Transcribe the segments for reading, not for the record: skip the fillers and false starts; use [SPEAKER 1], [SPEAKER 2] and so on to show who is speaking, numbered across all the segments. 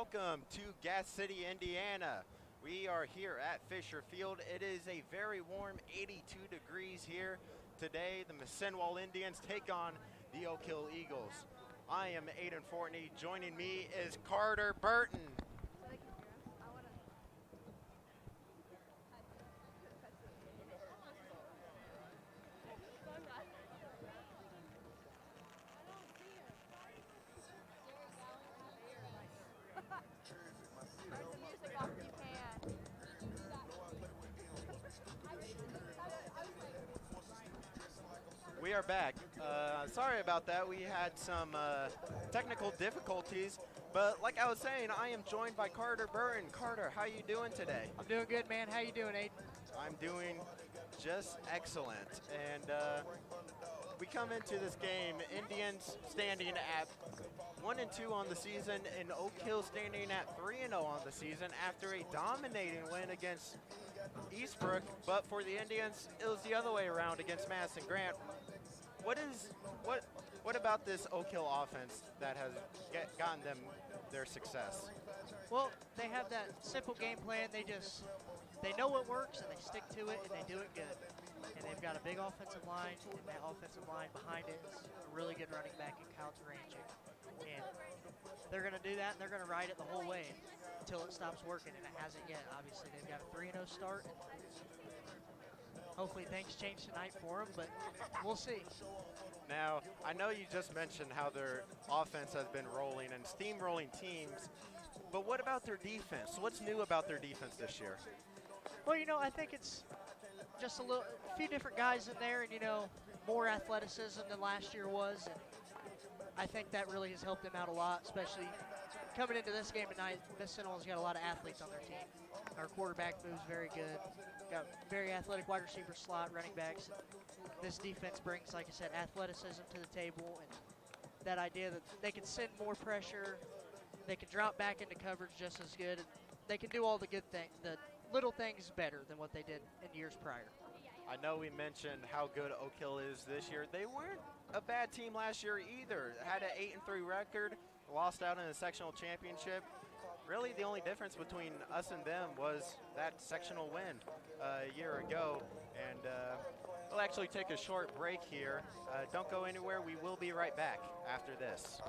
[SPEAKER 1] Welcome to Gas City, Indiana. We are here at Fisher Field. It is a very warm 82 degrees here. Today, the Mississinewa Indians take on the Oak Hill Eagles. I am Aiden Fortney. Joining me is Carter Burton. We are back. Sorry about that. We had some technical difficulties, but like I was saying, I am joined by Carter Burton. Carter, how you doing today?
[SPEAKER 2] I'm doing good, man. How you doing, Aiden?
[SPEAKER 1] I'm doing just excellent. And we come into this game, Indians standing at 1-2 on the season, and Oak Hill standing at 3-0 on the season after a dominating win against Eastbrook. But for the Indians, it was the other way around against Madison Grant. What about this Oak Hill offense that has gotten them their success?
[SPEAKER 2] Well, they have that simple game plan. They know what works and they stick to it and they do it good. And they've got a big offensive line, and that offensive line behind it is a really good running back in Kyle Taranchik. And they're going to do that, and they're going to ride it the whole way until it stops working, and it hasn't yet. Obviously, they've got a 3-0 start. Hopefully things change tonight for them, but we'll see.
[SPEAKER 1] Now, I know you just mentioned how their offense has been rolling and steamrolling teams, but what about their defense? What's new about their defense this year?
[SPEAKER 2] Well, I think it's just a few different guys in there, and, more athleticism than last year was. And I think that really has helped them out a lot, especially coming into this game tonight. Mississinewa's got a lot of athletes on their team. Our quarterback moves very good. Got very athletic wide receiver slot, running backs. This defense brings, like I said, athleticism to the table, and that idea that they can send more pressure, they can drop back into coverage just as good. And they can do all the good things, the little things better than what they did in years prior.
[SPEAKER 1] I know we mentioned how good Oak Hill is this year. They weren't a bad team last year either. Had an 8-3 record, lost out in the sectional championship. Really, the only difference between us and them was that sectional win a year ago. And we'll actually take a short break here. Don't go anywhere. We will be right back after this.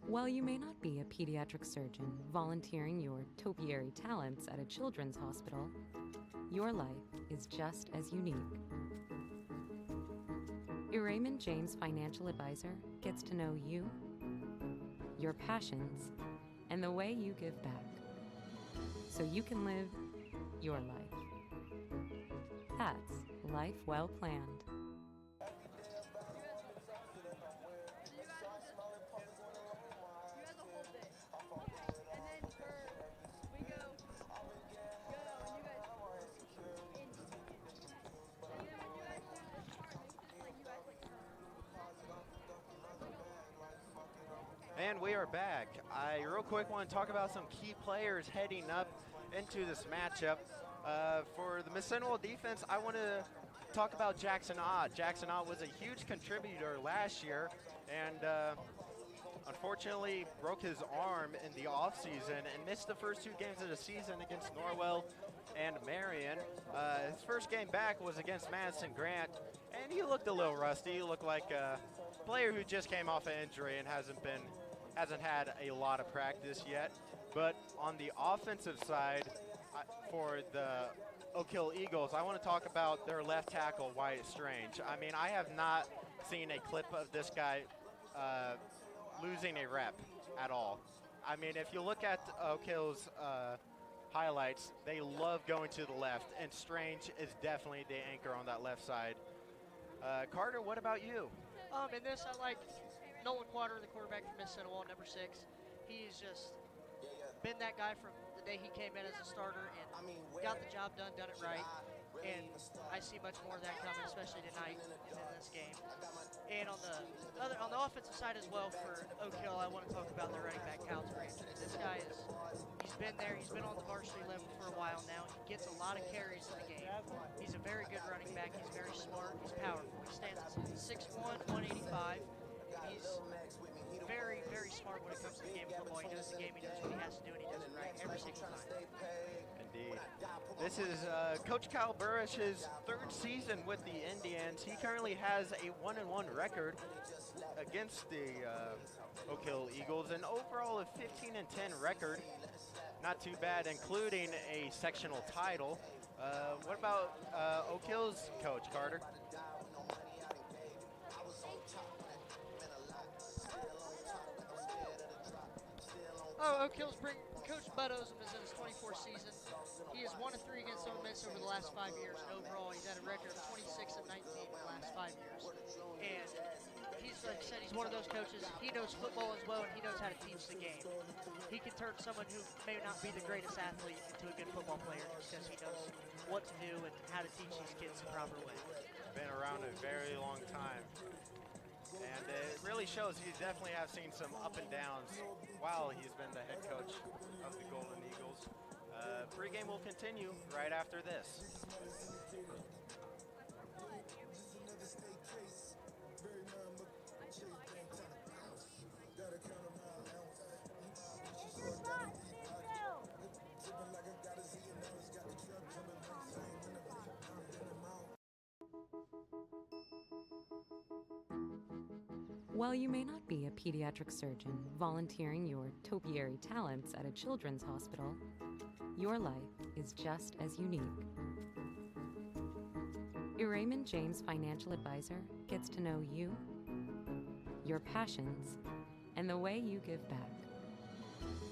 [SPEAKER 3] While you may not be a pediatric surgeon volunteering your topiary talents at a children's hospital, your life is just as unique. Your Raymond James financial advisor gets to know you, your passions, and the way you give back, so you can live your life. That's life well planned.
[SPEAKER 1] And we are back. I real quick want to talk about some key players heading up into this matchup. For the Mississinewa defense, I want to talk about Jackson Ott. Jackson Ott was a huge contributor last year, and unfortunately broke his arm in the offseason and missed the first 2 games of the season against Norwell and Marion. His first game back was against Madison Grant, and he looked a little rusty. He looked like a player who just came off an injury and hasn't had a lot of practice yet. But on the offensive side, for the Oak Hill Eagles, I want to talk about their left tackle, Wyatt Strange. I mean, I have not seen a clip of this guy losing a rep at all. I mean, if you look at Oak Hill's highlights, they love going to the left, and Strange is definitely the anchor on that left side. Carter, what about you?
[SPEAKER 2] In this, I like Nolan Quater, the quarterback from Mississinewa, number 6. He's just been that guy from the day he came in as a starter and got the job done it right. And I see much more of that coming, especially tonight in this game. And on the offensive side as well for Oak Hill, I want to talk about their running back, Kyle Taranchik. This guy he's been there, he's been on the varsity level for a while now. He gets a lot of carries in the game. He's a very good running back. He's very smart. He's powerful. He stands 6'1", 185. He's very, very smart when it comes to the game of football. He knows the game, he knows what he has to do, and he does it right every single time.
[SPEAKER 1] Indeed. This is Coach Kyle Burrish's third season with the Indians. He currently has a 1-1 record against the Oak Hill Eagles, and overall a 15-10 record. Not too bad, including a sectional title. What about Oak Hill's coach, Carter?
[SPEAKER 2] Oh, Oak Hill's bring Coach Bud Osum is in his 24th season. He has 1-3 against Ole Miss over the last 5 years, and overall he's had a record of 26-19 in the last 5 years. And he's, like I said, he's one of those coaches. He knows football as well, and he knows how to teach the game. He can turn someone who may not be the greatest athlete into a good football player just because he knows what to do and how to teach these kids the proper way.
[SPEAKER 1] Been around a very long time. And it really shows he definitely has seen some up and downs while he's been the head coach of the Golden Eagles. Pre-game will continue right after this.
[SPEAKER 3] While you may not be a pediatric surgeon volunteering your topiary talents at a children's hospital, your life is just as unique. Your Raymond James Financial Advisor gets to know you, your passions, and the way you give back,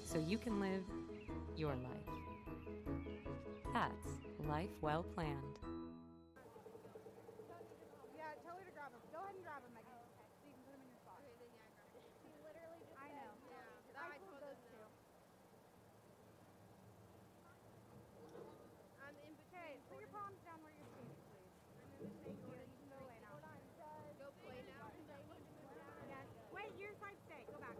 [SPEAKER 3] so you can live your life. That's life well planned.
[SPEAKER 4] Yeah, tell her to grab them. Go ahead and grab them, Megan. So you can put them in your spot. Okay, then yeah, grab them. She literally just I know. Yeah, I told those two. I'm in between. Okay, put your palms down where you're standing, please. I'm in between. You can go away now. Go play now. Yes. Wait, your side stay. Go back.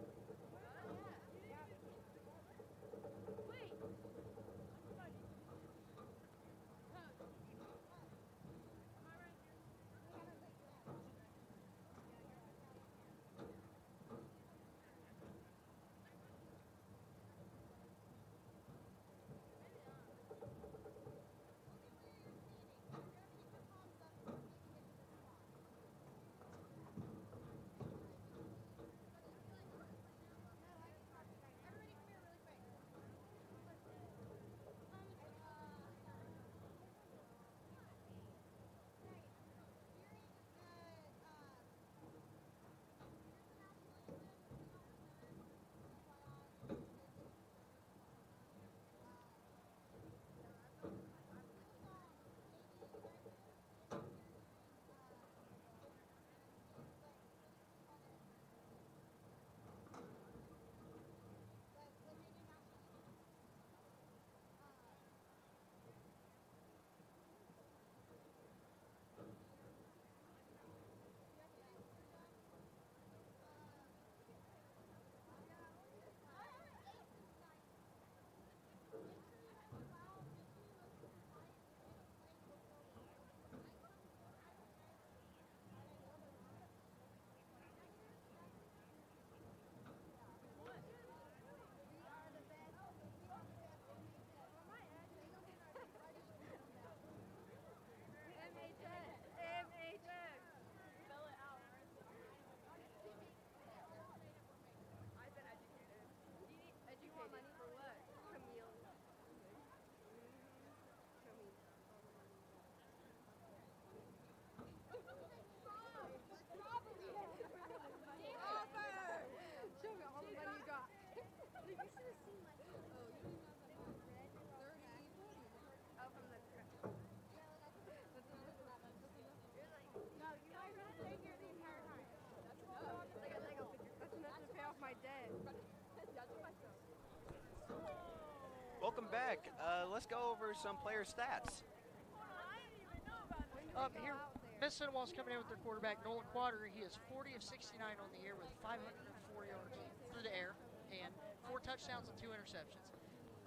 [SPEAKER 4] Wait. MHS. Spell it out. I said educated. Educated for what? Camille. Show me all the money you got. You should have seen my oh, you don't even have that red. 30. Oh, from the no, you guys are staying here the entire time. That's like a Lego figure. That's enough to pay off my debt.
[SPEAKER 1] Welcome back. Let's go over some player stats.
[SPEAKER 2] Here, Mississinewa's coming in with their quarterback, Nolan Quater. He is 40 of 69 on the year with 504 yards through the air and 4 touchdowns and 2 interceptions.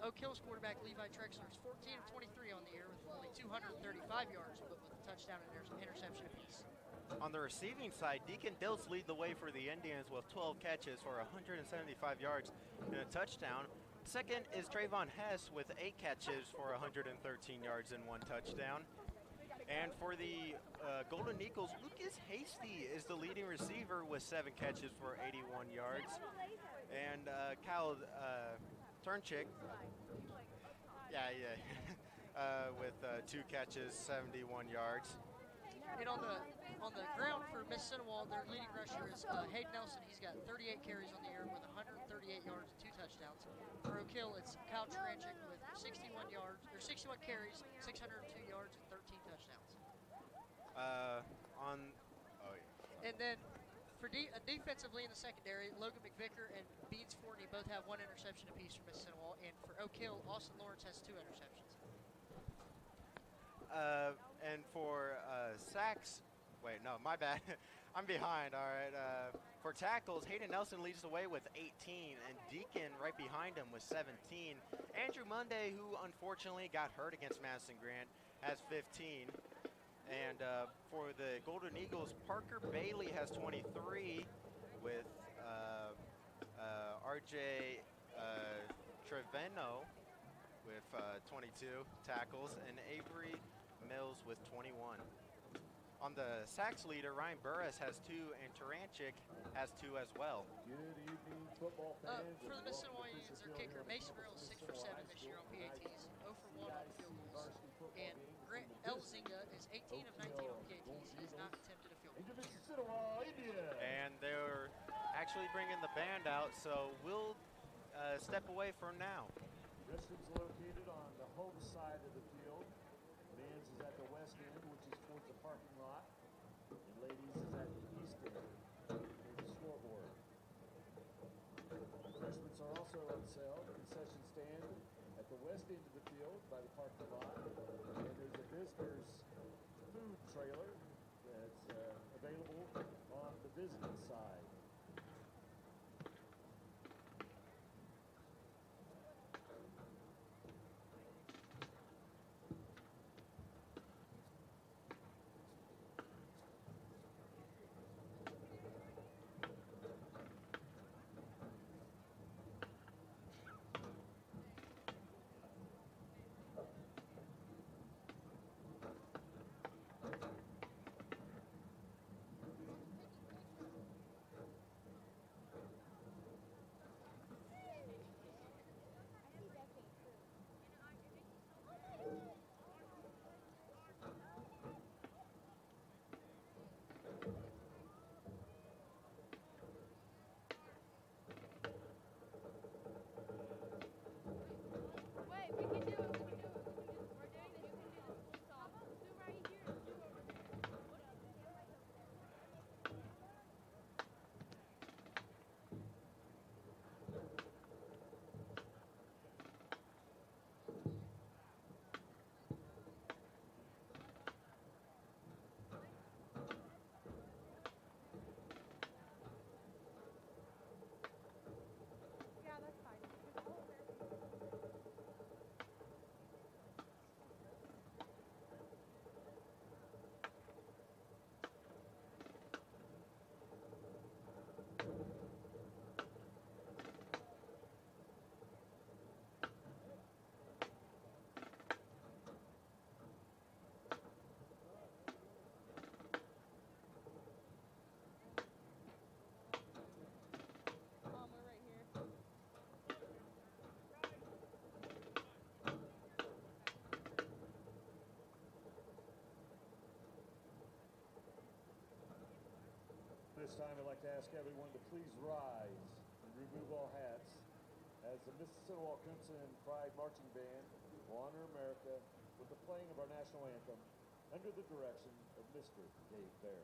[SPEAKER 2] Oak Hill's quarterback, Levi Trexler, is 14 of 23 on the year with only 235 yards, but with a touchdown and interception apiece.
[SPEAKER 1] On the receiving side, Deacon Dilts lead the way for the Indians with 12 catches for 175 yards and a touchdown. Second is Trayvon Hess with 8 catches for 113 yards and 1 touchdown. And for the Golden Eagles, Lucas Hasty is the leading receiver with 7 catches for 81 yards. And Kyle Turnchick, with 2 catches, 71 yards.
[SPEAKER 2] And on the ground for Mississinewa, their leading rusher is Hayden Nelson. He's got 38 carries on the year with 138 yards and 2 touchdowns. For Oak Hill, it's Kyle Tranchik with 61 carries, 602 yards, and 13 touchdowns. And then for defensively in the secondary, Logan McVicker and Beans Forney both have 1 interception apiece for Mississinewa. And for Oak Hill, Austin Lawrence has 2 interceptions.
[SPEAKER 1] And for sacks, wait, no, my bad. I'm behind, all right. For tackles, Hayden Nelson leads the way with 18, and Deacon right behind him with 17. Andrew Monday, who unfortunately got hurt against Madison Grant, has 15. And for the Golden Eagles, Parker Bailey has 23 with RJ Trevino with 22 tackles, and Avery Mills with 21. On the sacks leader, Ryan Burris has 2, and Taranchik has 2 as well.
[SPEAKER 5] Good evening, football fans.
[SPEAKER 2] For the Mississinewa Indians, their kicker, Mason Real, is 6 for 7 this year on PATs, 0 for 1 on field goals. And Grant Elzinga is 18 of 19 on PATs. He has not attempted a field goal.
[SPEAKER 1] And they're actually bringing the band out, so we'll step away for now.
[SPEAKER 5] Restrooms located on the home side of the field. Men's is at the west end, which is towards the parking lot. And ladies is at the east end, towards the scoreboard. Refreshments are also on sale. The concession stand at the west end of the field by the parking lot. And there's a visitor's food trailer that's available on the visiting side. This time I'd like to ask everyone to please rise and remove all hats as the Mississinewa Crimson Pride Marching Band will honor America with the playing of our national anthem under the direction of Mr. Dave Bear.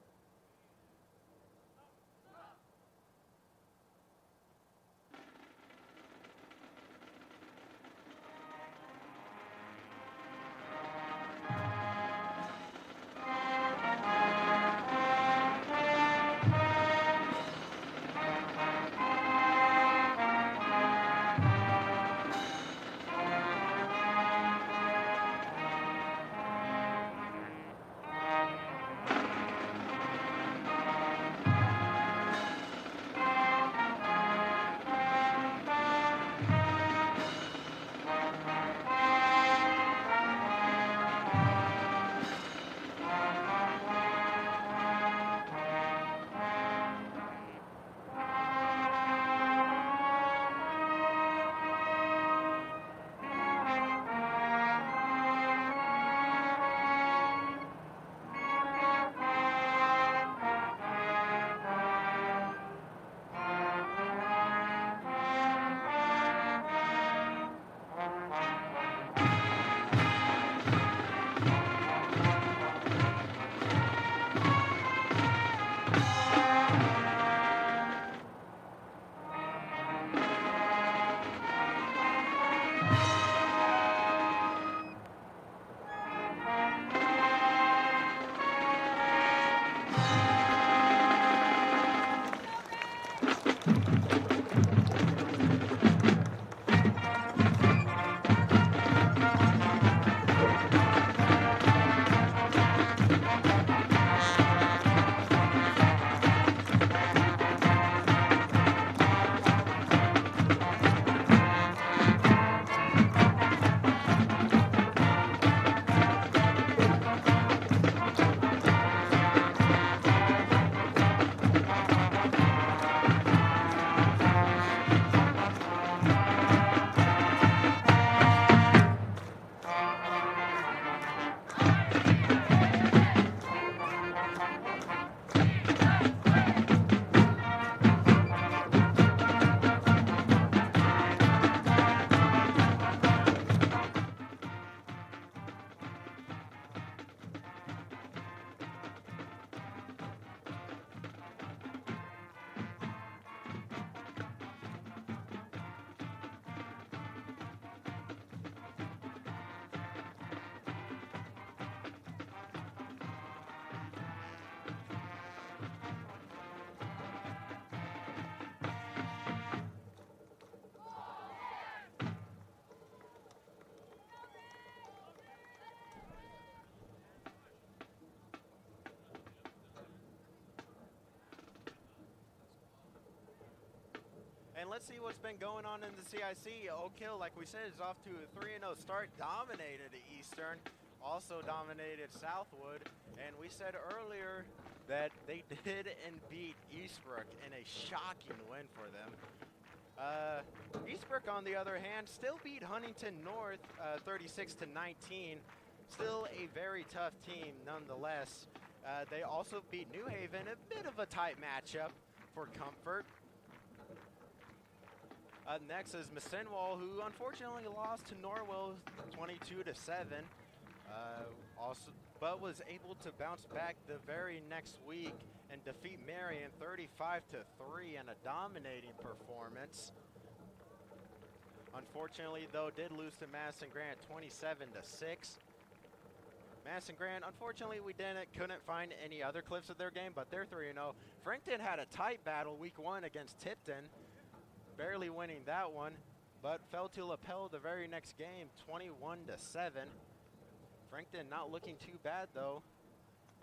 [SPEAKER 1] And let's see what's been going on in the CIC. Oak Hill, like we said, is off to a 3-0 start. Dominated Eastern, also dominated Southwood. And we said earlier that they did and beat Eastbrook in a shocking win for them. Eastbrook, on the other hand, still beat Huntington North 36-19. Still a very tough team nonetheless. They also beat New Haven, a bit of a tight matchup for Comfort. Next is Mississinewa, who unfortunately lost to Norwell 22-7. But was able to bounce back the very next week and defeat Marion 35-3 in a dominating performance. Unfortunately, though, did lose to Madison Grant 27-6. Madison Grant, unfortunately, we couldn't find any other clips of their game, but they're 3-0. Frankton had a tight battle week 1 against Tipton, barely winning that one, but fell to Lapel the very next game, 21-7. Frankton not looking too bad, though,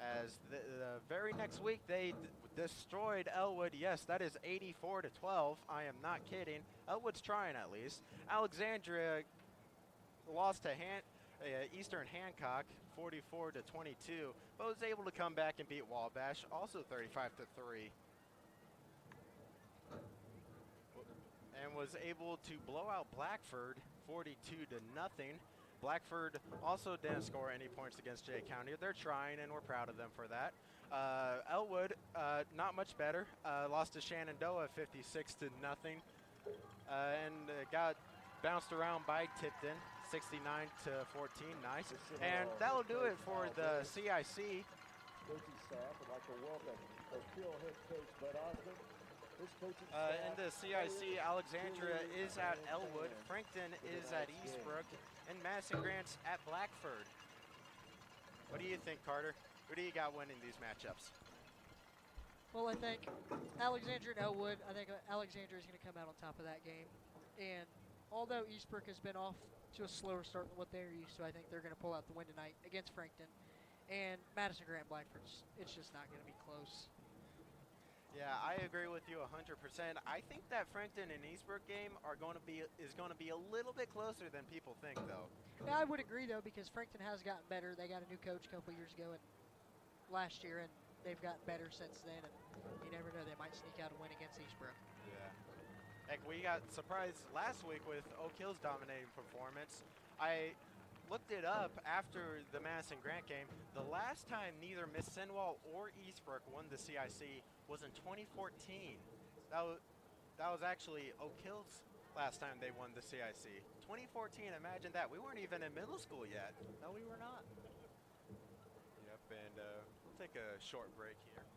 [SPEAKER 1] as the very next week they destroyed Elwood. Yes, that is 84-12. I am not kidding. Elwood's trying at least. Alexandria lost to Eastern Hancock 44-22, but was able to come back and beat Wabash, also 35-3. And was able to blow out Blackford 42-0. Blackford also didn't score any points against Jay County. They're trying, and we're proud of them for that. Elwood, not much better. Lost to Shenandoah 56-0. And got bounced around by Tipton 69-14. Nice. And that'll do it for the CIC.
[SPEAKER 5] Coaching staff would like to welcome Oak Hill head coach Bud Osmond.
[SPEAKER 1] In the CIC, Alexandria is at Elwood, Frankton is at Eastbrook, and Madison Grant's at Blackford. What do you think, Carter? Who do you got winning these matchups?
[SPEAKER 2] Well, I think Alexandria and Elwood, I think Alexandria is going to come out on top of that game. And although Eastbrook has been off to a slower start than what they're used to, I think they're going to pull out the win tonight against Frankton. And Madison Grant Blackford, it's just not going to be close.
[SPEAKER 1] Yeah, I agree with you 100%. I think that Frankton and Eastbrook game is going to be a little bit closer than people think, though.
[SPEAKER 2] Yeah, I would agree, though, because Frankton has gotten better. They got a new coach a couple years ago and last year, and they've gotten better since then. And you never know, they might sneak out a win against Eastbrook.
[SPEAKER 1] Yeah. Heck, we got surprised last week with Oak Hill's dominating performance. I looked it up after the Madison Grant game. The last time neither Mississinewa or Eastbrook won the CIC was in 2014. That was actually Oak Hill's last time they won the CIC. 2014, imagine that. We weren't even in middle school yet.
[SPEAKER 2] No, we were not.
[SPEAKER 1] Yep, and we'll take a short break here.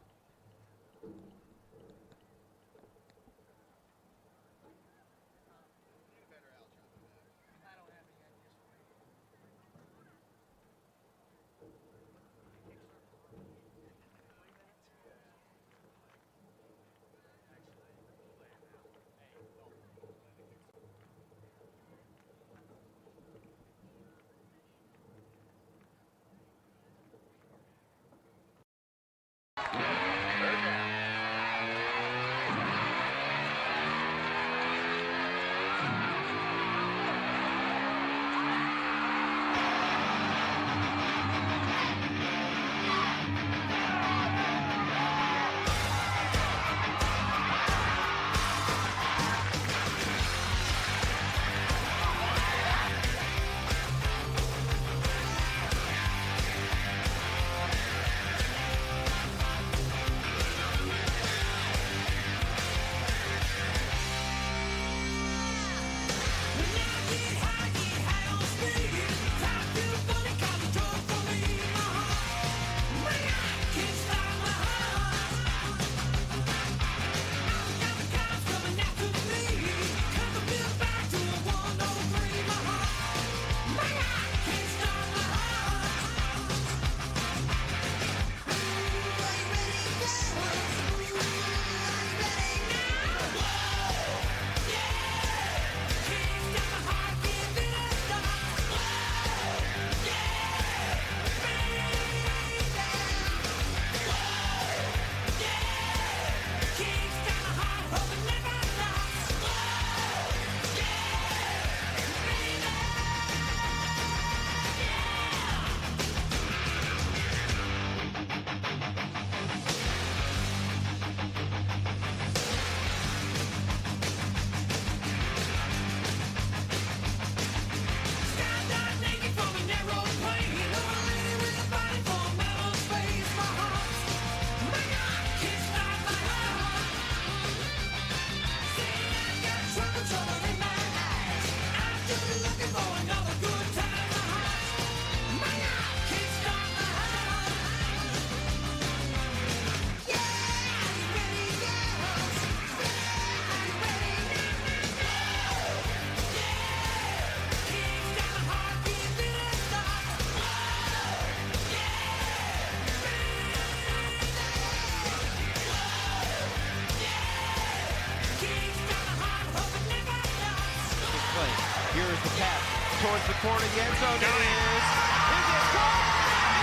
[SPEAKER 1] the pass towards the corner of the end zone. It is. Is it caught?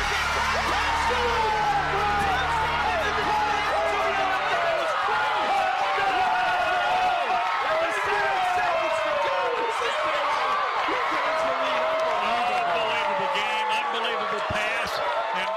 [SPEAKER 1] Is it caught? Touchdown!
[SPEAKER 6] Unbelievable game, unbelievable pass, and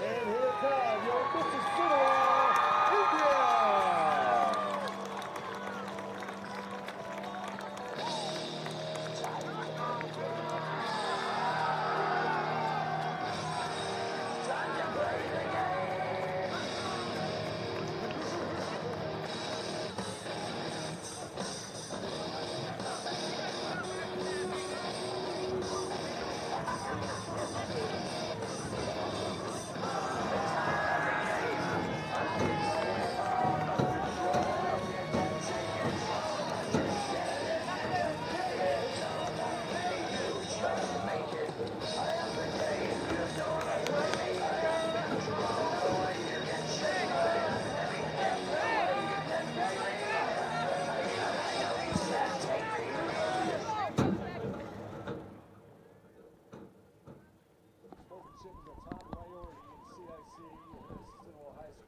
[SPEAKER 5] And here come your Mississinewa Indians.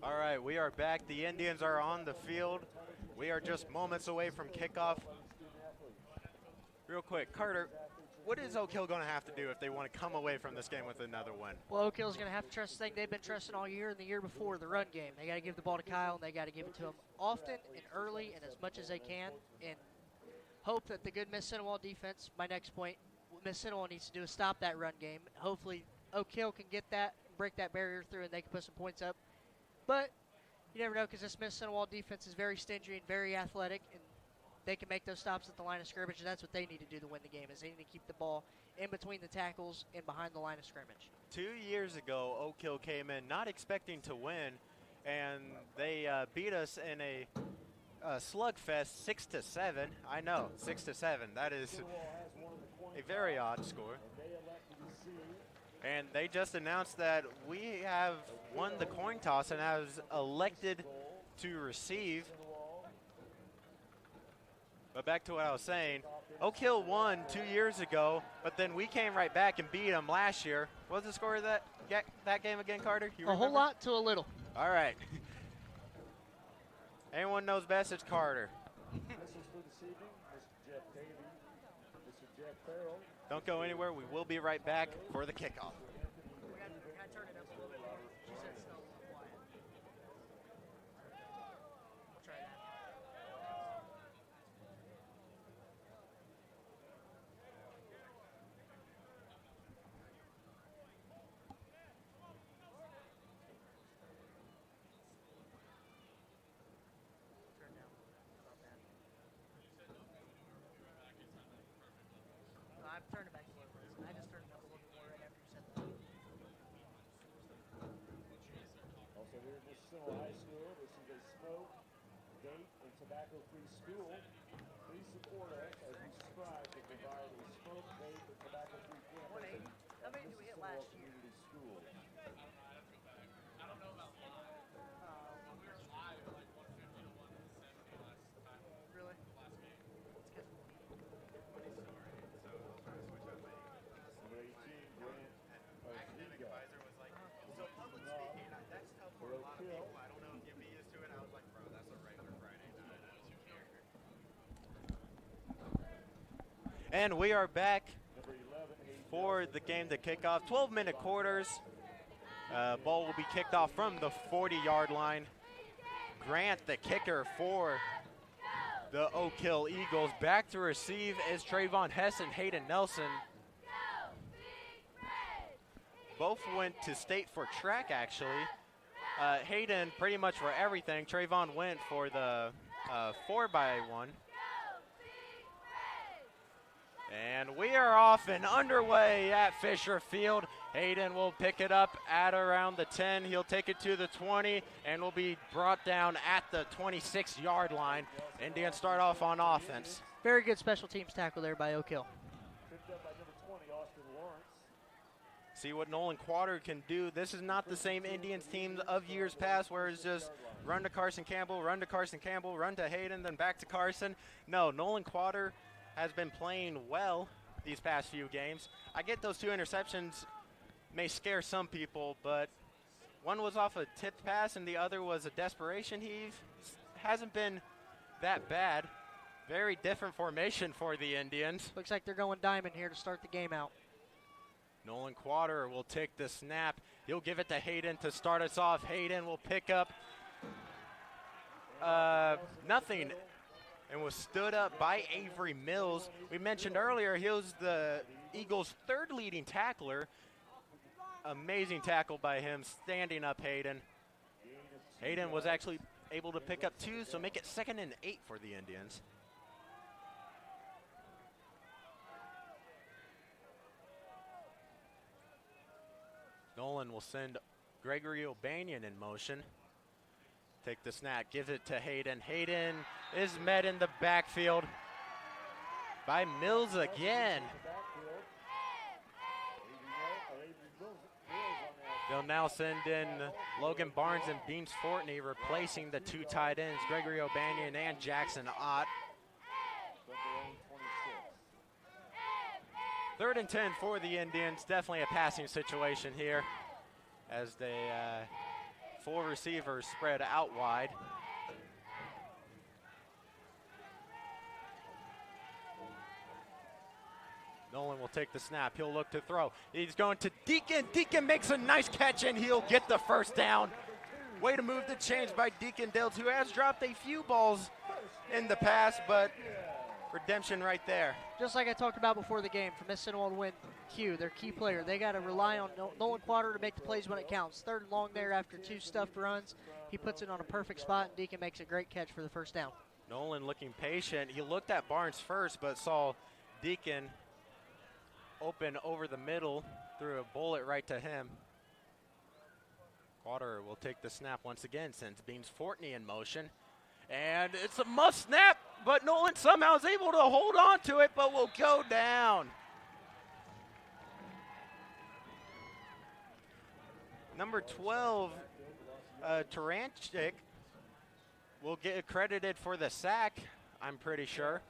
[SPEAKER 1] All right, we are back. The Indians are on the field. We are just moments away from kickoff. Real quick, Carter, what is Oak Hill going to have to do if they want to come away from this game with another win?
[SPEAKER 2] Well, Oak Hill's going to have to trust the thing they've been trusting all year and the year before, the run game. They got to give the ball to Kyle, and they got to give it to him often and early and as much as they can, and hope that the good Mississinewa defense, my next point, what Mississinewa needs to do is stop that run game. Hopefully Oak Hill can get that, break that barrier through, and they can put some points up. But you never know, because this Mississinewa defense is very stingy and very athletic, and they can make those stops at the line of scrimmage, and that's what they need to do to win the game, is they need to keep the ball in between the tackles and behind the line of scrimmage.
[SPEAKER 1] 2 years ago, Oak Hill came in not expecting to win, and they beat us in a slugfest 6-7. I know, 6-7. That is a very odd score. And they just announced that we have won the coin toss and has elected to receive. But back to what I was saying, Oak Hill won 2 years ago, but then we came right back and beat them last year. What was the score of that game again, Carter? You
[SPEAKER 2] A whole
[SPEAKER 1] remember?
[SPEAKER 2] lot to a little.
[SPEAKER 1] All right. Anyone knows best, it's Carter.
[SPEAKER 5] This is for this evening, Mr. Jeff Davey, Mr. Jeff Farrell.
[SPEAKER 1] Don't go anywhere. We will be right back for the kickoff.
[SPEAKER 2] I've turned it back to what it was. I just turned it up a little bit more right after you said that.
[SPEAKER 5] Also here at Mississinewa High School, this is a smoke, vape, and tobacco-free school. Please support us as we strive to provide a smoke, vape, and tobacco-free campus.
[SPEAKER 2] 180. How many did we hit last year?
[SPEAKER 5] Community Schools.
[SPEAKER 2] Really?
[SPEAKER 5] Number 18, Grant Oswego.
[SPEAKER 1] So public speaking, that's tough for a lot of
[SPEAKER 5] Hill.
[SPEAKER 1] people. I don't know if you'd be used to it. I was like, bro, that's a regular Friday night. And we are back
[SPEAKER 5] Number 11, Hayden
[SPEAKER 1] for the game to kick off. 12-minute quarters. Ball will be kicked off from the 40-yard line. Grant, the kicker for The Oak Hill Eagles. Back to receive is Trayvon Hess and Hayden Nelson. Both went to state for track, actually. Hayden pretty much for everything. Trayvon went for the 4x1. And we are off and underway at Fisher Field. Hayden will pick it up at around the 10. He'll take it to the 20 and will be brought down at the 26-yard line. Indians start off on offense.
[SPEAKER 2] Very good special teams tackle there by Oak Hill.
[SPEAKER 5] Picked up by number 20, Austin Lawrence.
[SPEAKER 1] See what Nolan Quater can do. This is not the same Indians team of years past where it's just run to Carson Campbell, run to Carson Campbell, run to Hayden, then back to Carson. No, Nolan Quater has been playing well these past few games. I get those 2 interceptions may scare some people, but one was off a tipped pass and the other was a desperation heave. Hasn't been that bad. Very different formation for the Indians.
[SPEAKER 2] Looks like they're going diamond here to start the game out.
[SPEAKER 1] Nolan Quater will take the snap. He'll give it to Hayden to start us off. Hayden will pick up nothing and was stood up by Avery Mills. We mentioned earlier he was the Eagles' 3rd leading tackler. Amazing tackle by him, standing up Hayden. Hayden was actually able to pick up 2, so make it 2nd and 8 for the Indians. Nolan will send Gregory O'Banion in motion. Take the snap, gives it to Hayden. Hayden is met in the backfield by Mills again. They'll now send in Logan Barnes and Beams Fortney, replacing the 2 tight ends, Gregory O'Banion and Jackson Ott. 3rd and 10 for the Indians. Definitely a passing situation here as they 4 receivers spread out wide. Nolan will take the snap. He'll look to throw. He's going to Deacon. Deacon makes a nice catch, and he'll get the first down. Way to move the chains by Deacon Dills, who has dropped a few balls in the past, but redemption right there.
[SPEAKER 2] Just like I talked about before the game, for Mississinewa to win Q, their key player, they got to rely on Nolan Quater to make the plays when it counts. 3rd and long there after 2 stuffed runs. He puts it on a perfect spot, and Deacon makes a great catch for the first down.
[SPEAKER 1] Nolan looking patient. He looked at Barnes first, but saw Deacon open over the middle, threw a bullet right to him. Quater will take the snap once again, sends Beams Fortney in motion. And it's a must snap, but Nolan somehow is able to hold on to it, but will go down. Number 12, Taranchik, will get credited for the sack, I'm pretty sure.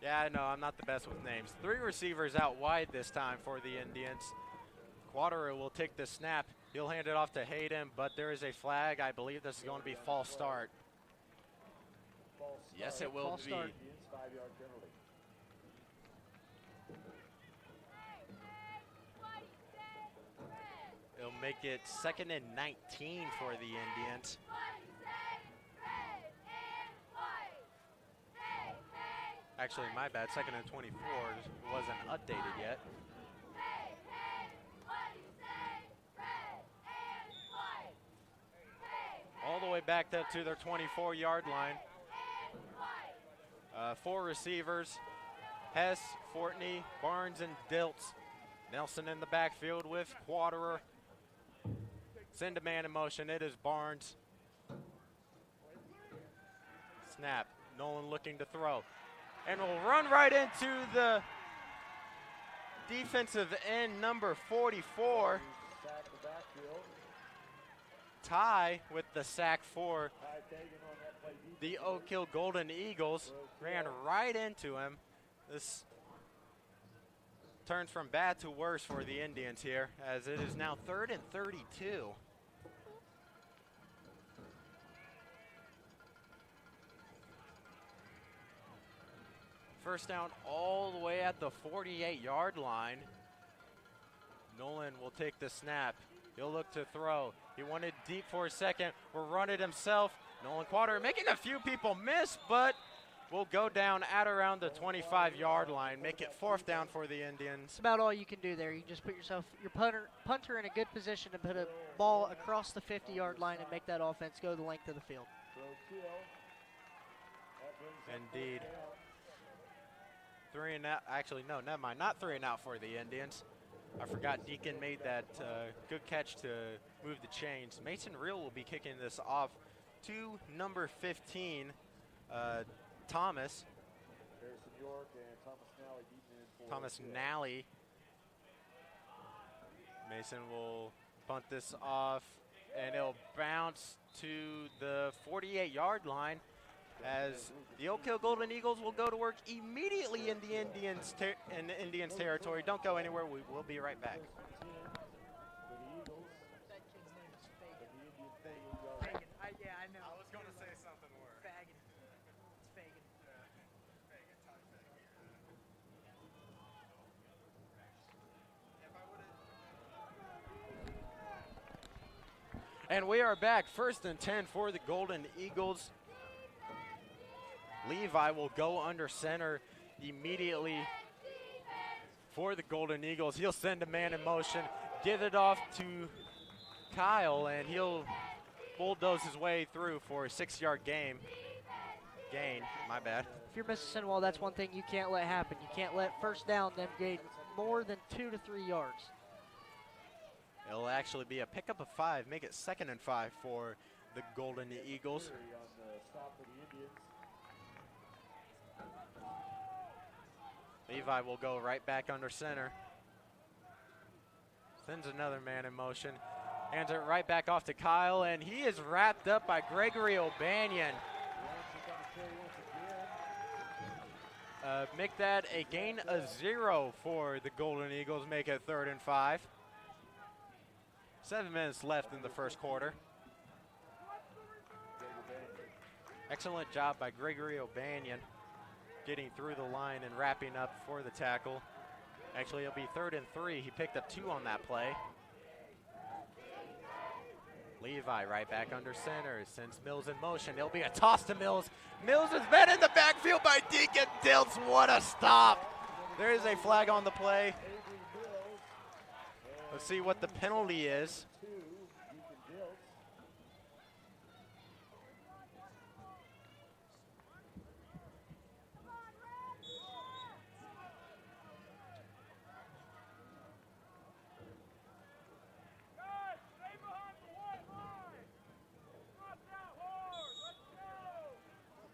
[SPEAKER 1] Yeah, no, I'm not the best with names. 3 receivers out wide this time for the Indians. Quater will take the snap. He'll hand it off to Hayden, but there is a flag. I believe this is going to be false start. Yes, it will be. It'll make it 2nd and 19 for the Indians. Actually, my bad, 2nd and 24 wasn't updated yet. All the way back up to their 24-yard line. 4 receivers, Hess, Fortney, Barnes, and Diltz. Nelson in the backfield with Quaterer. Send a man in motion, it is Barnes. Snap, Nolan looking to throw. And will run right into the defensive end, number 44. Ty with the sack for the Oak Hill Golden Eagles. Ran right into him. This turns from bad to worse for the Indians here, as it is now 3rd and 32. first down all the way at the 48-yard line. Nolan will take the snap. He'll look to throw. He wanted deep for a second. Will run it himself. Nolan Quater making a few people miss, but will go down at around the 25-yard line. Make it 4th down for the Indians.
[SPEAKER 2] That's about all you can do there. You just put your punter in a good position to put a ball across the 50-yard line and make that offense go the length of the field.
[SPEAKER 1] Indeed. 3 and out. Actually, no, never mind. Not 3 and out for the Indians. I forgot Deacon made that good catch to move the chains. Mason Reel will be kicking this off to number 15, Thomas.
[SPEAKER 5] Harrison York and Thomas Nally beaten in for
[SPEAKER 1] Thomas Nally. Mason will punt this off, and it'll bounce to the 48-yard line as the Oak Hill Golden Eagles will go to work immediately in the Indians territory. Don't go anywhere. We will be right back.
[SPEAKER 2] Yeah, I know.
[SPEAKER 1] I was going to say something worse.
[SPEAKER 2] Faggot. It's Fagan.
[SPEAKER 1] And we are back. 1st and 10 for the Golden Eagles. Levi will go under center immediately for the Golden Eagles. He'll send a man in motion, give it off to Kyle, and he'll bulldoze his way through for a 6-yard gain. My bad.
[SPEAKER 2] If you're Mississinewa, that's one thing you can't let happen. You can't let first down them gain more than 2 to 3 yards.
[SPEAKER 1] It'll actually be a pickup of 5, make it 2nd and 5 for the Golden Eagles. Levi will go right back under center. Sends another man in motion. Hands it right back off to Kyle, and he is wrapped up by Gregory O'Banion. Make that a gain of 0 for the Golden Eagles, make it 3rd and 5. 7 minutes left in the first quarter. Excellent job by Gregory O'Banion getting through the line and wrapping up for the tackle. Actually, it'll be 3rd and 3. He picked up 2 on that play. Levi right back under center, sends Mills in motion. It'll be a toss to Mills. Mills has been in the backfield by Deacon Diltz. What a stop. There is a flag on the play. Let's see what the penalty is.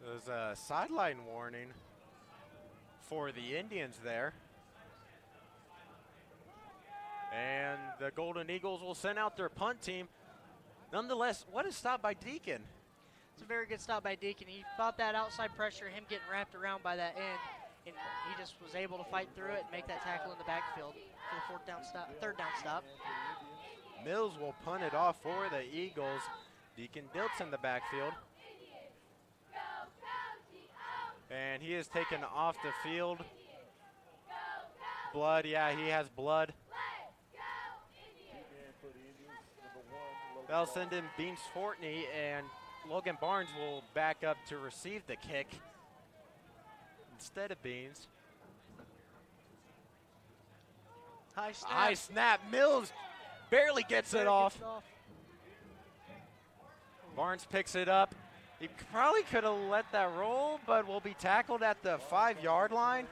[SPEAKER 1] There's a sideline warning for the Indians there. And the Golden Eagles will send out their punt team. Nonetheless, what a stop by Deacon.
[SPEAKER 2] It's a very good stop by Deacon. He fought that outside pressure, him getting wrapped around by that end, and he just was able to fight through it and make that tackle in the backfield for the 3rd down stop.
[SPEAKER 1] Mills will punt it off for the Eagles. Deacon Diltz in the backfield. And he is taken off the field. Blood, yeah, he has blood. They'll send in Beans Fortney, and Logan Barnes will back up to receive the kick instead of Beans.
[SPEAKER 2] High snap.
[SPEAKER 1] High snap. Mills barely gets it off. Barnes picks it up. He probably could have let that roll, but will be tackled at the 5-yard line.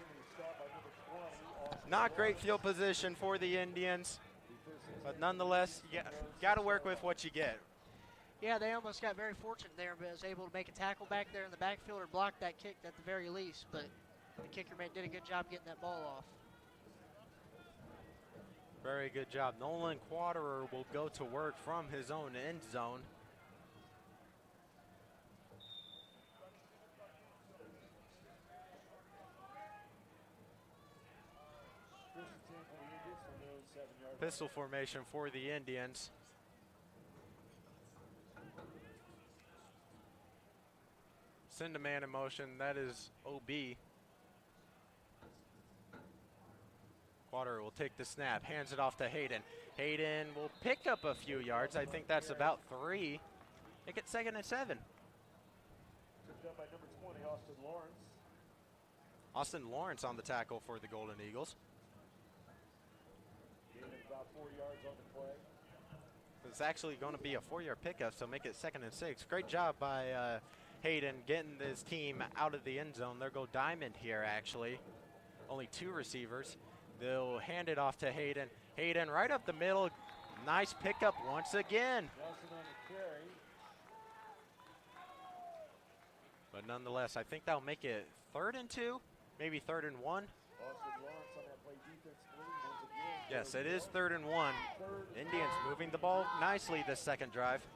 [SPEAKER 1] Not great field position for the Indians, but nonetheless, you got to work with what you get.
[SPEAKER 2] Yeah, they almost got very fortunate there, but was able to make a tackle back there in the backfield or block that kick at the very least. But the kicker did a good job getting that ball off.
[SPEAKER 1] Very good job. Nolan Quaterer will go to work from his own end zone. Pistol formation for the Indians. Send a man in motion. That is OB. Water will take the snap, hands it off to Hayden. Hayden will pick up a few yards. I think that's about 3. Make it 2nd and 7.
[SPEAKER 5] Picked up by number 20, Austin Lawrence.
[SPEAKER 1] Austin Lawrence on the tackle for the Golden Eagles.
[SPEAKER 5] Gaining about 4 yards on the play.
[SPEAKER 1] It's actually going to be a 4-yard pickup, so make it 2nd and 6. Great job by Hayden getting this team out of the end zone. They'll go diamond here, actually. Only 2 receivers. They'll hand it off to Hayden. Hayden right up the middle. Nice pickup once again.
[SPEAKER 5] Nelson on the carry.
[SPEAKER 1] But nonetheless, I think that'll make it 3rd and 2, maybe 3rd and 1.
[SPEAKER 5] Austin Lawrence on that play defensively once again.
[SPEAKER 1] Yes, it is 3rd and 1. Indians moving the ball nicely this second drive.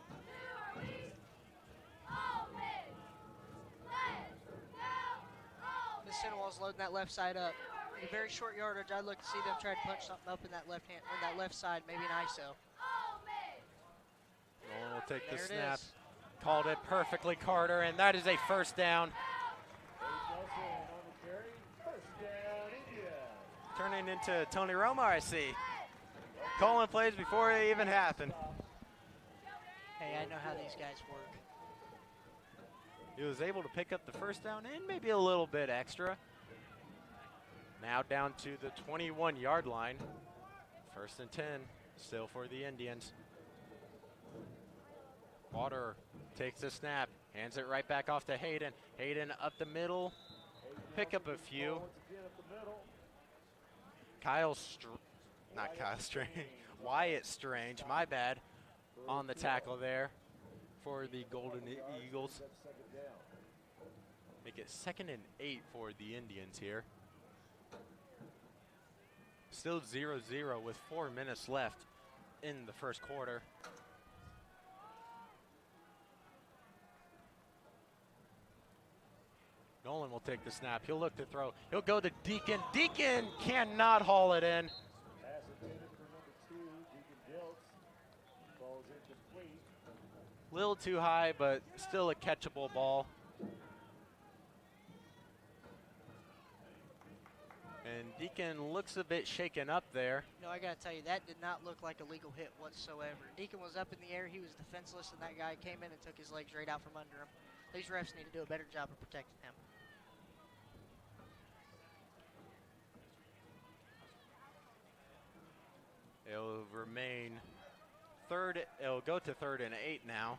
[SPEAKER 2] Mississinewa's loading that left side up. In a very short yardage, I'd look to see them try to punch something up in that left hand, or that left side, maybe an ISO.
[SPEAKER 1] Nolan will take the
[SPEAKER 2] There it
[SPEAKER 1] snap.
[SPEAKER 2] is.
[SPEAKER 1] Called it perfectly, Carter, and that is a 1st down.
[SPEAKER 5] Nelson on the carry. First down, India.
[SPEAKER 1] Turning into Tony Romo, I see. Calling plays before it even happened.
[SPEAKER 2] Hey, I know how these guys work.
[SPEAKER 1] He was able to pick up the 1st down and maybe a little bit extra. Now down to the 21-yard line. 1st and 10, still for the Indians. Water takes the snap, hands it right back off to Hayden. Hayden up the middle, pick up a few.
[SPEAKER 5] Once again up the middle.
[SPEAKER 1] Wyatt Strange, my bad, on the tackle there for the Golden Eagles.
[SPEAKER 5] That's 2nd down.
[SPEAKER 1] Make it 2nd and 8 for the Indians here. Still 0-0 with 4 minutes left in the 1st quarter. Nolan will take the snap. He'll look to throw. He'll go to Deacon. Deacon cannot haul it in.
[SPEAKER 5] Pass intended for number 2, Deacon Diltz. Ball's incomplete.
[SPEAKER 1] Little too high, but still a catchable ball. And Deacon looks a bit shaken up there.
[SPEAKER 2] No, I got to tell you, that did not look like a legal hit whatsoever. Deacon was up in the air. He was defenseless, and that guy came in and took his legs right out from under him. These refs need to do a better job of protecting him.
[SPEAKER 1] It'll remain 3rd. It'll go to 3rd and 8 now.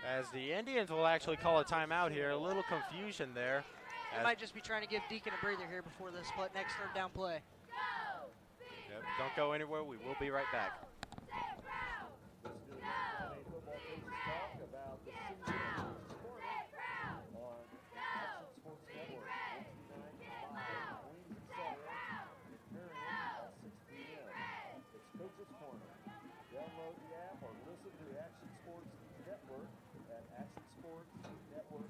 [SPEAKER 1] As the Indians will actually call a timeout here. A little confusion there.
[SPEAKER 2] They might just be trying to give Deacon a breather here before the next 3rd down play.
[SPEAKER 1] Yep, don't go anywhere. We will be right back.
[SPEAKER 5] Let's do the football coaches talk about the season on Action Sports Network. Wednesday night, 5, Queens, etc. Marion at 6 p.m. It's Coach's Corner. Download the app or listen to the Action Sports Network at actionsportsnetwork.live.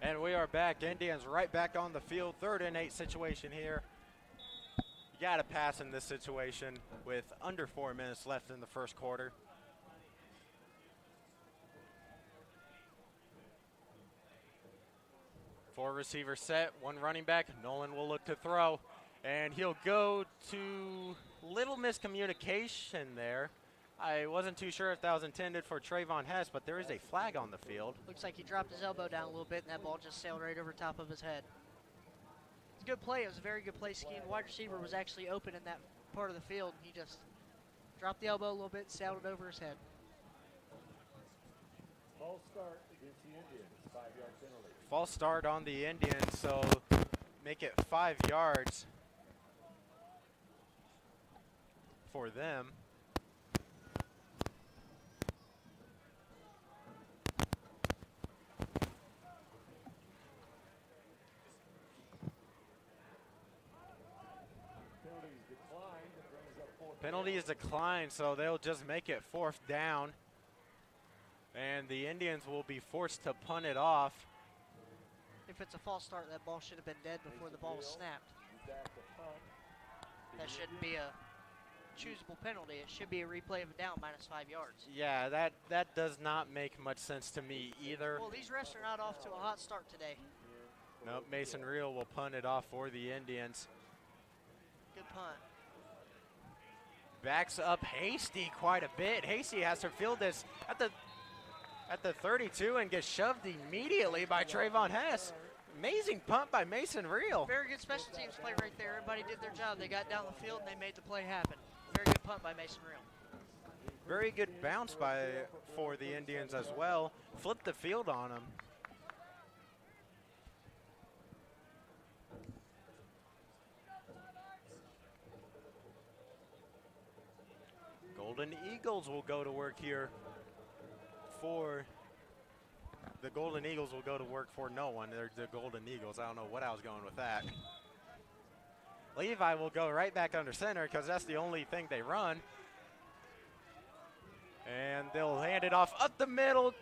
[SPEAKER 1] And we are back. Indians right back on the field. 3rd and 8 situation here. You got to pass in this situation with under 4 minutes left in the 1st quarter. Four receivers set, 1 running back. Nolan will look to throw, and he'll go to little miscommunication there. I wasn't too sure if that was intended for Trayvon Hess, but there is a flag on the field.
[SPEAKER 2] Looks like he dropped his elbow down a little bit, and that ball just sailed right over top of his head. It's a good play. It was a very good play scheme. The wide receiver was actually open in that part of the field, and he just dropped the elbow a little bit and sailed it over his head.
[SPEAKER 5] False start against the Indians, 5-yard penalty.
[SPEAKER 1] False start on the Indians, so make it 5 yards for them. Penalty is declined, so they'll just make it 4th down. And the Indians will be forced to punt it off.
[SPEAKER 2] If it's a false start, that ball should have been dead before the ball was snapped. That shouldn't be a choosable penalty. It should be a replay of a down -5 yards.
[SPEAKER 1] Yeah, that does not make much sense to me either.
[SPEAKER 2] Well, these refs are not off to a hot start today.
[SPEAKER 1] Nope, Mason Reel will punt it off for the Indians.
[SPEAKER 2] Good punt.
[SPEAKER 1] Backs up Hasty quite a bit. Hasty has to field this at the 32 and gets shoved immediately by Trayvon Hess. Amazing punt by Mason Reel.
[SPEAKER 2] Very good special teams play right there. Everybody did their job. They got down the field and they made the play happen. Very good punt by Mason Reel.
[SPEAKER 1] Very good bounce for the Indians as well. Flipped the field on them. Golden Eagles will go to work here for the Golden Eagles will go to work for no one. They're the Golden Eagles. I don't know what I was going with that. Levi will go right back under center because that's the only thing they run. And they'll hand it off up the middle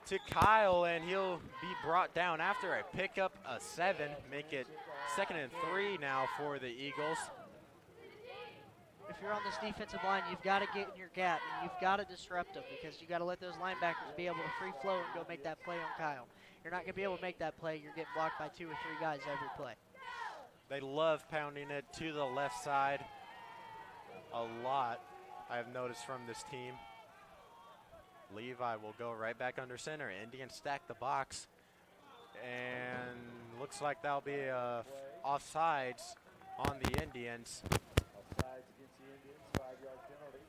[SPEAKER 1] to Kyle, and he'll be brought down after a pickup, a 7. Make it 2nd and 3 now for the Eagles.
[SPEAKER 2] If you're on this defensive line, you've got to get in your gap, and you've got to disrupt them because you've got to let those linebackers be able to free flow and go make that play on Kyle. You're not going to be able to make that play. You're getting blocked by 2 or 3 guys every play.
[SPEAKER 1] They love pounding it to the left side a lot, I have noticed from this team. Levi will go right back under center. Indians stack the box, and looks like that'll be offsides on the Indians.
[SPEAKER 5] Offsides against the Indians, 5-yard penalty.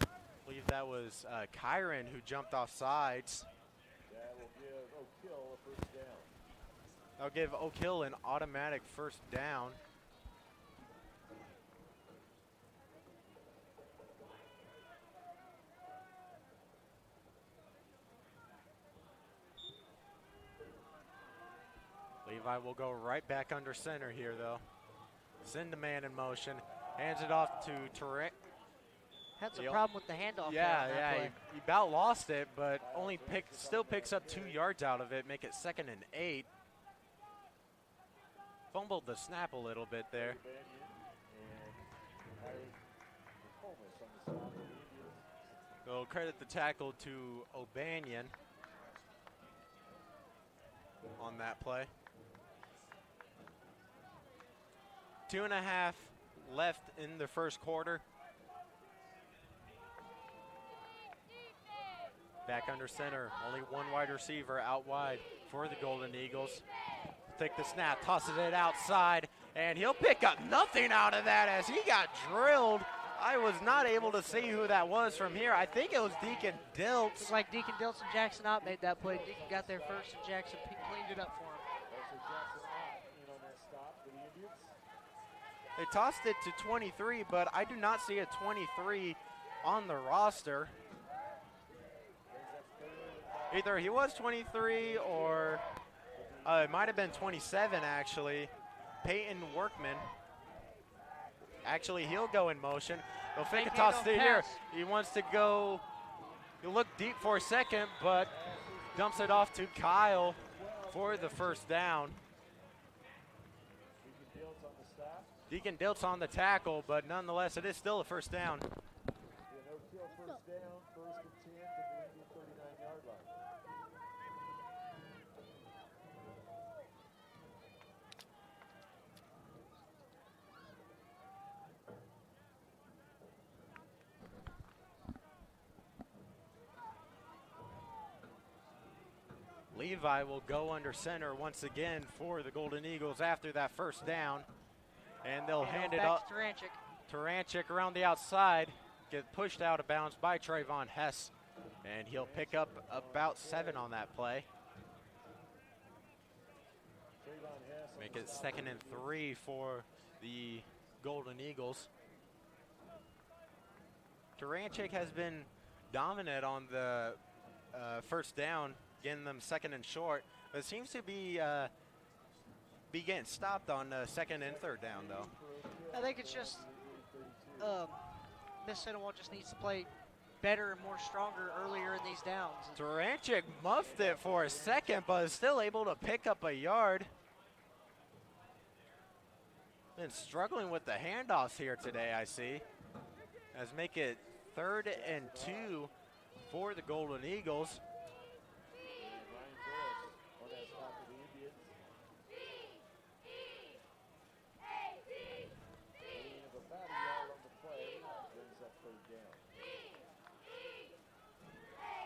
[SPEAKER 1] I believe that was Kyron who jumped off sides.
[SPEAKER 5] That will give Oak Hill a 1st down.
[SPEAKER 1] That'll give Oak Hill an automatic 1st down. Levi will go right back under center here, though. Send the man in motion. Hands it off to Tarek.
[SPEAKER 2] Had some problem with the handoff.
[SPEAKER 1] Yeah,
[SPEAKER 2] there on that play.
[SPEAKER 1] he about lost it, but still picks up 2 yards out of it, make it 2nd and 8. Fumbled the snap a little bit there. So credit the tackle to O'Banion on that play. 2.5 left in the 1st quarter. Back under center, only 1 wide receiver out wide for the Golden Eagles. Take the snap, tosses it outside, and he'll pick up nothing out of that as he got drilled. I was not able to see who that was from here. I think it was Deacon Diltz.
[SPEAKER 2] Looks like Deacon Diltz and Jackson Ott made that play. Deacon got there first, and Jackson cleaned it up for him.
[SPEAKER 1] They tossed it to 23, but I do not see a 23 on the roster. Either he was 23 or it might have been 27, actually. Peyton Workman. Actually, he'll go in motion. They'll fake a toss through here. He wants to go, he'll look deep for a second, but dumps it off to Kyle for the 1st down. Deacon Diltz on the tackle, but nonetheless, it is still a 1st down.
[SPEAKER 5] First down, 1st and 10 from the Indian 39-yard line.
[SPEAKER 1] Levi will go under center once again for the Golden Eagles after that 1st down. And they'll hand it up
[SPEAKER 2] to Taranchik.
[SPEAKER 1] Taranchik around the outside, get pushed out of bounds by Trayvon Hess, and he'll pick up about 7 on that play. Make it 2nd and 3 for the Golden Eagles. Taranchik has been dominant on the 1st down, getting them 2nd and short, but seems to be getting stopped on 2nd and 3rd down, though.
[SPEAKER 2] I think it's just Mississinewa just needs to play better and more stronger earlier in these downs.
[SPEAKER 1] Taranchik muffed it for a second, but is still able to pick up a yard. Been struggling with the handoffs here today, I see. As make it 3rd and 2 for the Golden Eagles.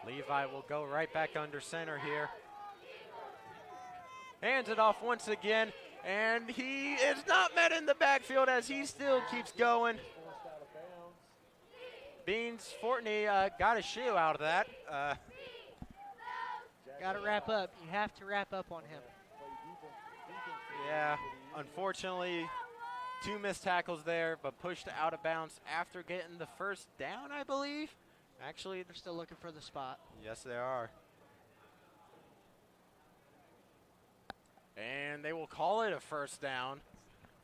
[SPEAKER 1] Levi will go right back under center here. Hands it off once again, and he is not met in the backfield as he still keeps going. Beans Fortney got a shoe out of that.
[SPEAKER 2] Got to wrap up. You have to wrap up on him.
[SPEAKER 1] Yeah, unfortunately, 2 missed tackles there, but pushed out of bounds after getting the first down, I believe. Actually,
[SPEAKER 2] They're still looking for the spot.
[SPEAKER 1] yes, they are. And they will call it a first down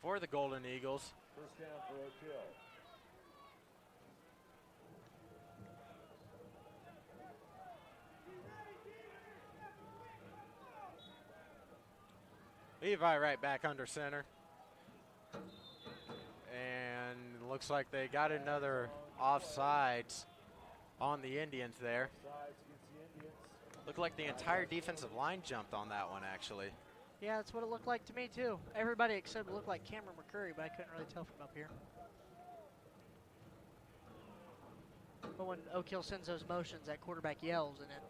[SPEAKER 1] for the Golden Eagles.
[SPEAKER 5] First down for Oak Hill.
[SPEAKER 1] Levi right back under center. And looks like they got another offsides on the Indians there.
[SPEAKER 5] Sides against the Indians.
[SPEAKER 1] Looked like the entire defensive line jumped on that one, actually.
[SPEAKER 2] Yeah, that's what it looked like to me, too. Everybody except it looked like Cameron McCurry, but I couldn't really tell from up here. But when Oak Hill sends those motions, that quarterback yells, and it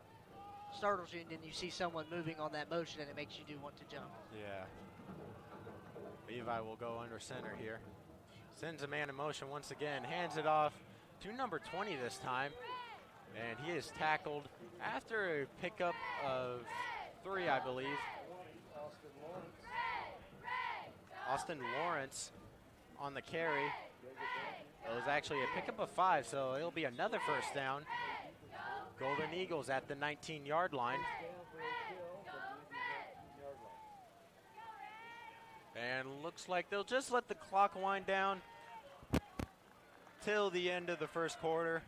[SPEAKER 2] startles you, and then you see someone moving on that motion, and it makes you do want to jump.
[SPEAKER 1] Yeah. Levi will go under center here. Sends a man in motion once again. Hands it off to number 20 this time. And he is tackled after a pickup of 3, I believe. Austin Lawrence on the carry. It was actually a pickup of 5, so it'll be another first down. Golden Eagles at the 19-yard line. And looks like they'll just let the clock wind down till the end of the first quarter.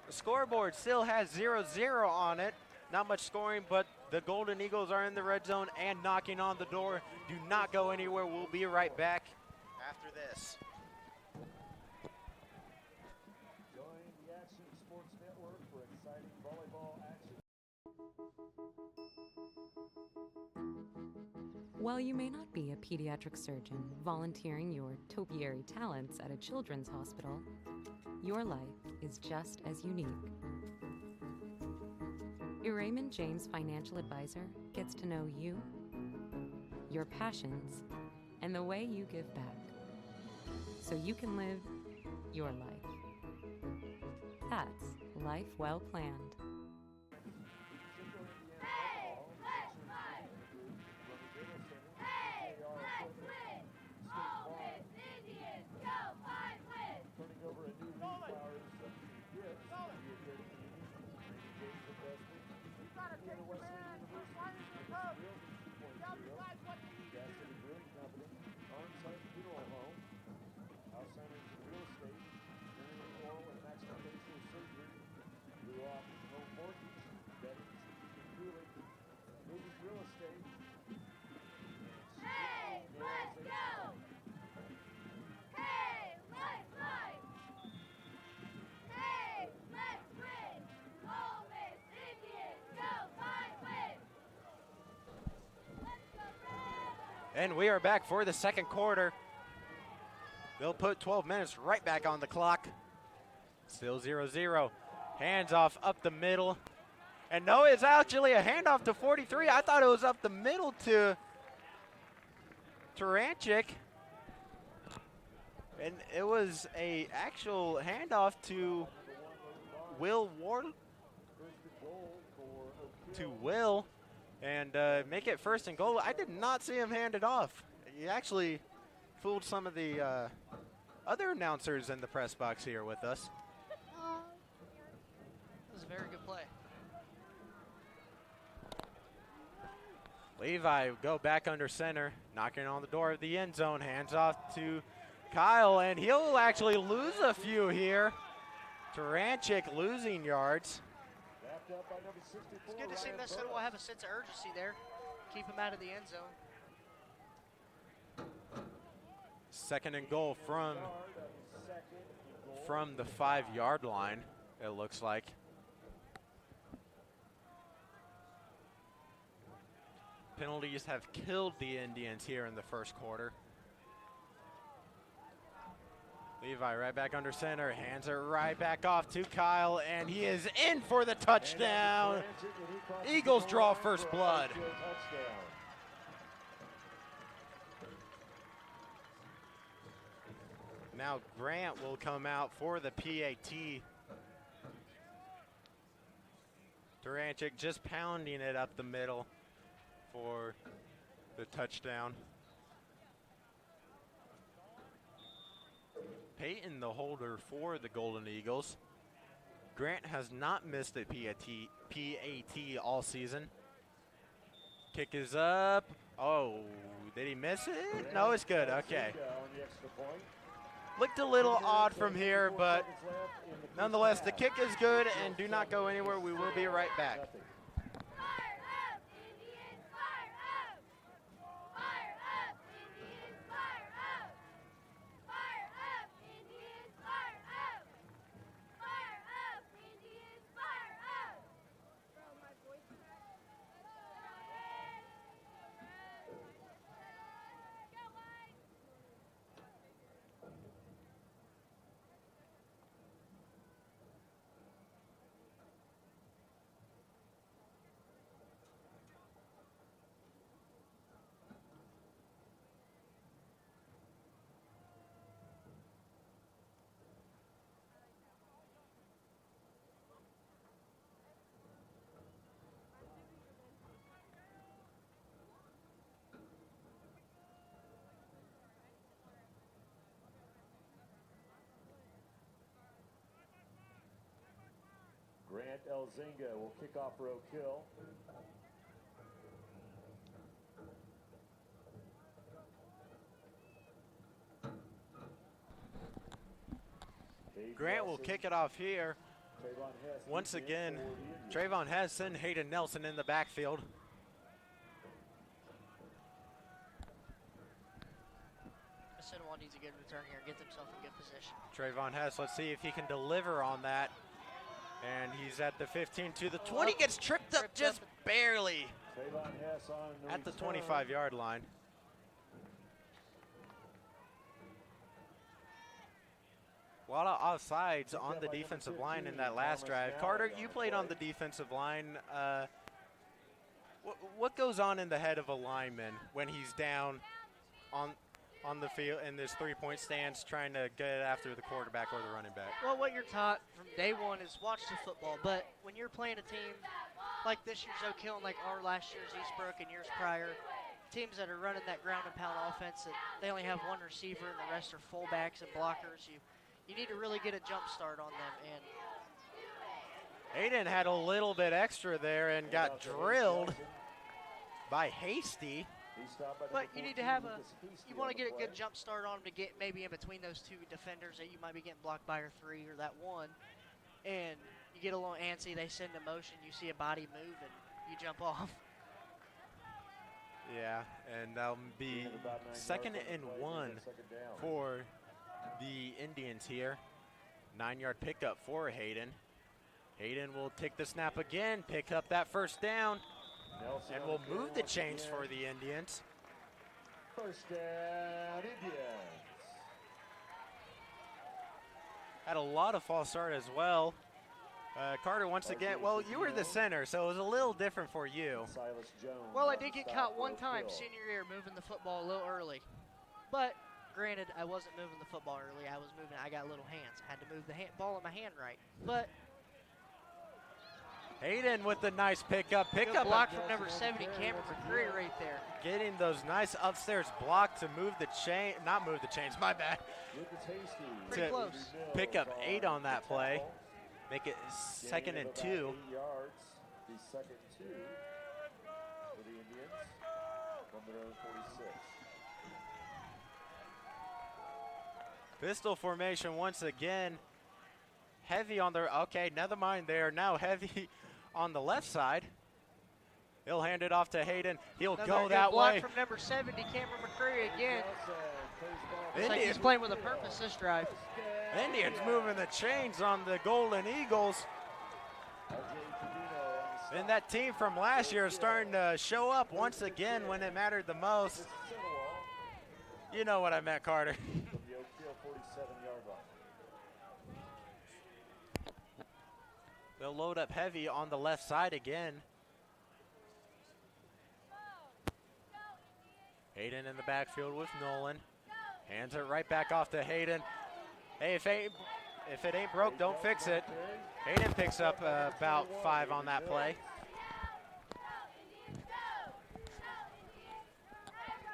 [SPEAKER 1] The scoreboard still has 0-0 on it. Not much scoring, but the Golden Eagles are in the red zone and knocking on the door. Do not go anywhere. We'll be right back after this.
[SPEAKER 5] Join the Action Sports Network for exciting volleyball action.
[SPEAKER 3] While you may not be a pediatric surgeon volunteering your topiary talents at a children's hospital, your life is just as unique. Your Raymond James financial advisor gets to know you, your passions, and the way you give back, so you can live your life. That's life well planned.
[SPEAKER 1] And we are back for the second quarter. They'll put 12 minutes right back on the clock. Still 0-0. Hands off up the middle. And no, it's actually a handoff to 43. I thought it was up the middle to Taranchik. And it was a actual handoff to Will Ward. To Will. And make it first and goal. I did not see him hand it off. He actually fooled some of the other announcers in the press box here with us.
[SPEAKER 2] That was a very good play.
[SPEAKER 1] Levi go back under center, knocking on the door of the end zone. Hands off to Kyle, and he'll actually lose a few here. Taranchik losing yards.
[SPEAKER 5] Wrapped up by number 64.
[SPEAKER 2] It's good to see
[SPEAKER 5] Ryan
[SPEAKER 2] Minnesota will
[SPEAKER 5] Burrows.
[SPEAKER 2] have a sense of urgency there. Keep him out of the end zone.
[SPEAKER 1] 2nd and goal from
[SPEAKER 5] Second and goal.
[SPEAKER 1] the 5-yard line, it looks like. Penalties have killed the Indians here in the first quarter. Levi right back under center, hands it right back off to Kyle, and he is in for the touchdown. Eagles draw first blood. Now Grant will come out for the PAT. Taranchik just pounding it up the middle for the touchdown. Peyton, the holder for the Golden Eagles. Grant has not missed a PAT all season. Kick is up. Oh, did he miss it? No, it's good. Okay. Looked a little odd from here, but nonetheless, the kick is good, and do not go anywhere. We will be right back.
[SPEAKER 5] Grant Elzinga will kick off for Oak Hill.
[SPEAKER 1] Grant will kick it off here. Once again, Trayvon Hess sent Hayden Nelson in the backfield.
[SPEAKER 2] Mississinewa needs a good return here, get himself in good position.
[SPEAKER 1] Trayvon Hess, let's see if he can deliver on that. And he's at the 15 to the 20, gets tripped up just barely at the 25-yard line. A lot of offsides on the defensive line in that last drive. Carter, you played on the defensive line. What goes on in the head of a lineman when he's down on the field in this three-point stance trying to get after the quarterback or the running back?
[SPEAKER 2] Well, what you're taught from day one is watch the football. But when you're playing a team like this year's Oak Hill and like our last year's Eastbrook and years prior, teams that are running that ground and pound offense, that they only have one receiver and the rest are fullbacks and blockers, you need to really get a jump start on them. And
[SPEAKER 1] Hayden had a little bit extra there and got drilled by Hasty.
[SPEAKER 2] But you need to have you want to get a good jump start on them to get maybe in between those two defenders that you might be getting blocked by or three or that one. And you get a little antsy, they send a motion, you see a body move, and you jump off.
[SPEAKER 1] Yeah, and that'll be 2nd and 1 for the Indians here. 9-yard pickup for Hayden. Hayden will take the snap again, pick up that first down, and will move the chains for the Indians.
[SPEAKER 5] First down, Indians.
[SPEAKER 1] Had a lot of false start as well. Carter, once again, well, you were the center, so it was a little different for you.
[SPEAKER 2] Well, I did get caught one time senior year moving the football a little early. But granted, I wasn't moving the football early. I got little hands. I had to move the ball in my hand right. But
[SPEAKER 1] Hayden with the nice pickup.
[SPEAKER 2] Block from number 70, Cameron McCreary right there.
[SPEAKER 1] Getting those nice upstairs block to move the chain, not move the chains, my bad.
[SPEAKER 2] Pretty close.
[SPEAKER 1] Pick up 8 on that play. Make it 2nd and 2.
[SPEAKER 5] 8 yards, the 2nd and 2 for the Indians from their own 46.
[SPEAKER 1] Pistol formation once again. Heavy on their, okay, never mind. They are now heavy on the left side. He'll hand it off to Hayden. He'll go that
[SPEAKER 2] block
[SPEAKER 1] way.
[SPEAKER 2] From number 70, Cameron McCreary again. Looks like
[SPEAKER 1] Indians,
[SPEAKER 2] he's playing with a purpose this drive.
[SPEAKER 1] Indians moving the chains on the Golden Eagles. And that team from last year is starting to show up once again when it mattered the most. You know what I meant, Carter.
[SPEAKER 5] From the Oakdale 47-yard line.
[SPEAKER 1] They'll load up heavy on the left side again. Hayden in the backfield with Nolan. Hands it right back off to Hayden. Hey, if it ain't broke, don't fix it. Hayden picks up about 5 on that play.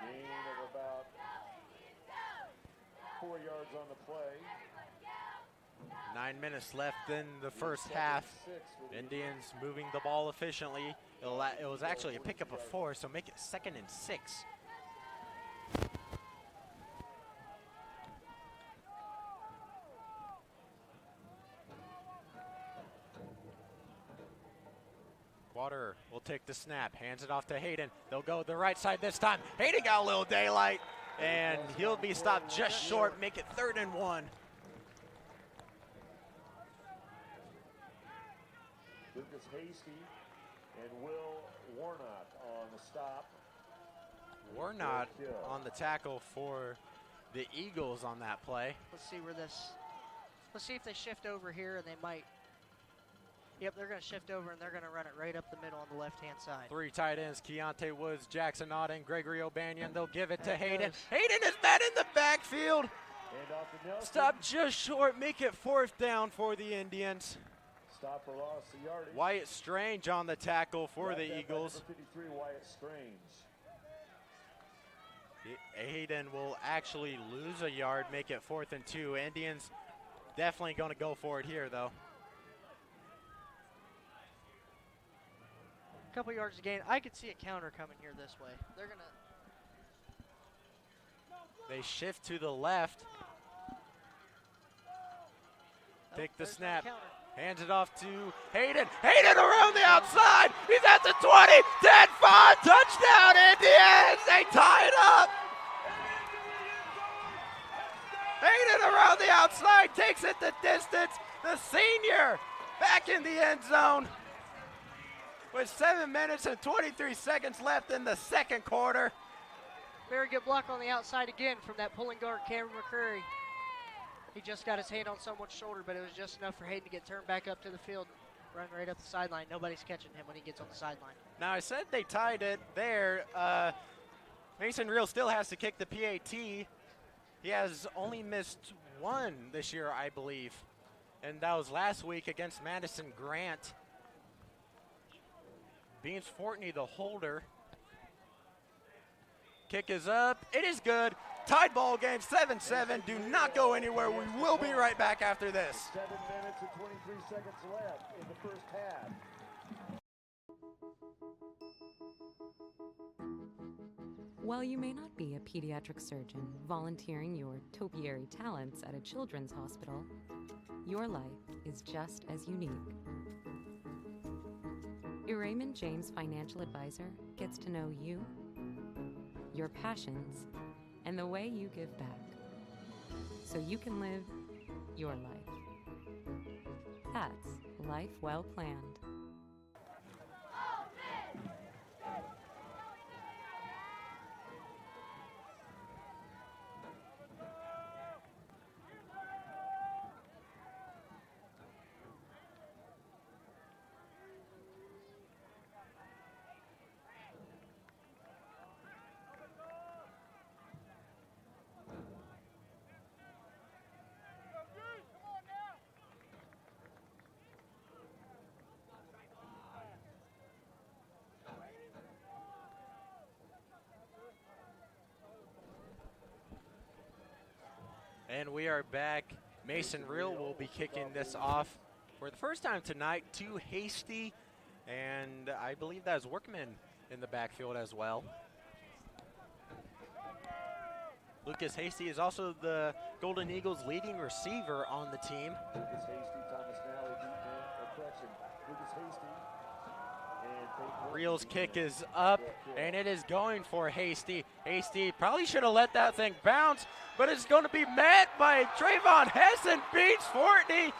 [SPEAKER 5] Gain of about 4 yards on the play.
[SPEAKER 1] 9 minutes left in the first half. Indians moving the ball efficiently. It was actually a pickup of 4, so make it 2nd and 6. Water will take the snap, hands it off to Hayden. They'll go the right side this time. Hayden got a little daylight, and he'll be stopped just short, make it 3rd and 1.
[SPEAKER 5] Lucas Hasty and Will Warnock on the stop.
[SPEAKER 1] Warnock on the tackle for the Eagles on that play.
[SPEAKER 2] Let's see if they shift over here, and they might. Yep, they're going to shift over, and they're going to run it right up the middle on the left-hand side.
[SPEAKER 1] 3 tight ends, Keontae Woods, Jackson Auden, Gregory O'Banion. They'll give it to Hayden. Hayden is met in the backfield. Stop just short, make it 4th down for the Indians.
[SPEAKER 5] Stop for loss of yardage.
[SPEAKER 1] Wyatt Strange on the tackle for the Eagles.
[SPEAKER 5] 53, Wyatt Strange.
[SPEAKER 1] Hayden will actually lose a yard, make it 4th and 2. Indians definitely going to go for it here, though.
[SPEAKER 2] A couple yards to gain. I could see a counter coming here this way. They're going to.
[SPEAKER 1] They shift to the left. Take the snap. Hands it off to Hayden. Hayden around the outside. He's at the 20. 10-5. Touchdown, Indians. They tie it up. Hayden around the outside. Takes it the distance. The senior back in the end zone. With 7 minutes and 23 seconds left in the second quarter.
[SPEAKER 2] Very good block on the outside again from that pulling guard, Cameron McCreary. He just got his hand on someone's shoulder, but it was just enough for Hayden to get turned back up to the field, run right up the sideline. Nobody's catching him when he gets on the sideline.
[SPEAKER 1] Now, I said they tied it there. Mason Real still has to kick the PAT. He has only missed 1 this year, I believe. And that was last week against Madison Grant. Beans Fortney, the holder. Kick is up. It is good. Tied ball game, 7-7. Do not go anywhere. We will be right back after this.
[SPEAKER 5] 7 minutes and 23 seconds left in the first half.
[SPEAKER 3] While you may not be a pediatric surgeon volunteering your topiary talents at a children's hospital, your life is just as unique. Your Raymond James financial advisor gets to know you, your passions, and the way you give back, so you can live your life. That's life well planned.
[SPEAKER 1] And we are back. Mason Real will be kicking this off for the first time tonight to Hasty, and I believe that is Workman in the backfield as well. Lucas Hasty is also the Golden Eagles' leading receiver on the team.
[SPEAKER 5] Lucas Hasty, Thomas Nally, Lucas Hasty.
[SPEAKER 1] Reel's kick is up, and it is going for Hasty. Hasty probably should have let that thing bounce, but it's going to be met by Trayvon Hessen. Beats Fortney,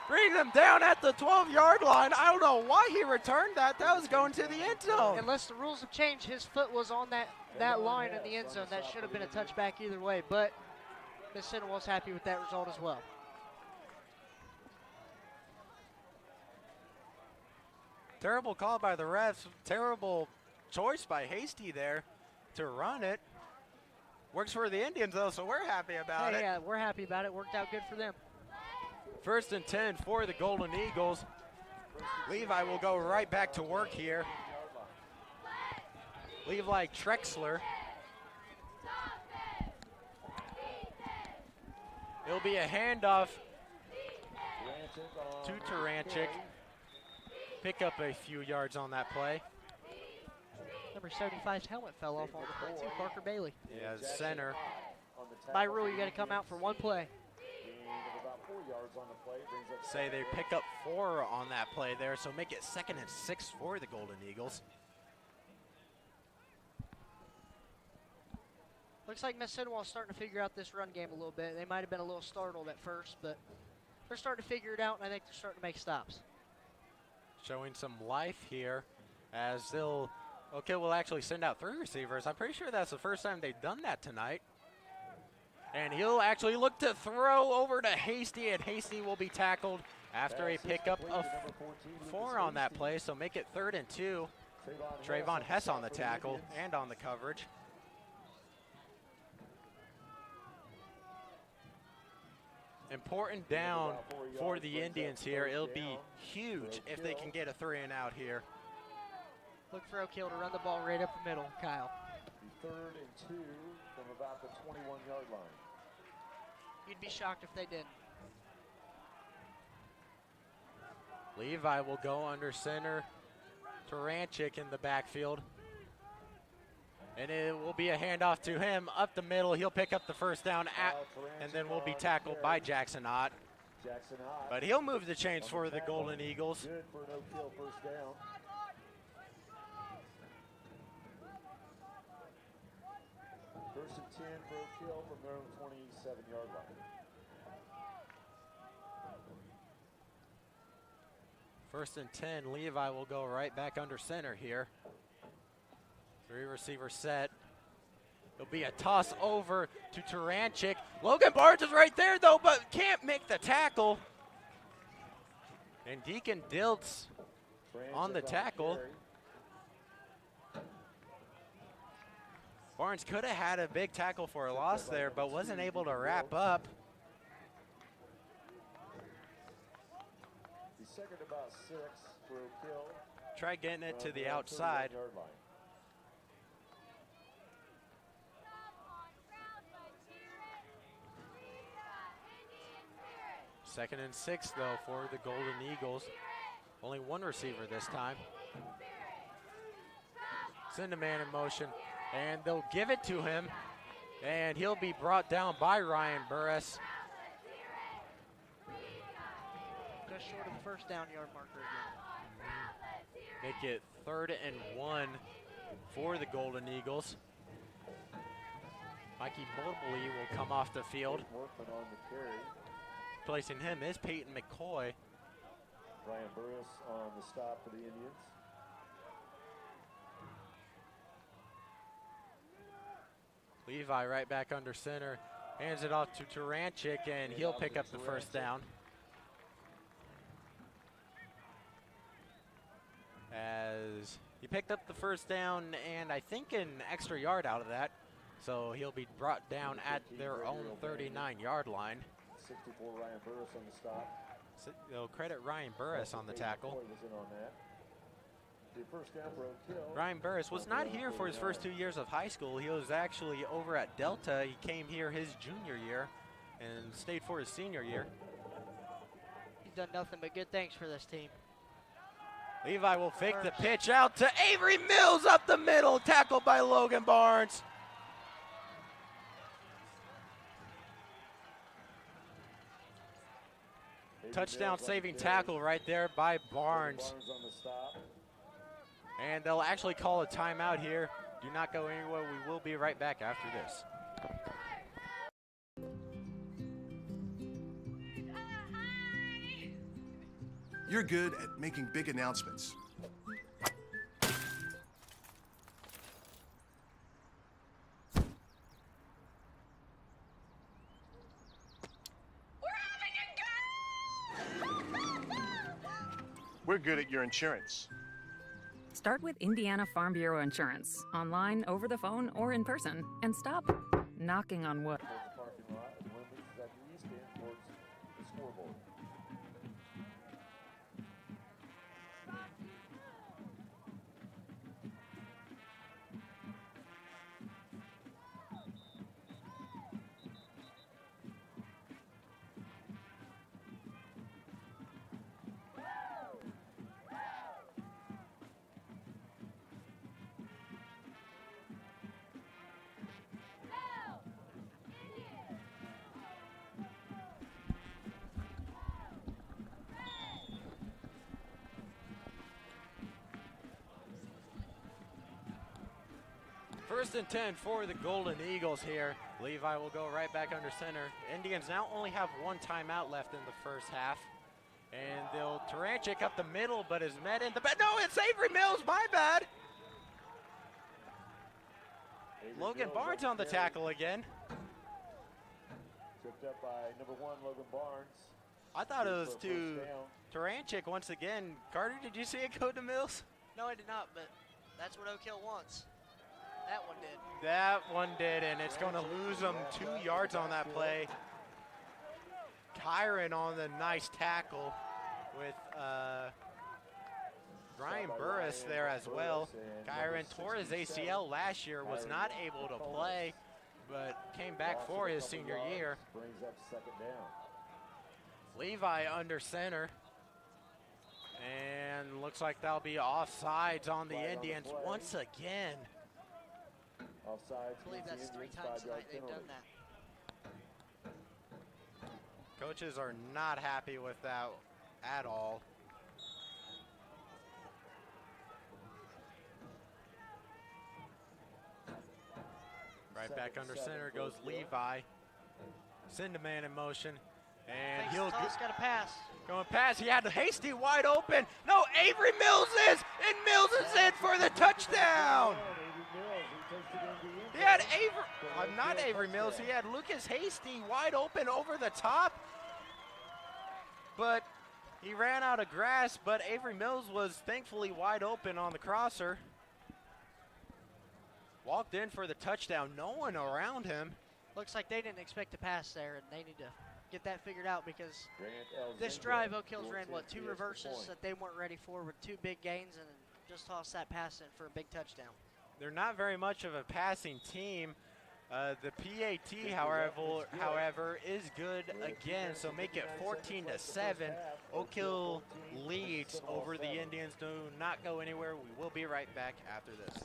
[SPEAKER 1] brings him down at the 12-yard line. I don't know why he returned that. That was going to the end zone.
[SPEAKER 2] Unless the rules have changed, his foot was on that line in the end zone. That should have been a touchback either way, but Mississinewa's happy with that result as well.
[SPEAKER 1] Terrible call by the refs. Terrible choice by Hasty there to run it. Works for the Indians, though, so we're happy about it.
[SPEAKER 2] Yeah, we're happy about it. Worked out good for them.
[SPEAKER 1] 1st and 10 for the Golden Eagles. Levi will go right back to work here. Levi Trexler. It'll be a handoff to Taranchik. Pick up a few yards on that play.
[SPEAKER 2] Number 75's helmet fell off on the play too, Parker Bailey.
[SPEAKER 1] Yeah, center.
[SPEAKER 2] By rule, you got to come out for one play.
[SPEAKER 1] Say they pick up 4 on that play there, so make it 2nd and 6 for the Golden Eagles.
[SPEAKER 2] Looks like Mississinewa's starting to figure out this run game a little bit. They might have been a little startled at first, but they're starting to figure it out, and I think they're starting to make stops.
[SPEAKER 1] Showing some life here as we'll actually send out 3 receivers. I'm pretty sure that's the first time they've done that tonight. And he'll actually look to throw over to Hasty, and Hasty will be tackled after a pickup of 4 on that play, so make it 3rd and 2. Trayvon Hess on the tackle and on the coverage. Important down for the Indians here. It'll be huge if they can get a 3 and out here.
[SPEAKER 2] Look for Oak Hill to run the ball right up the middle, Kyle.
[SPEAKER 5] 3rd and 2 from about the 21-yard line.
[SPEAKER 2] You'd be shocked if they didn't.
[SPEAKER 1] Levi will go under center. Taranchik in the backfield. And it will be a handoff to him up the middle. He'll pick up the first down, and then will be tackled by Jackson Ott. But he'll move the chains for the Golden Eagles.
[SPEAKER 5] Good for an Oak Hill first down. First and 10 for Oak Hill from their own 27-yard line.
[SPEAKER 1] First and 10, Levi will go right back under center here. 3 receiver set. It'll be a toss over to Taranchik. Logan Barnes is right there though, but can't make the tackle. And Deacon Diltz on the tackle. Barnes could have had a big tackle for a loss there, but wasn't able to wrap up.
[SPEAKER 5] He's second about 6 for Oak Hill.
[SPEAKER 1] Try getting it to the outside. 2nd and 6 though for the Golden Eagles. Only 1 receiver this time. Send a man in motion, and they'll give it to him, and he'll be brought down by Ryan Burris.
[SPEAKER 2] Just short of the first down yard marker again.
[SPEAKER 1] Make it 3rd and 1 for the Golden Eagles. Mikey Mobley will come off the field.
[SPEAKER 5] Workman on the carry.
[SPEAKER 1] Placing him is Peyton McCoy.
[SPEAKER 5] Ryan Burris on the stop for the Indians.
[SPEAKER 1] Levi right back under center. Hands it off to Taranchik, and he'll pick up the first down. As he picked up the first down and I think an extra yard out of that. So he'll be brought down at their own 39-yard line.
[SPEAKER 5] 64 Ryan Burris on the stop.
[SPEAKER 1] So they'll credit Ryan Burris on the tackle. Ryan Burris was not here for his first 2 years of high school. He was actually over at Delta. He came here his junior year and stayed for his senior year.
[SPEAKER 2] He's done nothing but good things for this team.
[SPEAKER 1] Levi will fake the pitch out to Avery Mills up the middle, tackled by Logan Barnes. Touchdown saving tackle right there by Barnes.
[SPEAKER 5] On the stop.
[SPEAKER 1] And they'll actually call a timeout here. Do not go anywhere. We will be right back after this.
[SPEAKER 7] You're good at making big announcements. We're good at your insurance.
[SPEAKER 8] Start with Indiana Farm Bureau Insurance, online, over the phone, or in person, and stop knocking on wood.
[SPEAKER 5] The parking lot, and when this is at the east end towards the scoreboard.
[SPEAKER 1] First and 10 for the Golden Eagles here. Levi will go right back under center. Indians now only have one timeout left in the first half. And they'll Taranchik up the middle, but is met in the back. No, it's Avery Mills, my bad. Logan Barnes on the tackle again.
[SPEAKER 5] Tripped up by number 1, Logan Barnes.
[SPEAKER 1] I thought it was
[SPEAKER 5] For a
[SPEAKER 1] to
[SPEAKER 5] first down.
[SPEAKER 1] Taranchik once again. Carter, did you see it go to Mills?
[SPEAKER 2] No, I did not, but that's what Oak Hill wants. That one did.
[SPEAKER 1] That one did, and it's going to lose them 2 yards on that play. Kyron on the nice tackle with Ryan Burris there as well. Kyron tore his ACL last year, was not able to play, but came back for his senior year.
[SPEAKER 5] Brings up second down.
[SPEAKER 1] Levi under center. And looks like that'll be offsides on the Indians once again.
[SPEAKER 5] Offsides.
[SPEAKER 2] I believe that's 3 times tonight they've done that.
[SPEAKER 1] Coaches are not happy with that at all. Right back under center goes Levi. Send a man in motion. And he'll
[SPEAKER 2] Toss got a pass.
[SPEAKER 1] going past. He had Hasty wide open. No, Avery Mills is, and Mills is in for the touchdown. He had not Avery Mills. He had Lucas Hasty wide open over the top, but he ran out of grass. But Avery Mills was thankfully wide open on the crosser. Walked in for the touchdown. No one around him.
[SPEAKER 2] Looks like they didn't expect to pass there, and they need to get that figured out because this drive Oak Hills ran, what, 2 reverses that they weren't ready for with 2 big gains and just tossed that pass in for a big touchdown.
[SPEAKER 1] They're not very much of a passing team. The PAT, however, is good again, so make it 14-7. Oak Hill leads over the Indians. Do not go anywhere. We will be right back after this.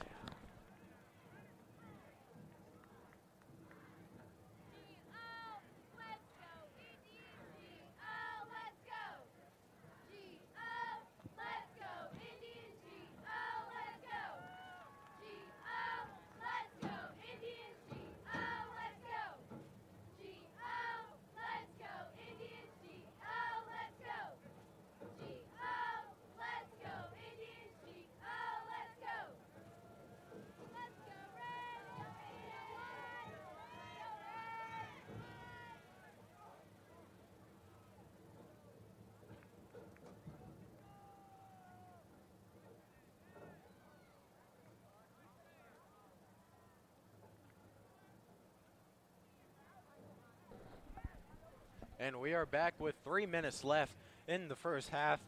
[SPEAKER 1] And we are back with 3 minutes left in the first half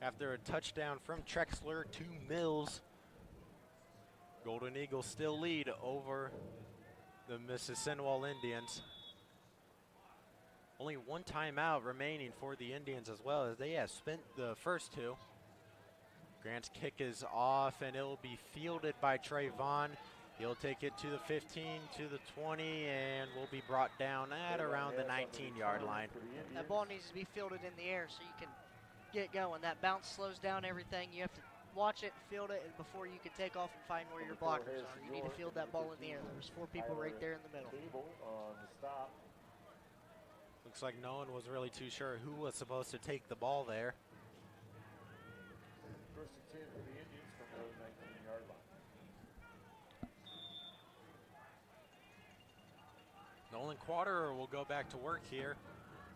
[SPEAKER 1] after a touchdown from Trexler to Mills. Golden Eagles still lead over the Mississinewa Indians. Only 1 timeout remaining for the Indians as well, as they have spent the first 2. Grant's kick is off, and it will be fielded by Trayvon. He'll take it to the 15, to the 20, and will be brought down at around the 19-yard line.
[SPEAKER 2] That ball needs to be fielded in the air so you can get going. That bounce slows down everything. You have to watch it, field it, and before you can take off and find where your blockers are. You need to field that ball in the air. There's 4 people right there in the middle.
[SPEAKER 1] Looks like no one was really too sure who was supposed to take the ball there.
[SPEAKER 5] First and 10 for the Indians from the 19-yard line.
[SPEAKER 1] Nolan Quaterer will go back to work here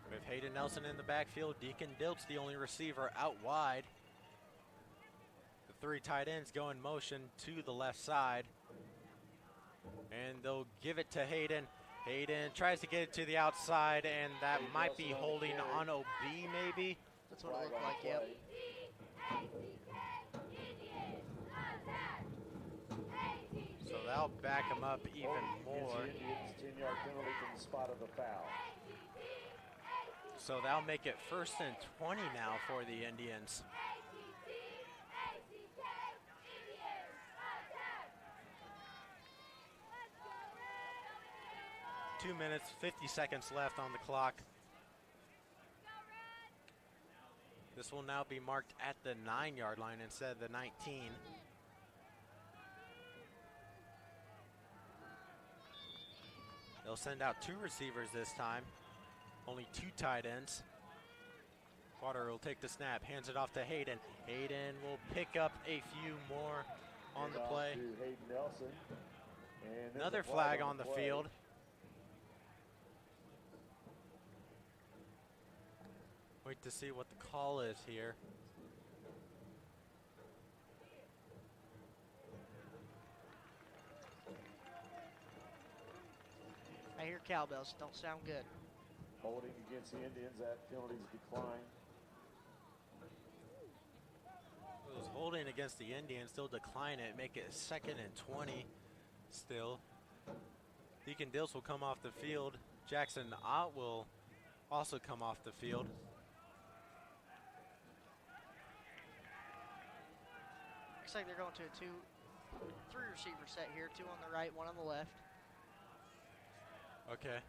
[SPEAKER 1] with Hayden Nelson in the backfield. Deacon Diltz, the only receiver, out wide. The 3 tight ends go in motion to the left side. And they'll give it to Hayden. Hayden tries to get it to the outside, and that might be holding on OB maybe.
[SPEAKER 2] That's what it looked like, yep.
[SPEAKER 1] So that'll back him up even more.
[SPEAKER 5] Indians 10-yard penalty from the spot of the foul.
[SPEAKER 1] So that'll make it 1st and 20 now for the Indians. Two minutes, 50 seconds left on the clock. This will now be marked at the 9-yard line instead of the 19. They'll send out 2 receivers this time. Only 2 tight ends. Quaterer will take the snap, hands it off to Hayden. Hayden will pick up a few more on the play. Another flag on the field. Wait to see what the call is here.
[SPEAKER 2] I hear cowbells. Don't sound good.
[SPEAKER 5] Holding against the Indians, that penalty's declined.
[SPEAKER 1] It was holding against the Indians, still decline it, make it 2nd and 20 still. Deacon Diltz will come off the field. Jackson Ott will also come off the field.
[SPEAKER 2] Looks like they're going to a 3 receiver set here. 2 on the right, 1 on the left.
[SPEAKER 1] Okay.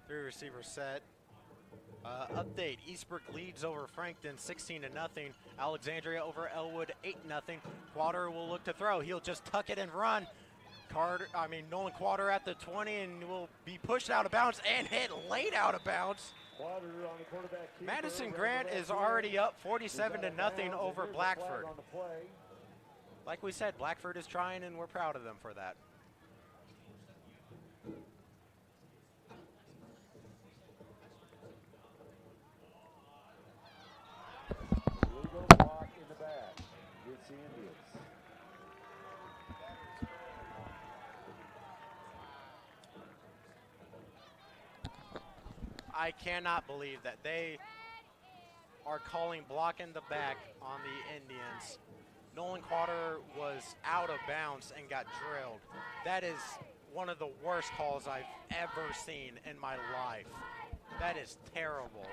[SPEAKER 1] 3 receiver set. Update, Eastbrook leads over Frankton 16-0. Alexandria over Elwood 8-0. Quaterer will look to throw. He'll just tuck it and run. Nolan Quaterer at the 20 and will be pushed out of bounds and hit late out of bounds. Madison Grant is already up 47-0 over Blackford. Like we said, Blackford is trying and we're proud of them for that.
[SPEAKER 5] Illegal block in the back. It's the Indians.
[SPEAKER 1] I cannot believe that they are calling block in the back on the Indians. Nolan Quaterer was out of bounds and got drilled. That is one of the worst calls I've ever seen in my life. That is terrible.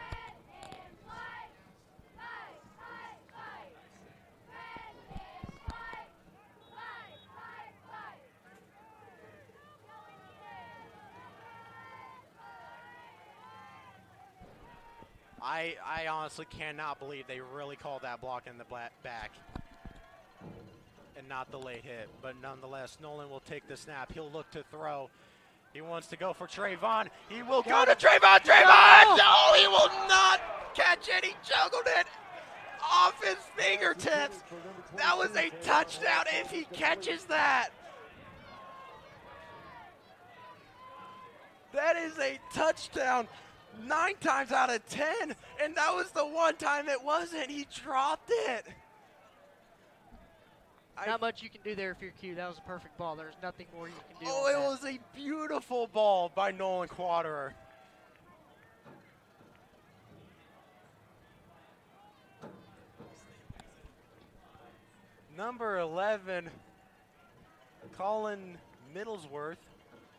[SPEAKER 1] I honestly cannot believe they really called that block in the back and not the late hit. But nonetheless, Nolan will take the snap. He'll look to throw. He wants to go for Trayvon. He will go to Trayvon. Trayvon! No, he will not catch it. He juggled it off his fingertips. That was a touchdown if he catches that. That is a touchdown 9 times out of 10, and that was the one time it wasn't. He dropped it.
[SPEAKER 2] Not much you can do there if you're cute. That was a perfect ball. There's nothing more you can do.
[SPEAKER 1] Oh, it was a beautiful ball by Nolan Quaterer. Number 11, Colin Middlesworth,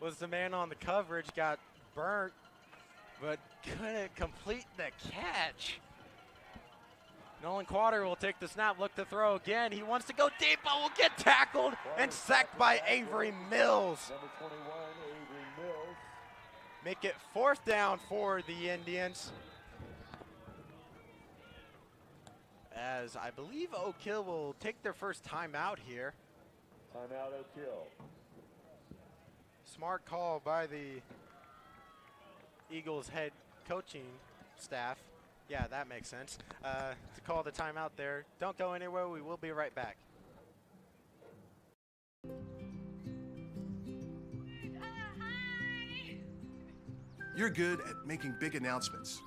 [SPEAKER 1] was the man on the coverage, got burnt, but couldn't complete the catch. Nolan Quater will take the snap, look to throw again. He wants to go deep, but will get tackled and sacked by Avery Mills.
[SPEAKER 5] Number 21, Avery Mills.
[SPEAKER 1] Make it 4th down for the Indians. As I believe Oak Hill will take their first timeout here.
[SPEAKER 5] Timeout Oak Hill.
[SPEAKER 1] Smart call by the Eagles head coaching staff. Yeah, that makes sense. To call the timeout there. Don't go anywhere. We will be right back.
[SPEAKER 9] You're good at making big announcements.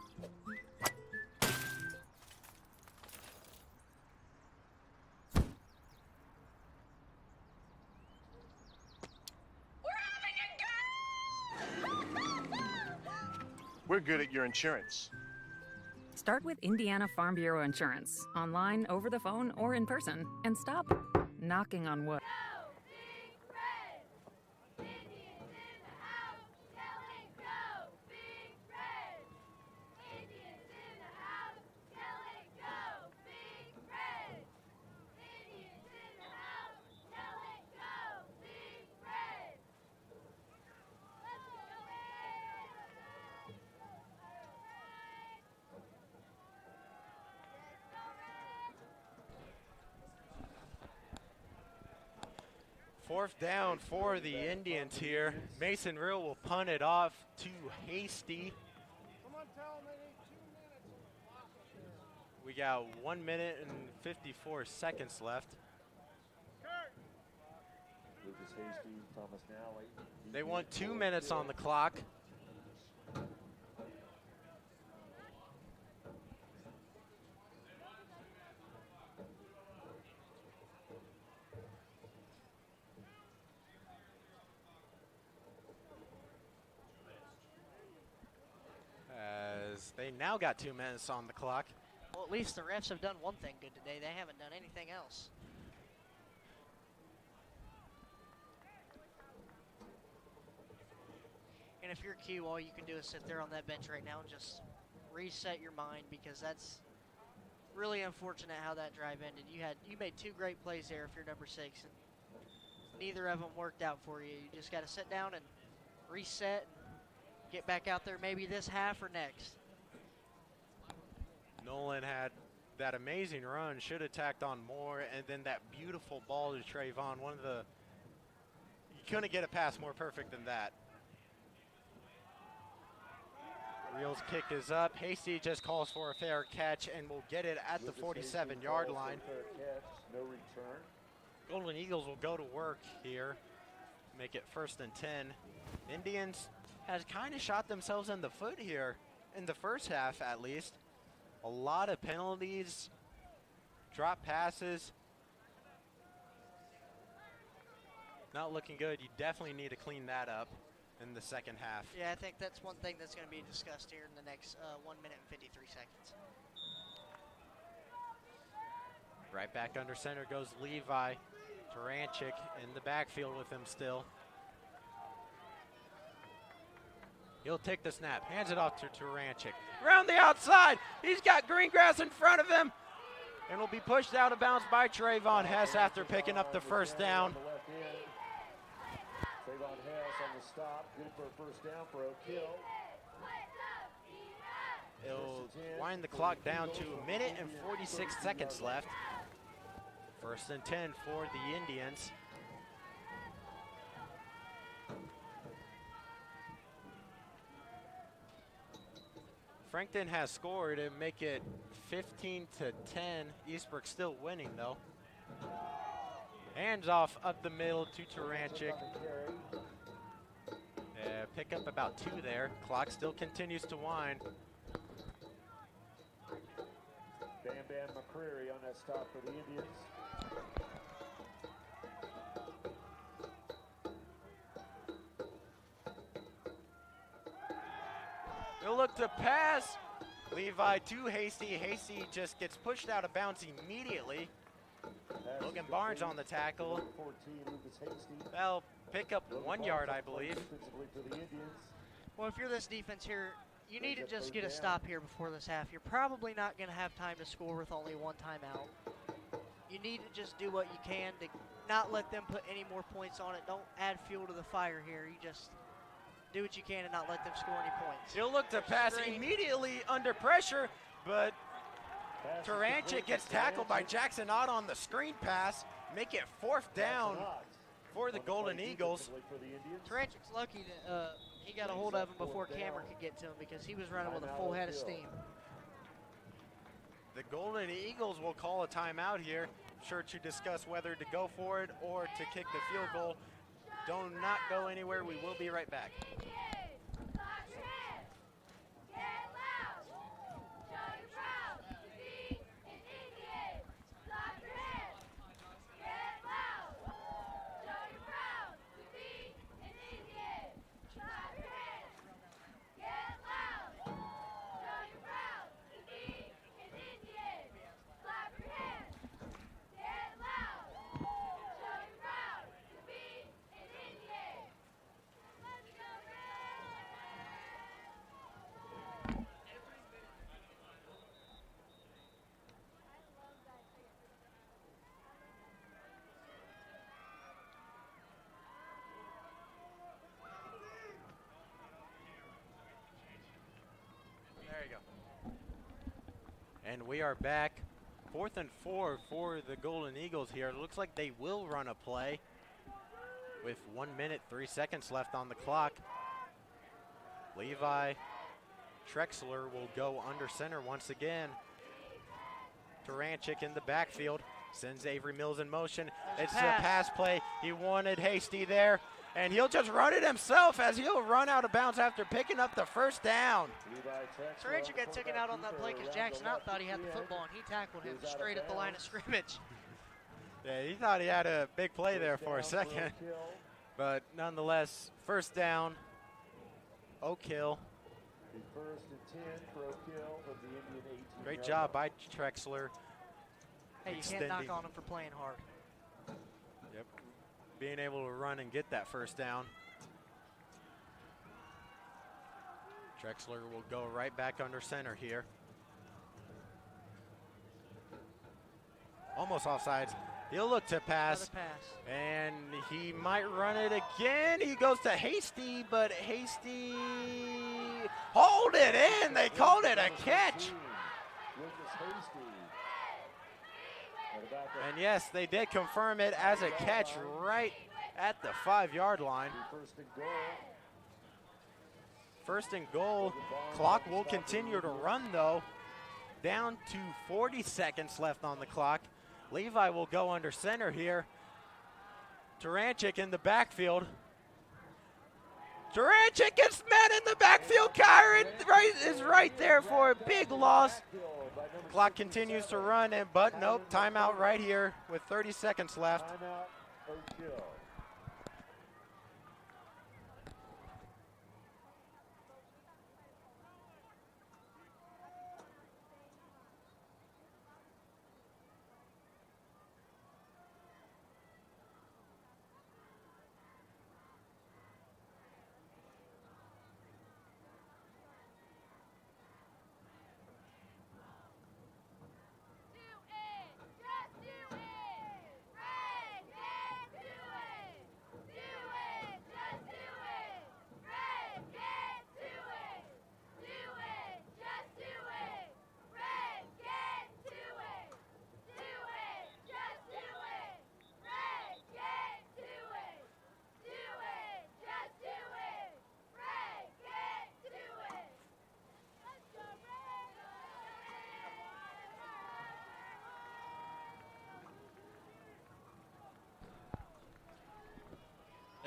[SPEAKER 7] We're good at your insurance.
[SPEAKER 8] Start with Indiana Farm Bureau Insurance, online, over the phone, or in person, and stop knocking on wood.
[SPEAKER 1] Fourth down for the Indians here. Mason Real will punt it off to Hasty. We got 1 minute and 54 seconds left.
[SPEAKER 5] Lucas Hasty, Thomas Nally.
[SPEAKER 1] They want 2 minutes on the clock. As they now got 2 minutes on the clock.
[SPEAKER 2] Well, at least the refs have done one thing good today. They haven't done anything else. And if you're Q, all you can do is sit there on that bench right now and just reset your mind, because that's really unfortunate how that drive ended. You made 2 great plays there if you're number 6, and neither of them worked out for you. You just got to sit down and reset and get back out there maybe this half or next.
[SPEAKER 1] Nolan had that amazing run, should have tacked on more, and then that beautiful ball to Trayvon. You couldn't get a pass more perfect than that. Real's kick is up. Hasty just calls for a fair catch and will get it at the 47-yard line.
[SPEAKER 5] Fair catch, no return.
[SPEAKER 1] Golden Eagles will go to work here, make it 1st and 10. Indians has kind of shot themselves in the foot here in the first half, at least. A lot of penalties, drop passes. Not looking good. You definitely need to clean that up in the second half.
[SPEAKER 2] Yeah, I think that's one thing that's going to be discussed here in the next 1 minute and 53 seconds.
[SPEAKER 1] Right back under center goes Levi. Taranchik in the backfield with him still. He'll take the snap, hands it off to Taranchik. Around the outside, he's got Greengrass in front of him, and will be pushed out of bounds by Trayvon Hess after picking up the first down.
[SPEAKER 5] Trayvon Hess on the stop, good for a first down for Oak Hill.
[SPEAKER 1] It'll wind the clock down to 1 minute and 46 seconds left. 1st and 10 for the Indians. Frankton has scored and make it 15-10. Eastbrook still winning though. Hands off up the middle to Taranchik. Pick up about 2 there. Clock still continues to wind.
[SPEAKER 5] Bam Bam McCreary on that stop for the Indians.
[SPEAKER 1] They'll look to pass. Levi to Hasty. Hasty just gets pushed out of bounds immediately. Logan Barnes on the tackle.
[SPEAKER 5] 14, Lucas Hasty.
[SPEAKER 1] That'll pick up 1 yard, I believe.
[SPEAKER 2] Well, if you're this defense here, You need to just get a stop here before this half. You're probably not going to have time to score with only one timeout. You need to just do what you can to not let them put any more points on it. Don't add fuel to the fire here. You just do what you can and not let them score any points.
[SPEAKER 1] He'll look to pass immediately under pressure, but Taranchik gets tackled by Jackson Ott on the screen pass. Make it 4th down for the Golden Eagles.
[SPEAKER 2] Taranchik's lucky that he got a hold of him before Cameron could get to him because he was running with a full head of steam.
[SPEAKER 1] The Golden Eagles will call a timeout here. Sure to discuss whether to go for it or to kick the field goal. Do not go anywhere. We will be right back. And we are back. 4th and 4 for the Golden Eagles here. It looks like they will run a play with 1 minute, 3 seconds left on the clock. Levi Trexler will go under center once again. Taranchik in the backfield. Sends Avery Mills in motion. It's a pass play. He wanted Hasty there. And he'll just run it himself as he'll run out of bounds after picking up the 1st down.
[SPEAKER 2] Taranchik got taken out on that play because Jackson Ott thought he had the football, and he tackled him straight at the line of scrimmage.
[SPEAKER 1] Yeah, he thought he had a big play there for a second. But nonetheless, 1st down, Oak Hill.
[SPEAKER 5] 1st and 10 for Oak Hill of the Indian 18.
[SPEAKER 1] Great job by Trexler.
[SPEAKER 2] Hey, you can't knock on him for playing hard.
[SPEAKER 1] Yep. Being able to run and get that 1st down. Trexler will go right back under center here. Almost offsides. He'll look to pass.
[SPEAKER 2] Another pass.
[SPEAKER 1] And he might run it again. He goes to Hasty, but Hasty hold it in. They called it a catch. And yes, they did confirm it as a catch right at the 5-yard line. 1st and goal. Clock will continue to run though. Down to 40 seconds left on the clock. Levi will go under center here. Taranchik in the backfield. Taranchik gets met in the backfield. Kyron is right there for a big loss. Clock continues to run, but nope, timeout right here with 30 seconds left.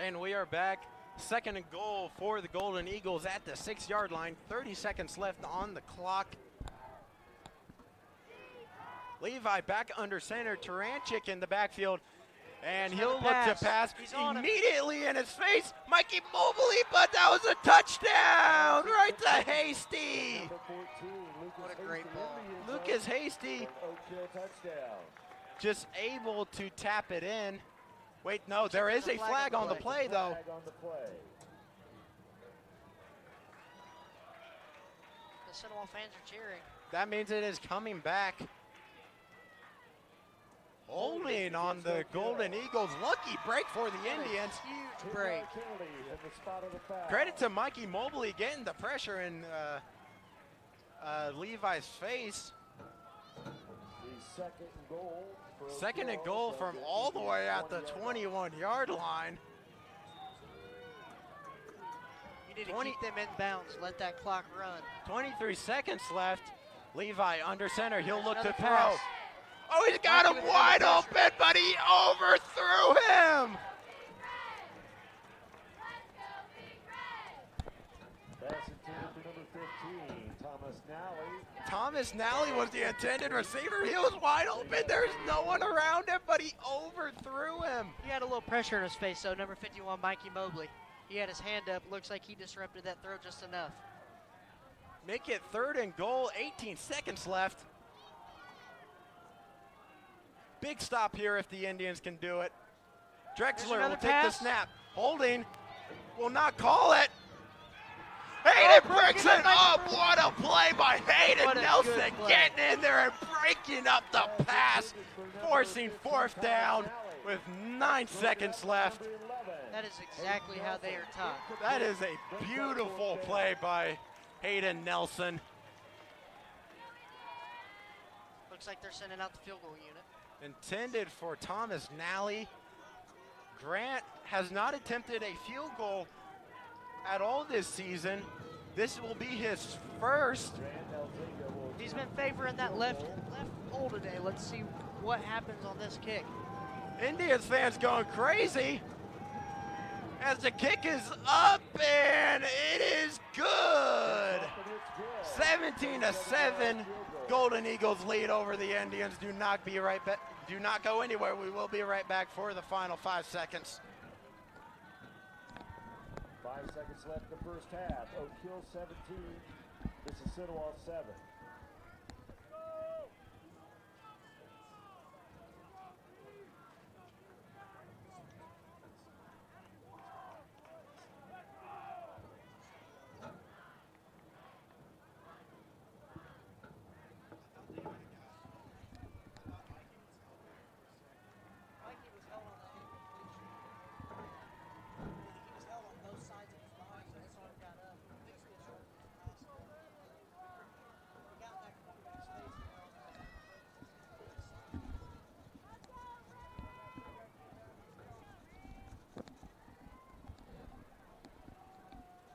[SPEAKER 1] And we are back. 2nd and goal for the Golden Eagles at the 6-yard line. 30 seconds left on the clock. Levi back under center. Taranchik in the backfield. And he'll look to pass immediately in his face. Mikey Mobley, but that was a touchdown right to Hasty.
[SPEAKER 2] What a great ball.
[SPEAKER 1] Lucas Hasty just able to tap it in. Wait, no, there is a flag on the play, though.
[SPEAKER 2] Mississinewa fans are cheering.
[SPEAKER 1] That means it is coming back. Holding on the Golden Eagles. Lucky break for the Indians.
[SPEAKER 2] Huge break.
[SPEAKER 1] Credit to Mikey Mobley getting the pressure in Levi's face. Second and goal from all the way at the 21-yard line.
[SPEAKER 2] You need to keep them in bounds. Let that clock run.
[SPEAKER 1] 23 seconds left. Levi under center. He'll look to throw.
[SPEAKER 2] Pass.
[SPEAKER 1] Oh, he's got him wide open, but he overthrew him.
[SPEAKER 5] Pass intended for number 15, Thomas Nally.
[SPEAKER 1] Thomas Nally was the intended receiver. He was wide open. There's no one around him, but he overthrew him.
[SPEAKER 2] He had a little pressure in his face, though. Number 51, Mikey Mobley. He had his hand up. Looks like he disrupted that throw just enough.
[SPEAKER 1] Make it 3rd and goal. 18 seconds left. Big stop here if the Indians can do it. Drexler will take the snap. Holding. Will not call it. Hayden breaks it up. What a play by Hayden Nelson, getting in there and breaking up the pass, forcing 4th down with 9 seconds left.
[SPEAKER 2] That is exactly how they are taught.
[SPEAKER 1] That is a beautiful play by Hayden Nelson.
[SPEAKER 2] Looks like they're sending out the field goal unit.
[SPEAKER 1] Intended for Thomas Nally. Grant has not attempted a field goal at all this season. This will be his first.
[SPEAKER 2] He's been favoring that left hole today. Let's see what happens on this kick.
[SPEAKER 1] Indians fans going crazy as the kick is up and it is good. 17-7. Golden Eagles lead over the Indians. Do not go anywhere. We will be right back for the final 5 seconds.
[SPEAKER 5] 5 seconds left in the first half. Oak Hill 17, Mississinewa 7.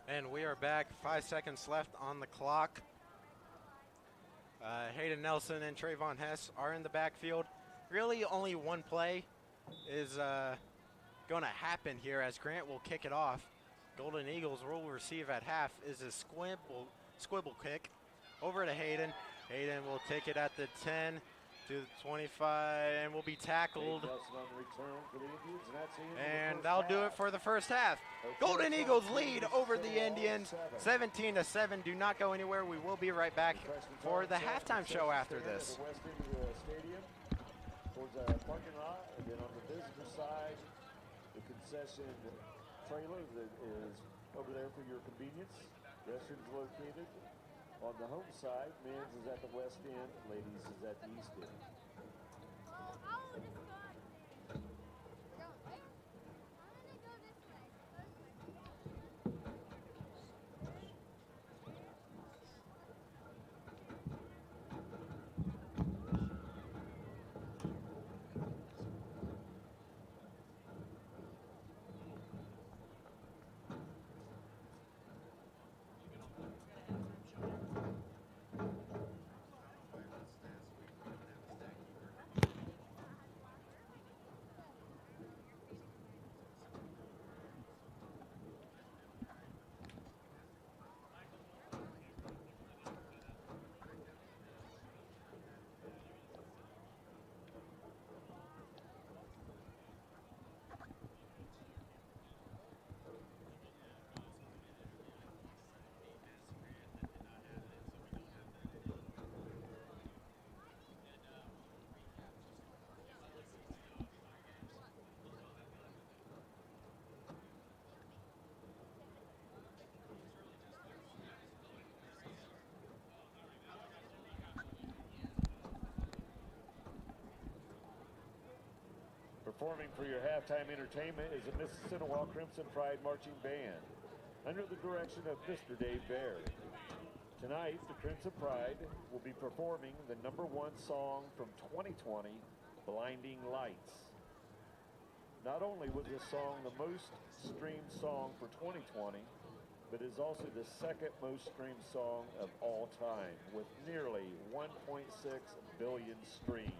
[SPEAKER 1] And we are back. 5 seconds left on the clock. Hayden Nelson and Trayvon Hess are in the backfield. Really only one play is going to happen here as Grant will kick it off. Golden Eagles will receive at half is a squibble kick over to Hayden. Hayden will take it at the 10 to the 25 and will be tackled. And that'll do it for the first half. Golden Eagles lead over the Indians 17-7. Do not go anywhere. We will be right back for the halftime show after this.
[SPEAKER 5] Towards the parking lot, and then on the visitor side, the concession trailer that is over there for your convenience. Restrooms located. On the home side, men's is at the west end, ladies is at the east end. Performing for your halftime entertainment is the Mississinewa Crimson Pride Marching Band, under the direction of Mr. Dave Baird. Tonight, the Crimson Pride will be performing the #1 song from 2020, Blinding Lights. Not only was this song the most streamed song for 2020, but is also the second most streamed song of all time, with nearly 1.6 billion streams.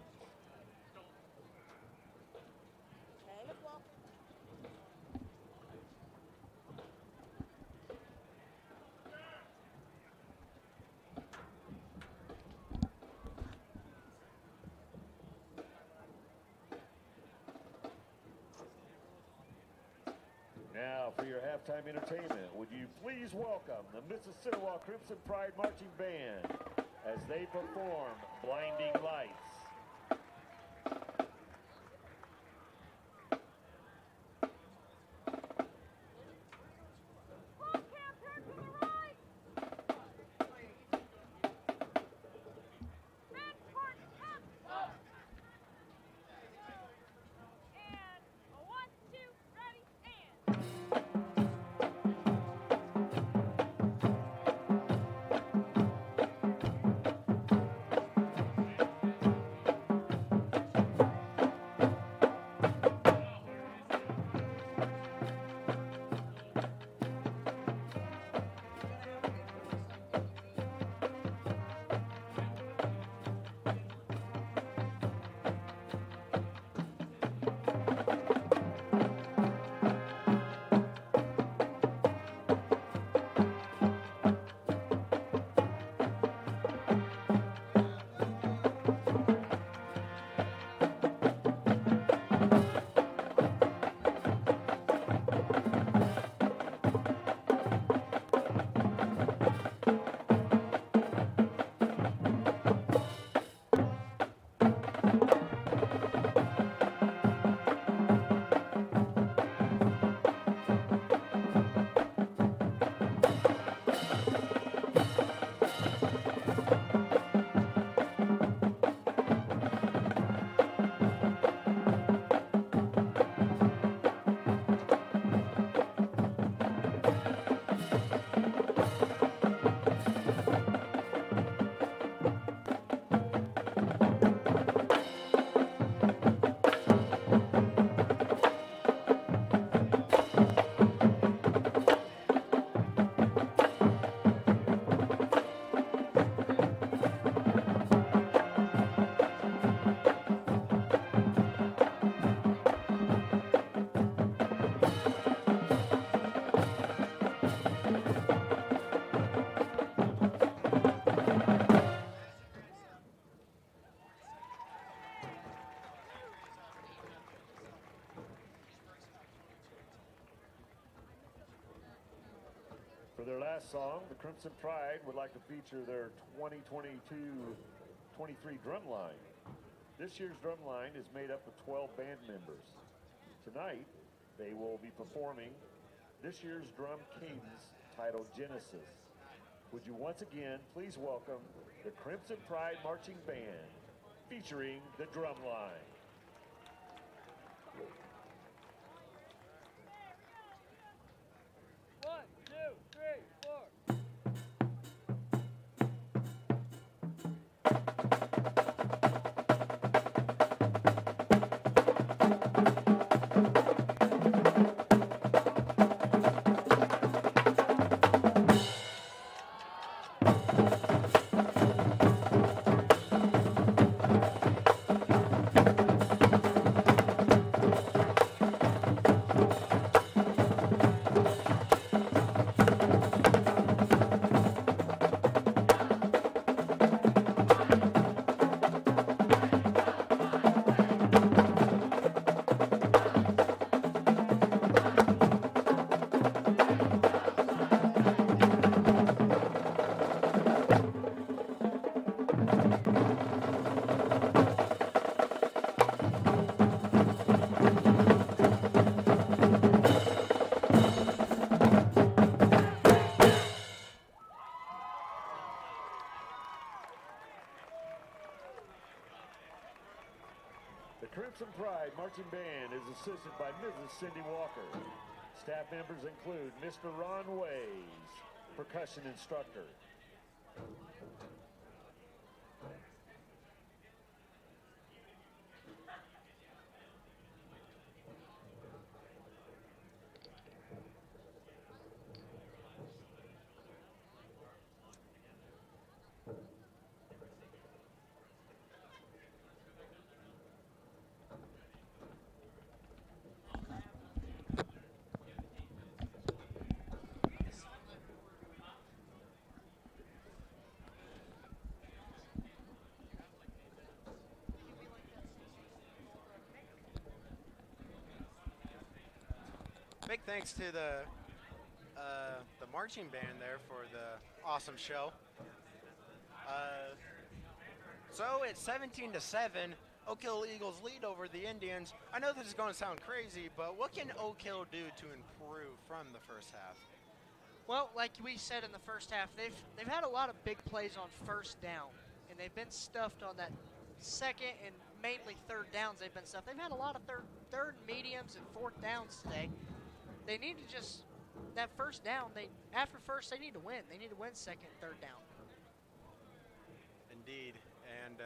[SPEAKER 5] Now, for your halftime entertainment, would you please welcome the Mississinewa Crimson Pride Marching Band as they perform Blinding Lights. For their last song, the Crimson Pride would like to feature their 2022-23 drum line. This year's drum line is made up of 12 band members. Tonight, they will be performing this year's drum cadence titled Genesis. Would you once again please welcome the Crimson Pride Marching Band featuring the drum line. The Crimson Pride Marching Band is assisted by Mrs. Cindy Walker. Staff members include Mr. Ron Ways, percussion instructor.
[SPEAKER 1] Big thanks to the marching band there for the awesome show. So it's 17-7. Oak Hill Eagles lead over the Indians. I know this is going to sound crazy, but what can Oak Hill do to improve from the first half?
[SPEAKER 2] Well, like we said in the first half, they've had a lot of big plays on first down, and they've been stuffed on that second and mainly third downs. They've been stuffed. They've had a lot of third mediums and fourth downs today. They need to just, that first down, after first, they need to win. They need to win second, third down.
[SPEAKER 1] Indeed. And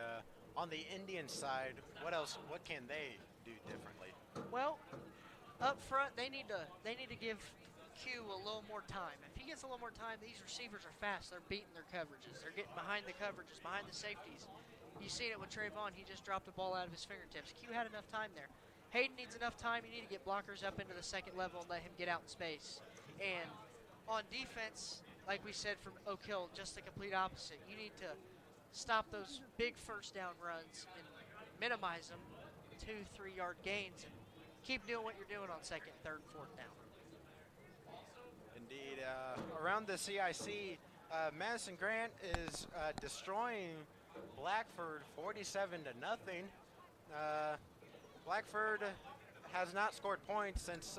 [SPEAKER 1] on the Indian side, what can they do differently?
[SPEAKER 2] Well, up front, they need to give Q a little more time. If he gets a little more time, these receivers are fast. They're beating their coverages. They're getting behind the coverages, behind the safeties. You've seen it with Trayvon. He just dropped the ball out of his fingertips. Q had enough time there. Hayden needs enough time. You need to get blockers up into the second level and let him get out in space. And on defense, like we said from Oak Hill, just the complete opposite. You need to stop those big first down runs and minimize them, 2-3 yard gains, and keep doing what you're doing on second, third, and fourth down.
[SPEAKER 1] Indeed. Around the CIC, Madison Grant is destroying Blackford 47-0. Blackford has not scored points since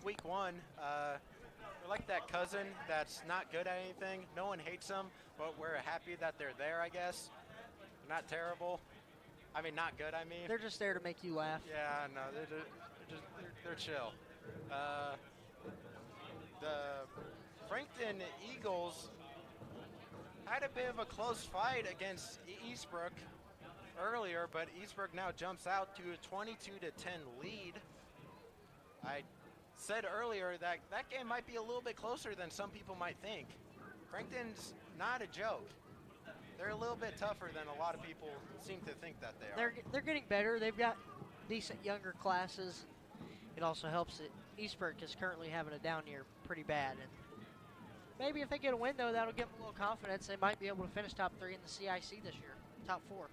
[SPEAKER 1] week 1. We're like that cousin that's not good at anything. No one hates them, but we're happy that they're there, I guess. Not terrible. I mean, not good, I mean.
[SPEAKER 2] They're just there to make you laugh.
[SPEAKER 1] Yeah, no, they're chill. The Frankton Eagles had a bit of a close fight against Eastbrook earlier, but Eastbrook now jumps out to a 22-10 lead. I said earlier that game might be a little bit closer than some people might think. Frankton's not a joke. They're a little bit tougher than a lot of people seem to think that they are.
[SPEAKER 2] They're getting better. They've got decent younger classes. It also helps that Eastbrook is currently having a down year pretty bad. And maybe if they get a win, though, that'll give them a little confidence. They might be able to finish top 3 in the CIC this year, top 4.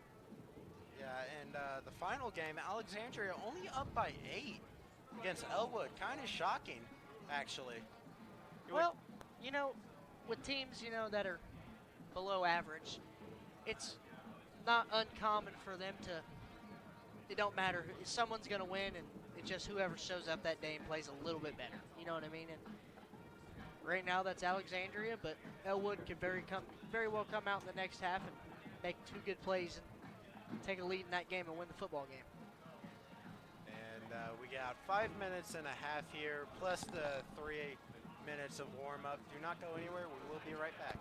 [SPEAKER 1] Yeah, and the final game, Alexandria only up by 8 against Elwood. Kind of shocking, actually.
[SPEAKER 2] Well, you know, with teams, you know, that are below average, it's not uncommon for them to, it don't matter. Someone's going to win, and it's just whoever shows up that day and plays a little bit better. You know what I mean? And right now that's Alexandria, but Elwood could very well come out in the next half and make 2 good plays and take a lead in that game and win the football game.
[SPEAKER 1] And we got 5 minutes and a half here, plus the 3 minutes of warm-up. Do not go anywhere. We will be right back.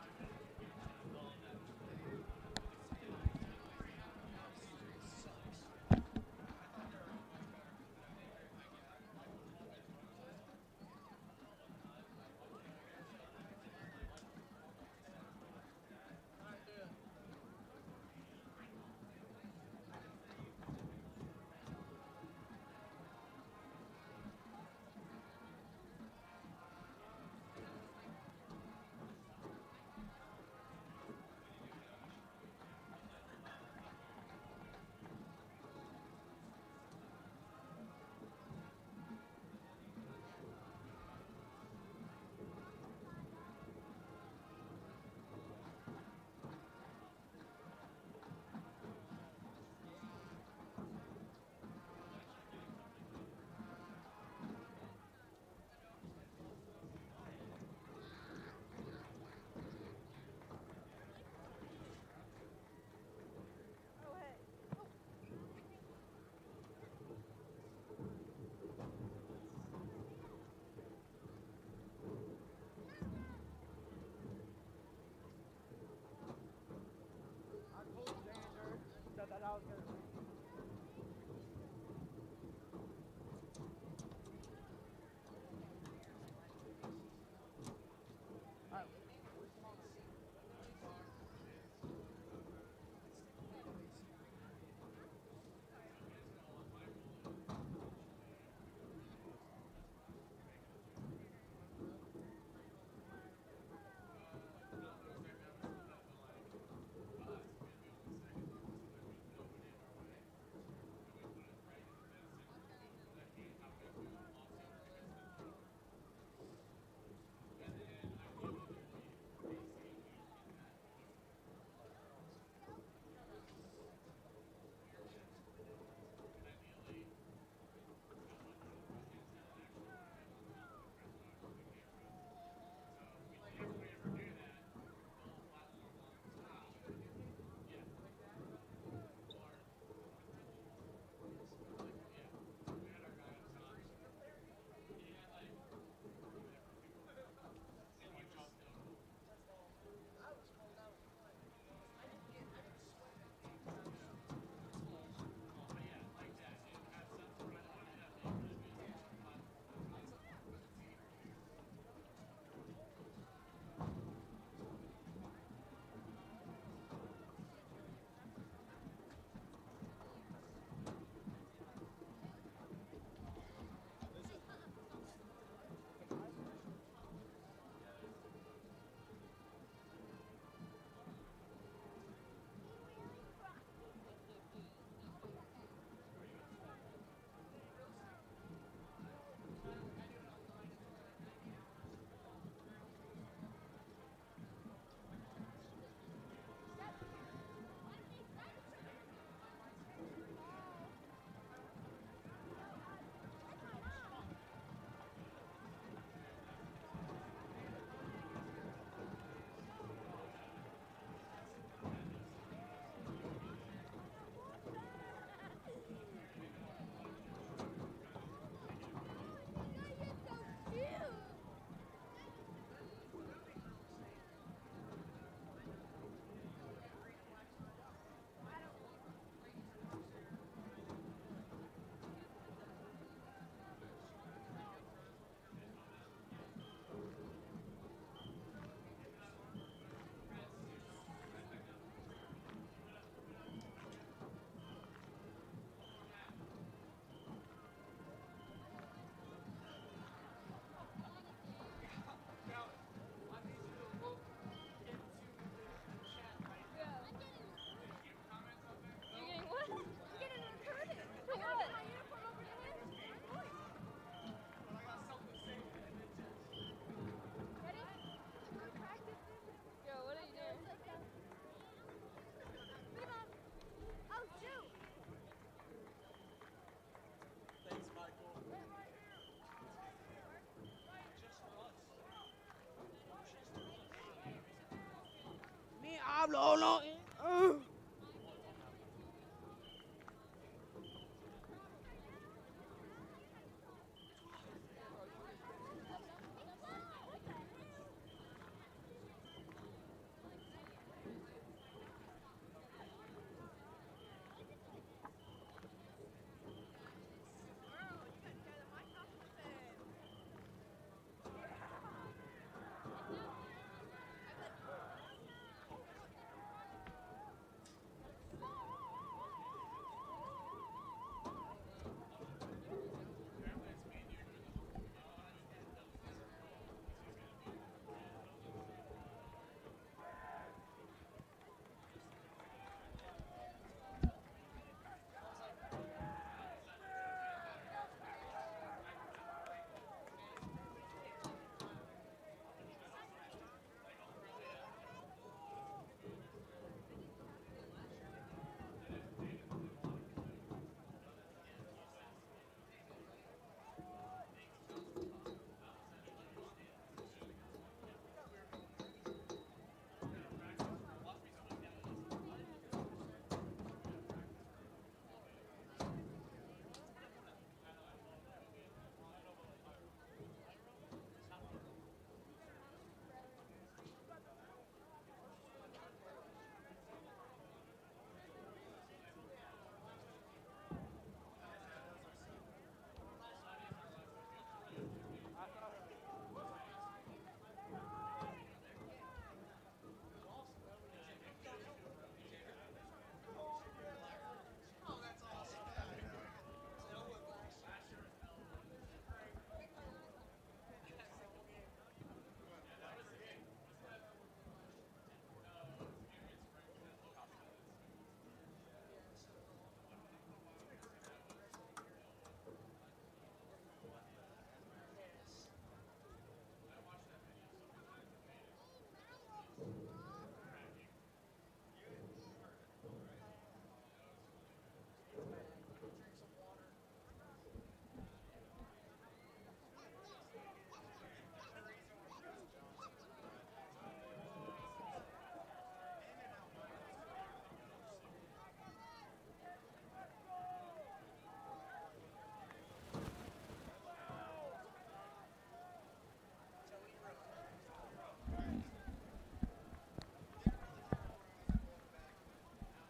[SPEAKER 2] no.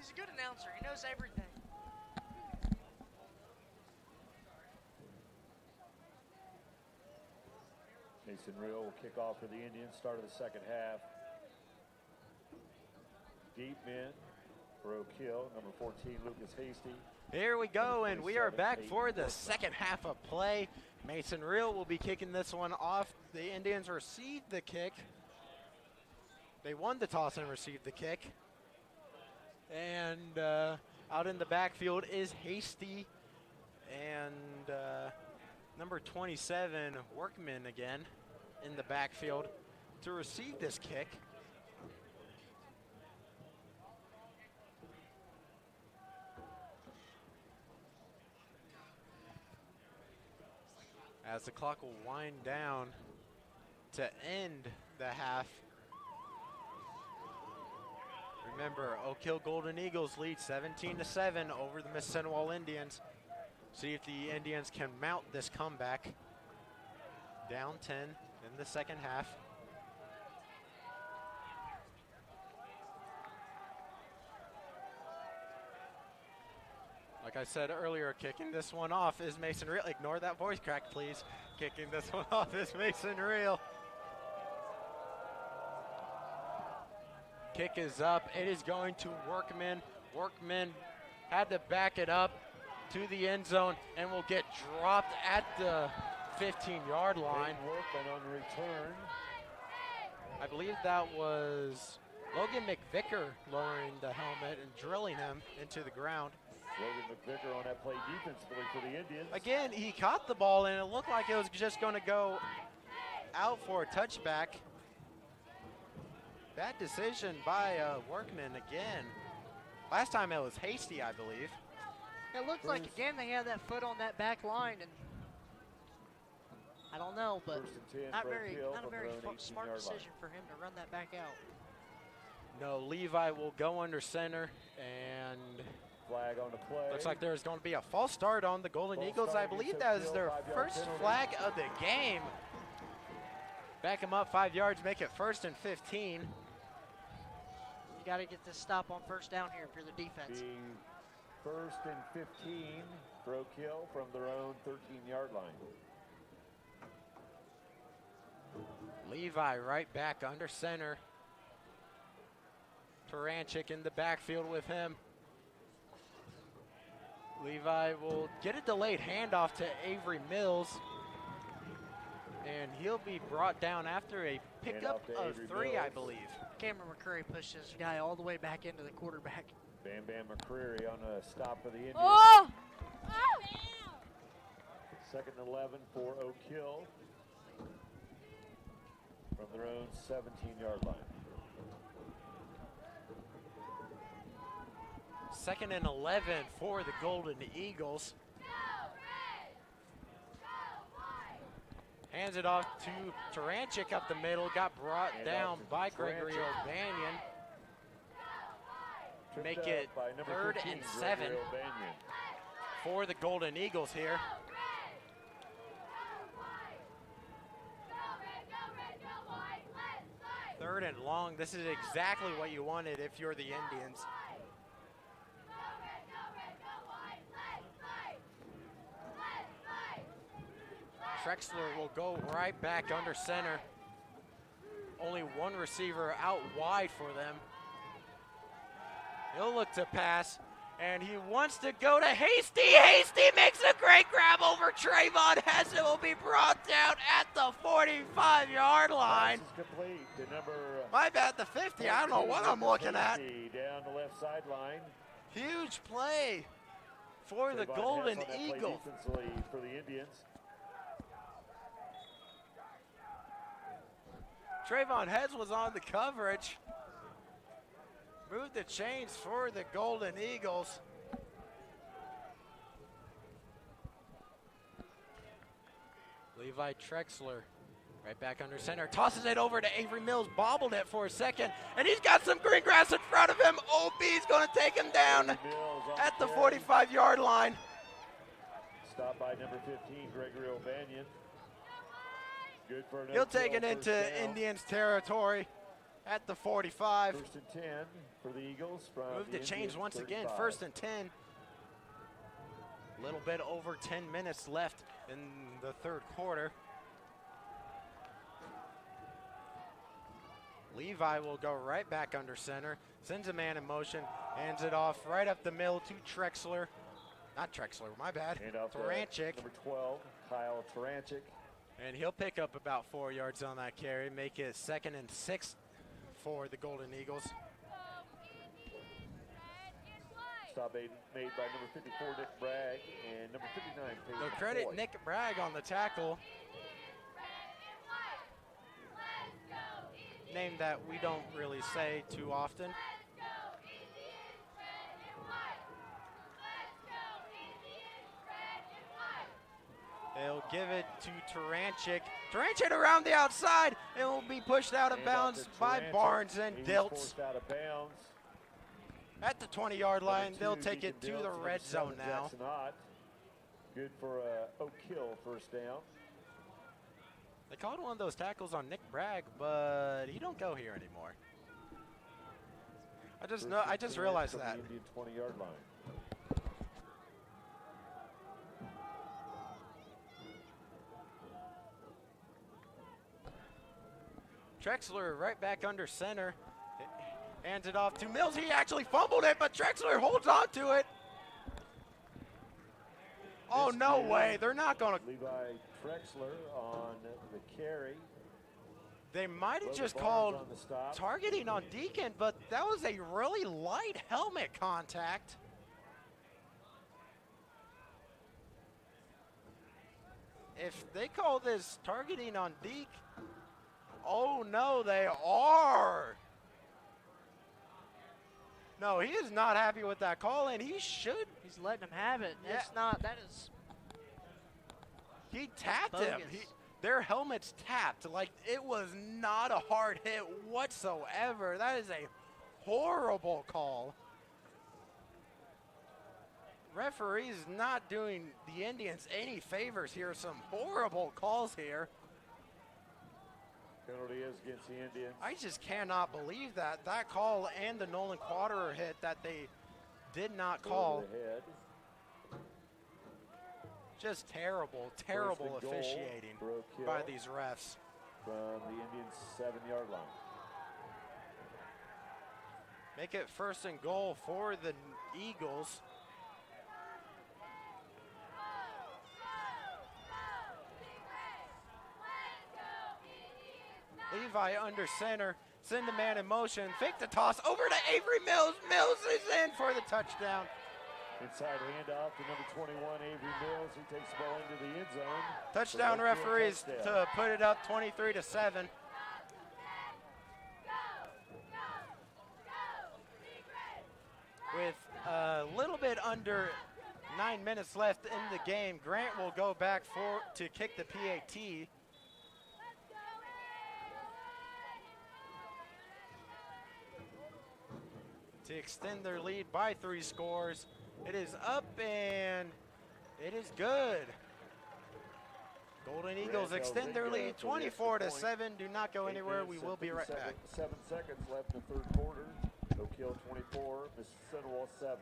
[SPEAKER 2] He's a good announcer. He knows everything.
[SPEAKER 5] Mason Real will kick off for the Indians, start of the second half. Deep in for Oak Hill, number 14, Lucas Hasty.
[SPEAKER 1] Here we go, and we are back for the second half of play. Mason Real will be kicking this one off. The Indians received the kick. They won the toss and received the kick. And out in the backfield is Hasty and number 27, Workman again in the backfield to receive this kick. As the clock will wind down to end the half. Remember, Oak Hill Golden Eagles lead 17-7 over the Mississinewa Indians. See if the Indians can mount this comeback. Down 10 in the second half. Like I said earlier, kicking this one off is Mason Real. Ignore that voice crack, please. Kicking this one off is Mason Real. Kick is up. It is going to Workman. Workman had to back it up to the end zone and will get dropped at the 15-yard line.
[SPEAKER 5] Workman on return.
[SPEAKER 1] I believe that was Logan McVicker lowering the helmet and drilling him into the ground.
[SPEAKER 5] Logan McVicker on that play defensively for the Indians.
[SPEAKER 1] Again, he caught the ball and it looked like it was just going to go out for a touchback. Bad decision by Workman again. Last time it was Hasty, I believe.
[SPEAKER 2] It looked like, again, they had that foot on that back line, and I don't know, but not a very smart decision for him to run that back out.
[SPEAKER 1] No, Levi will go under center, and
[SPEAKER 5] Flag on the play.
[SPEAKER 1] looks like there's going to be a false start on the Golden
[SPEAKER 5] False
[SPEAKER 1] Eagles.
[SPEAKER 5] start
[SPEAKER 1] I believe
[SPEAKER 5] against
[SPEAKER 1] that is
[SPEAKER 5] Oak
[SPEAKER 1] their
[SPEAKER 5] Hill, 5-yard
[SPEAKER 1] first
[SPEAKER 5] penalty.
[SPEAKER 1] flag of the game. Back them up 5 yards, make it 1st and 15.
[SPEAKER 2] You got to get this stop on first down here if you're the defense.
[SPEAKER 5] Being 1st and 15 for Oak Hill from their own 13-yard line.
[SPEAKER 1] Levi right back under center. Taranchik in the backfield with him. Levi will get a delayed handoff to Avery Mills. And he'll be brought down after a pickup
[SPEAKER 5] to
[SPEAKER 1] of
[SPEAKER 5] Avery
[SPEAKER 1] 3,
[SPEAKER 5] Mills.
[SPEAKER 1] I believe.
[SPEAKER 2] Cameron McCurry pushed his guy all the way back into the quarterback.
[SPEAKER 5] Bam Bam McCreary on a stop for the Indians.
[SPEAKER 4] Oh!
[SPEAKER 5] 2nd and 11 for Oak Hill from their own 17-yard line.
[SPEAKER 1] 2nd and 11 for the Golden Eagles. Hands it off to Taranchik up the middle. Got brought down by Gregory O'Banion. Make it 3rd and 7 for the Golden Eagles here. 3rd and long. This is exactly what you wanted if you're the Indians. Trexler will go right back under center. Only one receiver out wide for them. He'll look to pass, and he wants to go to Hasty. Hasty makes a great grab over Trayvon Hess. It will be brought down at the 45-yard line.
[SPEAKER 5] Pass is complete to number
[SPEAKER 1] My bad, the 50. I don't know what I'm looking at.
[SPEAKER 5] down the left sideline.
[SPEAKER 1] Huge play for the
[SPEAKER 5] Trayvon
[SPEAKER 1] Golden
[SPEAKER 5] Hess on that play
[SPEAKER 1] Eagles.
[SPEAKER 5] defensively for the Indians.
[SPEAKER 1] Trayvon Heads was on the coverage. Moved the chains for the Golden Eagles. Levi Trexler right back under center. Tosses it over to Avery Mills. Bobbled it for a second. And he's got some green grass in front of him. OB's going to take him down at the 45-yard line.
[SPEAKER 5] Stopped by number 15, Gregory O'Banion. Good for an
[SPEAKER 1] He'll
[SPEAKER 5] Oak Hill
[SPEAKER 1] take it
[SPEAKER 5] first
[SPEAKER 1] into
[SPEAKER 5] down.
[SPEAKER 1] Indians territory at the 45.
[SPEAKER 5] 1st and 10 for the Eagles. From
[SPEAKER 1] Move the chains
[SPEAKER 5] Indians'
[SPEAKER 1] once again,
[SPEAKER 5] 35.
[SPEAKER 1] 1st and 10. A little bit over 10 minutes left in the 3rd quarter. Levi will go right back under center, sends a man in motion, hands it off right up the middle to Trexler. Not Trexler, my bad.
[SPEAKER 5] Hand off to
[SPEAKER 1] Taranchik.
[SPEAKER 5] number 12, Kyle Taranchik.
[SPEAKER 1] And he'll pick up about 4 yards on that carry, make it 2nd and 6 for the Golden Eagles.
[SPEAKER 5] Stop made by number 54, Nick Bragg, and number 59, Peyton
[SPEAKER 1] So credit
[SPEAKER 5] Boyd.
[SPEAKER 1] Nick Bragg on the tackle. Name that we don't really say too often. They'll give it to Taranchik. Taranchik around the outside. It will be pushed out of
[SPEAKER 5] Hand off
[SPEAKER 1] bounds
[SPEAKER 5] to
[SPEAKER 1] by
[SPEAKER 5] Taranchik.
[SPEAKER 1] Barnes and
[SPEAKER 5] He's
[SPEAKER 1] Diltz.
[SPEAKER 5] forced out of bounds.
[SPEAKER 1] At the 20-yard
[SPEAKER 5] Number
[SPEAKER 1] line, they'll
[SPEAKER 5] 2,
[SPEAKER 1] take
[SPEAKER 5] Deacon
[SPEAKER 1] it to
[SPEAKER 5] Diltz,
[SPEAKER 1] the
[SPEAKER 5] and
[SPEAKER 1] red
[SPEAKER 5] number 7,
[SPEAKER 1] zone now.
[SPEAKER 5] Jackson Ott. Good for Oak Hill first down.
[SPEAKER 1] They called one of those tackles on Nick Bragg, but he don't go here anymore. I just realized
[SPEAKER 5] From
[SPEAKER 1] that.
[SPEAKER 5] the Indian 20-yard line.
[SPEAKER 1] Trexler right back under center. Hands it off to Mills. He actually fumbled it, but Trexler holds on to it. Oh, no way. They're not going to.
[SPEAKER 5] Levi Trexler on the carry.
[SPEAKER 1] They might have
[SPEAKER 5] Logan
[SPEAKER 1] just
[SPEAKER 5] Barnes
[SPEAKER 1] called
[SPEAKER 5] on the stop.
[SPEAKER 1] targeting on Deacon, but that was a really light helmet contact. If they call this targeting on Deke, oh no, they are. No, he is not happy with that call, and he should.
[SPEAKER 2] He's letting him have it.
[SPEAKER 1] Yeah.
[SPEAKER 2] It's not, that is
[SPEAKER 1] He tapped him.
[SPEAKER 2] bogus.
[SPEAKER 1] Their helmets tapped. Like, it was not a hard hit whatsoever. That is a horrible call. Referees not doing the Indians any favors here. Some horrible calls here.
[SPEAKER 5] Penalty is against the Indians.
[SPEAKER 1] I just cannot believe that. That call and the Nolan Quadrer hit that they did not call.
[SPEAKER 5] Over the head.
[SPEAKER 1] Just terrible, terrible officiating by these refs.
[SPEAKER 5] From the Indians' 7-yard line.
[SPEAKER 1] Make it 1st and goal for the Eagles. Levi under center, send the man in motion, fake the toss, over to Avery Mills. Mills is in for the touchdown.
[SPEAKER 5] Inside handoff to number 21, Avery Mills. He takes the ball into the end zone.
[SPEAKER 1] Touchdown referees to put it up 23-7. With a little bit under 9 minutes left in the game, Grant will go back to kick the PAT. To extend their lead by 3 scores. It is up and it is good. Golden Eagles extend their lead 24-7. Do not go anywhere. We will be right back.
[SPEAKER 5] 7 seconds left in the 3rd quarter. Oak Hill 24, Mississinewa 7.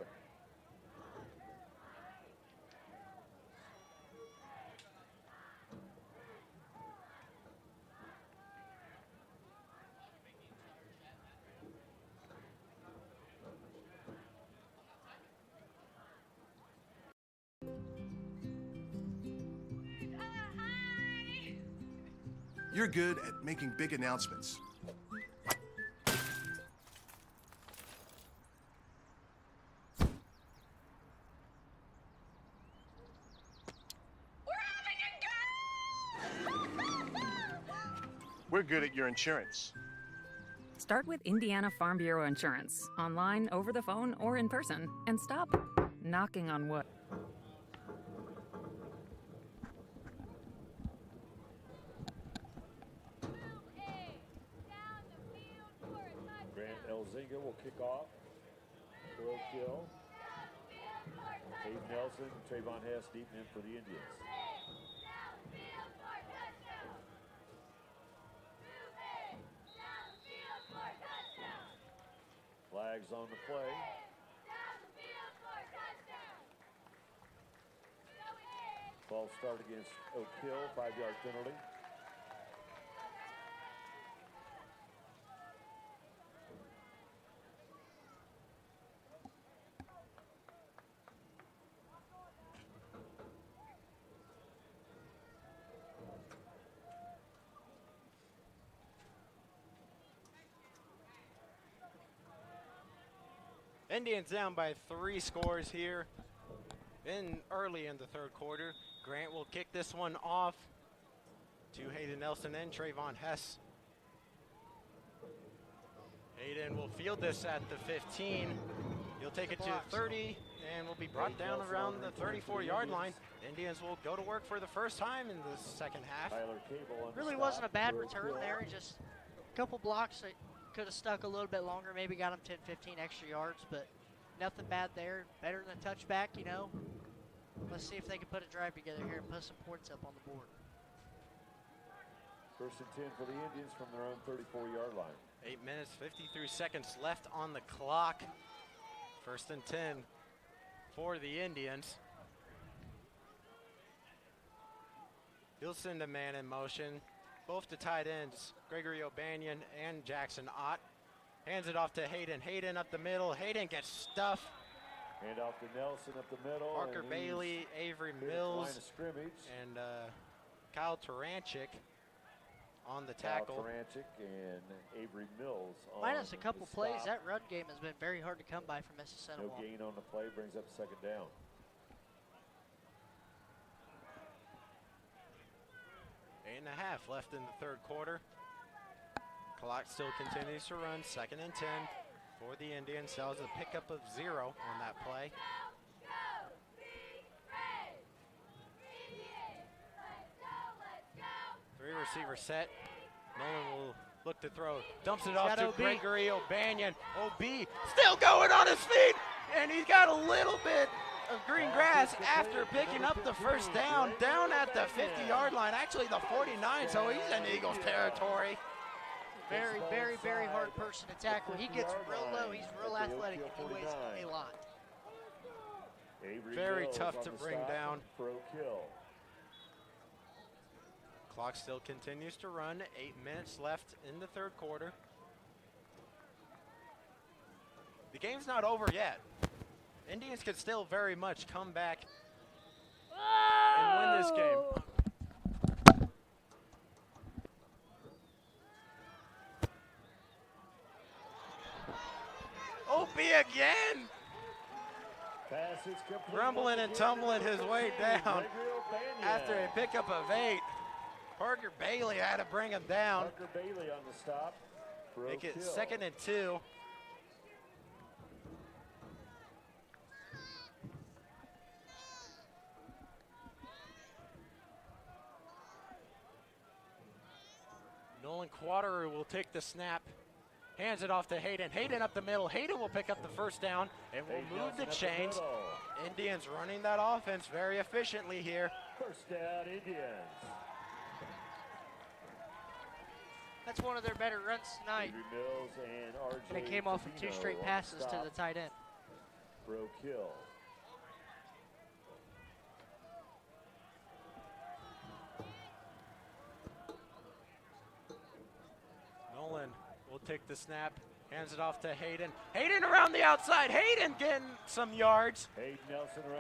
[SPEAKER 9] You're good at making big announcements.
[SPEAKER 7] We're good at your insurance.
[SPEAKER 8] Start with Indiana Farm Bureau Insurance, online, over the phone, or in person, and stop knocking on wood.
[SPEAKER 5] Elzinga will kick off for Oak Hill. Dave Nelson, Trayvon Hess deep in for the Indians. Flags on the play. False start against Oak Hill, 5-yard penalty.
[SPEAKER 1] Indians down by 3 scores here early in the 3rd quarter. Grant will kick this one off to Hayden Nelson and Trayvon Hess. Hayden will field this at the 15. He'll take it to 30 and will be brought down around the 34-yard line. Indians will go to work for the first time in the 2nd half.
[SPEAKER 2] Really wasn't a bad return there. Just a couple blocks that could have stuck a little bit longer, maybe got him 10, 15 extra yards, but nothing bad there. Better than a touchback, you know. Let's see if they can put a drive together here and put some points up on the board.
[SPEAKER 5] 1st and 10 for the Indians from their own 34-yard line.
[SPEAKER 1] 8 minutes, 53 seconds left on the clock. 1st and 10 for the Indians. He'll send a man in motion. Both the tight ends, Gregory O'Banion and Jackson Ott. Hands it off to Hayden. Hayden up the middle. Hayden gets stuffed.
[SPEAKER 5] Hand off to Nelson up the middle.
[SPEAKER 1] Parker Bailey, Avery Mills,
[SPEAKER 5] line of scrimmage.
[SPEAKER 1] And Kyle Taranchik on the tackle.
[SPEAKER 5] Kyle Taranchik and Avery Mills on
[SPEAKER 2] minus a couple
[SPEAKER 5] the
[SPEAKER 2] plays.
[SPEAKER 5] stop.
[SPEAKER 2] That run game has been very hard to come by for Mississinewa.
[SPEAKER 5] No gain on the play, brings up 2nd down.
[SPEAKER 1] Eight and a half left in the 3rd quarter. Clock still continues to run. 2nd and 10 for the Indians. That was a pickup of 0 on that play. Three receiver set. Nolan will Look to throw. Dumps it off
[SPEAKER 2] got
[SPEAKER 1] to
[SPEAKER 2] OB.
[SPEAKER 1] Gregory O'Banion. OB still going on his feet. And he's got a little bit of green grass after picking up the first down at the 50-yard line. Actually, the 49, so he's in Eagles territory.
[SPEAKER 2] Very, very, very hard person to tackle. He gets real low. He's real athletic, and he weighs a lot.
[SPEAKER 1] Very tough to bring down.
[SPEAKER 5] For O'Kill.
[SPEAKER 1] Clock still continues to run. 8 minutes left in the third quarter. The game's not over yet. Indians could still very much come back and win this game. OB again! Rumbling and tumbling his way down after a pickup of 8. Parker Bailey had to bring him down.
[SPEAKER 5] Parker Bailey on the stop.
[SPEAKER 1] Make it 2nd and 2. Nolan Quaterer will take the snap. Hands it off to Hayden. Hayden up the middle. Hayden will pick up the first down and will move the chains. Indians running that offense very efficiently here.
[SPEAKER 5] First down, Indians.
[SPEAKER 2] That's one of their better runs tonight.
[SPEAKER 5] Mills and RJ
[SPEAKER 2] And it came off of 2 straight passes to the tight end.
[SPEAKER 5] Bro kill.
[SPEAKER 1] Nolan will take the snap, hands it off to Hayden. Hayden around the outside. Hayden getting some yards.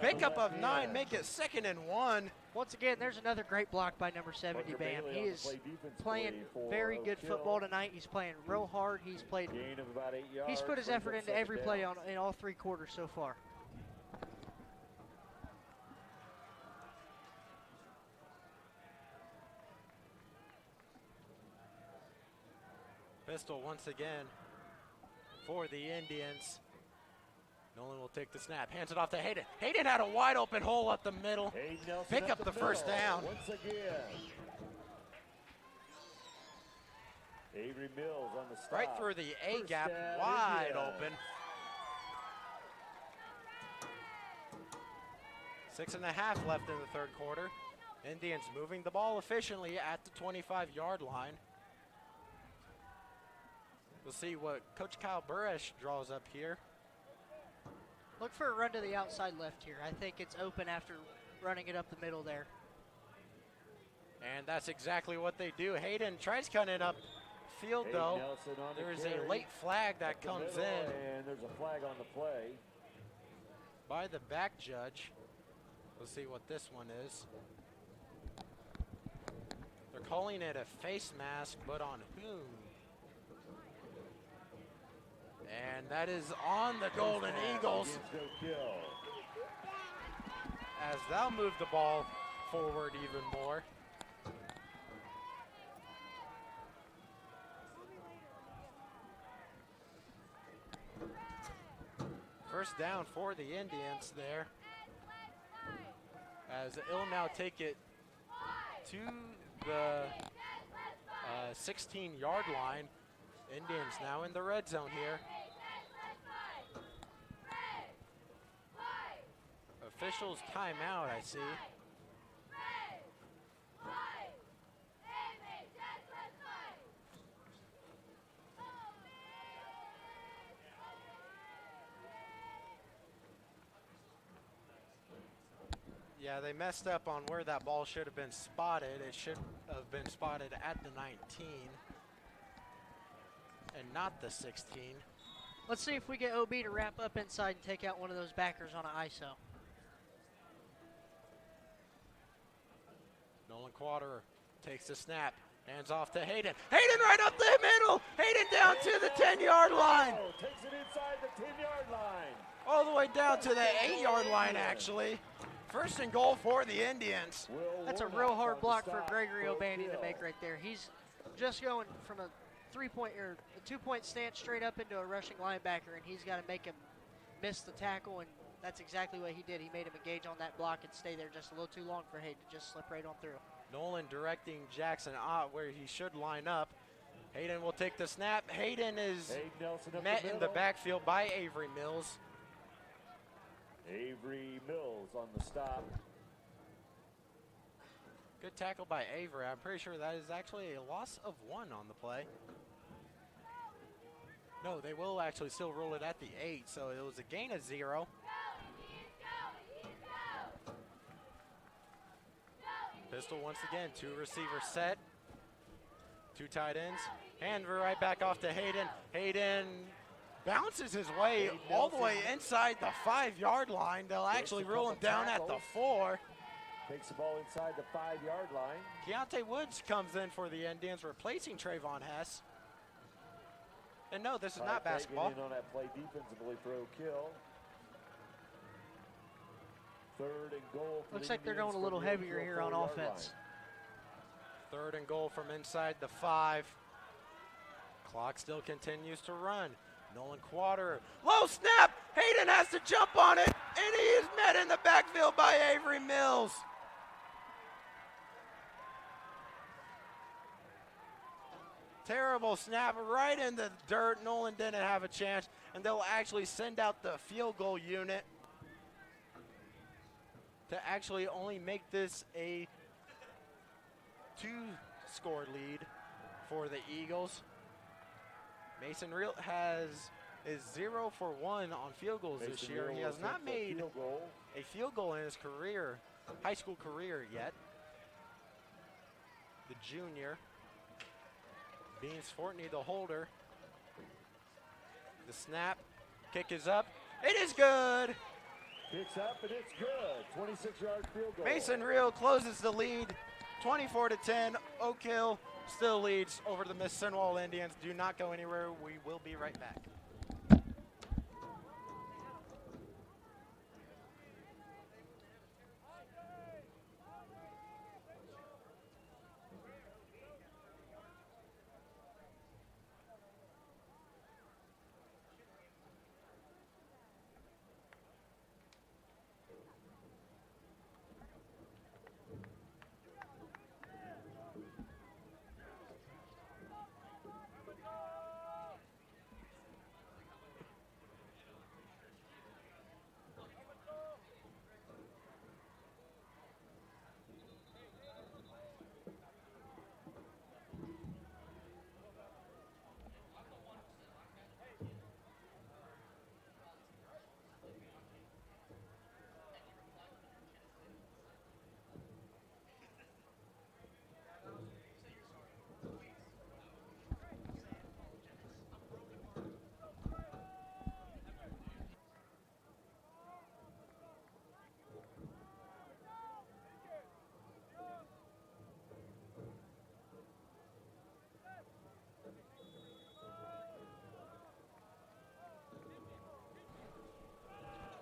[SPEAKER 1] Pickup of 9, make it 2nd and 1.
[SPEAKER 2] Once again, there's another great block by number 70, Bam. He is playing very good football tonight. He's playing real hard. He's played. He's put his effort into every play in all 3 quarters so far.
[SPEAKER 1] Pistol once again for the Indians. Nolan will take the snap, hands it off to Hayden. Hayden had a wide open hole up the middle. Pick up the first down.
[SPEAKER 5] Once again. Avery Mills on the stop.
[SPEAKER 1] Right through the A gap, wide open. 6.5 left in the third quarter. Indians moving the ball efficiently at the 25-yard line. We'll see what Coach Kyle Burresh draws up here.
[SPEAKER 2] Look for a run to the outside left here. I think it's open after running it up the middle there.
[SPEAKER 1] And that's exactly what they do. Hayden tries cutting up field though. There is a late flag that comes in.
[SPEAKER 5] And there's a flag on the play.
[SPEAKER 1] By the back judge. We'll see what this one is. They're calling it a face mask, but on whom? And that is on the Golden Eagles. As they'll move the ball forward even more. First down for the Indians there. As they'll now take it to the 16-yard line. Indians now in the red zone here. Officials timeout, I see. Yeah, they messed up on where that ball should have been spotted. It should have been spotted at the 19 and not the 16.
[SPEAKER 2] Let's see if we get OB to wrap up inside and take out one of those backers on an ISO.
[SPEAKER 1] Nolan Quaterer takes the snap, hands off to Hayden. Hayden right up the middle. Hayden down to the 10-yard line.
[SPEAKER 5] Takes it inside the 10-yard line.
[SPEAKER 1] All the way down to the 8-yard line, actually. First and goal for the Indians.
[SPEAKER 2] That's a real hard block for Gregory O'Bandy to make right there. He's just going from a 3-point or a 2-point stance straight up into a rushing linebacker, and he's got to make him miss the tackle, and that's exactly what he did. He made him engage on that block and stay there just a little too long for Hayden to just slip right on through.
[SPEAKER 1] Nolan directing Jackson out where he should line up. Hayden will take the snap. Hayden is
[SPEAKER 5] Hayden Nelson up
[SPEAKER 1] met
[SPEAKER 5] the
[SPEAKER 1] in the
[SPEAKER 5] middle.
[SPEAKER 1] backfield by Avery Mills.
[SPEAKER 5] Avery Mills on the stop.
[SPEAKER 1] Good tackle by Avery. I'm pretty sure that is actually a loss of 1 on the play. No, they will actually still rule it at the 8, so it was a gain of 0. Pistol once again, 2 receiver set, 2 tight ends. Hand right back off to Hayden. Hayden bounces his way all the way inside the 5-yard line. They'll actually rule him down at the 4.
[SPEAKER 5] Takes the ball inside the 5-yard line.
[SPEAKER 1] Keontae Woods comes in for the Indians, replacing Trayvon Hess. And no, this is not basketball.
[SPEAKER 5] In on that play defensively for O'Kill. 3rd and goal.
[SPEAKER 2] Looks like they're going a little heavier here on offense.
[SPEAKER 1] 3rd and goal from inside the 5. Clock still continues to run. Nolan Quater, low snap. Hayden has to jump on it, and he is met in the backfield by Avery Mills. Terrible snap right in the dirt. Nolan didn't have a chance, and they'll actually send out the field goal unit to actually only make this a 2-score lead for the Eagles. Mason Real is 0 for 1 on field goals this year. He has not made a field goal in his career, high school career yet. The junior. Beans Fortney, the holder. The snap, kick is up. It is good.
[SPEAKER 5] Kicks up and it's good. 26-yard field goal.
[SPEAKER 1] Mason Real closes the lead, 24-10. Oak Hill still leads over the Mississinewa Indians. Do not go anywhere. We will be right back.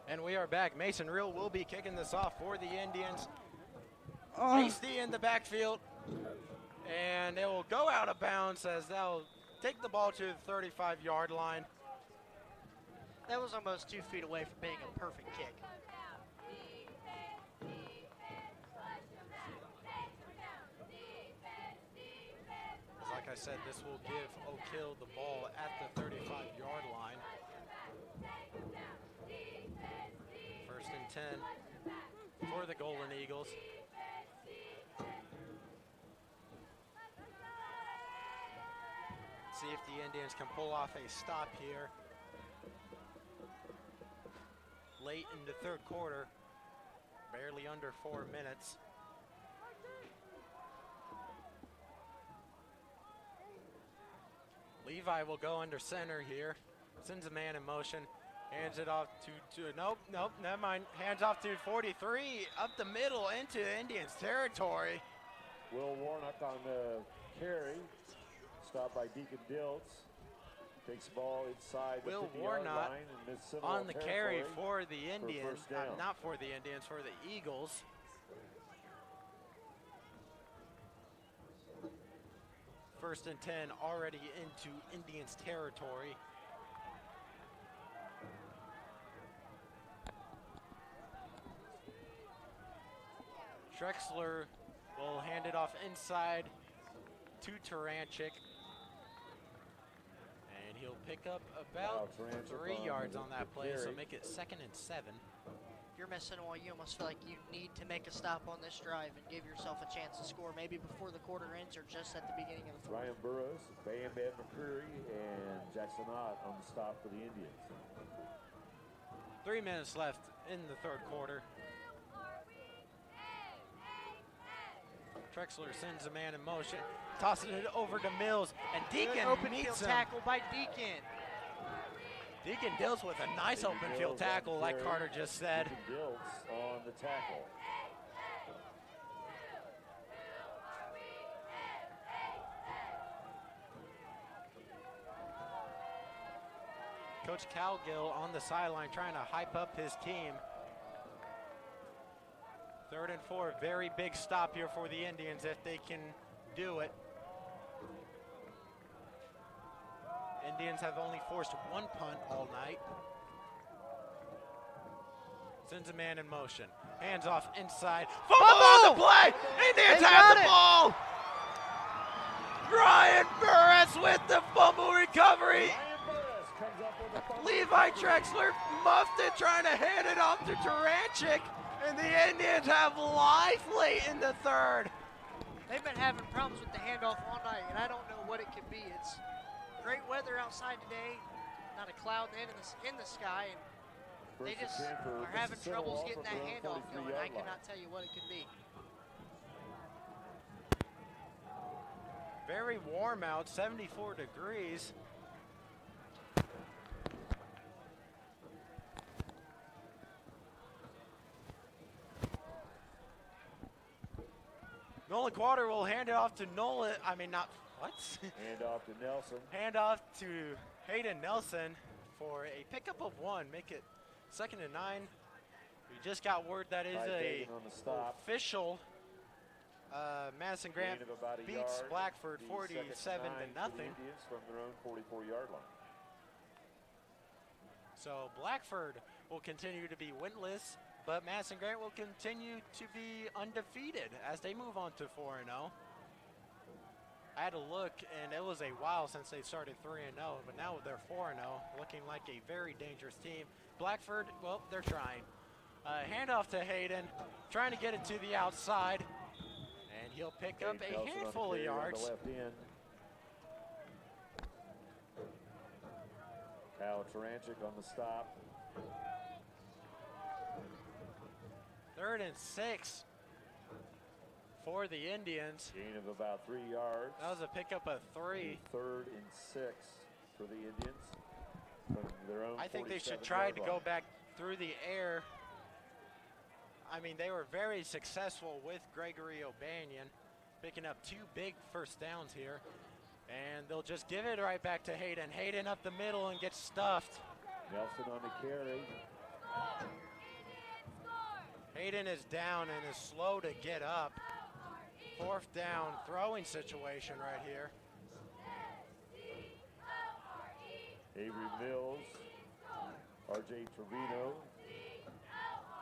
[SPEAKER 1] And we are back. Mason Real will be kicking this off for the Indians. Hasty in the backfield. And it will go out of bounds as they'll take the ball to the 35-yard line.
[SPEAKER 2] That was almost 2 feet away from being a perfect kick.
[SPEAKER 1] Like I said, this will give Oak Hill the ball at the 35-yard line. 1st and 10 for the Golden Eagles. See if the Indians can pull off a stop here. Late in the 3rd quarter, barely under 4 minutes. Levi will go under center here. Sends a man in motion. Hands it off to nope, never mind. Hands off to 43, up the middle into Indians territory.
[SPEAKER 5] Will Warnock on the carry. Stopped by Deacon Diltz. Takes the ball inside the 50-yard line and Mississinewa
[SPEAKER 1] on the carry for the
[SPEAKER 5] for
[SPEAKER 1] Indians,
[SPEAKER 5] first down.
[SPEAKER 1] not for the Indians, for the Eagles. First and 10 already into Indians territory. Drexler will hand it off inside to Taranchik. he'll pick up about 3 yards on that play, so make it 2nd and 7.
[SPEAKER 2] If you're Mississinewa, you almost feel like you need to make a stop on this drive and give yourself a chance to score, maybe before the quarter ends or just at the beginning of the fourth.
[SPEAKER 5] Ryan Burroughs, Bam Bam McCreary, and Jackson Ott on the stop for the Indians.
[SPEAKER 1] 3 minutes left in the third quarter. Trexler sends a man in motion, tosses it over to Mills, and Deacon
[SPEAKER 2] open
[SPEAKER 1] meets
[SPEAKER 2] field
[SPEAKER 1] him.
[SPEAKER 2] tackle by Deacon.
[SPEAKER 1] Deacon deals with a nice open field tackle, like Carter just said.
[SPEAKER 5] Deacon Dills on the tackle.
[SPEAKER 1] Coach Calgill on the sideline trying to hype up his team. 3rd and 4, very big stop here for the Indians if they can do it. Indians have only forced 1 punt all night. Sends a man in motion. Hands off inside. Fumble on the play! Indians have the ball! Ryan Burris with the fumble recovery. Levi Trexler muffed it, trying to hand it off to Taranchik, and the Indians have life late in the third.
[SPEAKER 2] They've been having problems with the handoff all night, and I don't know what it could be. It's great weather outside today, not a cloud in the sky, and they just are having troubles getting that handoff going. I cannot tell you what it could be.
[SPEAKER 1] Very warm out, 74 degrees. Nolan Quater will hand it off to Nolan. I mean, not what?
[SPEAKER 5] Hand off to Nelson.
[SPEAKER 1] Hand off to Hayden Nelson for a pickup of 1. Make it 2nd and 9. We just got word that is a official. Madison Grant beats Blackford 47-0.
[SPEAKER 5] Indians from their own 44-yard line.
[SPEAKER 1] So Blackford will continue to be winless, but Madison Grant will continue to be undefeated as they move on to 4-0. I had to look, and it was a while since they started 3-0, but now they're 4-0, looking like a very dangerous team. Blackford, well, they're trying. Handoff to Hayden, trying to get it to the outside, and he'll pick up a handful of yards.
[SPEAKER 5] Kyle Taranchik on the stop.
[SPEAKER 1] 3rd and 6 for the Indians.
[SPEAKER 5] Gain of about 3 yards.
[SPEAKER 1] That was a pickup of 3.
[SPEAKER 5] 3rd and 6 for the Indians from their own.
[SPEAKER 1] I think they should try to go back through the air. I mean, they were very successful with Gregory O'Banion, picking up 2 big first downs here. And they'll just give it right back to Hayden. Hayden up the middle and gets stuffed.
[SPEAKER 5] Nelson on the carry.
[SPEAKER 1] Hayden is down and is slow to get up. 4th down throwing situation right here.
[SPEAKER 5] Avery Mills, RJ Trevino,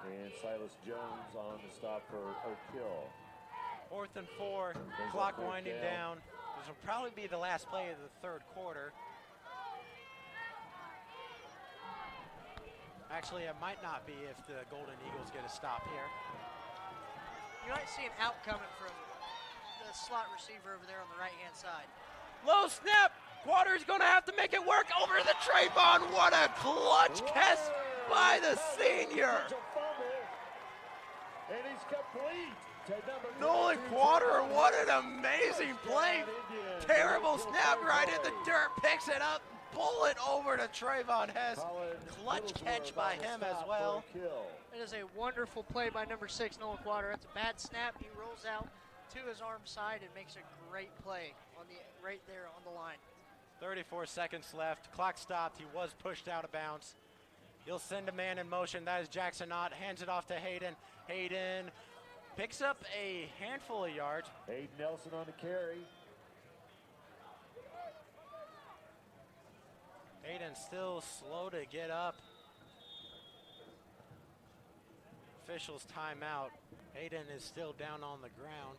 [SPEAKER 5] and Silas Jones on the stop for Oak Hill.
[SPEAKER 1] 4th and 4, clock winding down. This will probably be the last play of the 3rd quarter. Actually, it might not be if the Golden Eagles get a stop here.
[SPEAKER 2] You might see an out coming from the slot receiver over there on the right-hand side.
[SPEAKER 1] Low snap. Quater's going to have to make it work over the Trayvon. What a clutch catch by the senior.
[SPEAKER 5] And he's complete.
[SPEAKER 1] Nolan Quater, what an amazing play. Terrible snap right in the dirt. Picks it up. Bullet over to Trayvon Hess. Clutch catch by him as well.
[SPEAKER 2] It is a wonderful play by number 6, Nolan Quater. That's a bad snap. He rolls out to his arm side and makes a great play on the right there on the line.
[SPEAKER 1] 34 seconds left. Clock stopped. He was pushed out of bounds. He'll send a man in motion. That is Jackson Ott. Hands it off to Hayden. Hayden picks up a handful of yards.
[SPEAKER 5] Hayden Nelson on the carry.
[SPEAKER 1] Hayden still slow to get up. Officials timeout. Hayden is still down on the ground.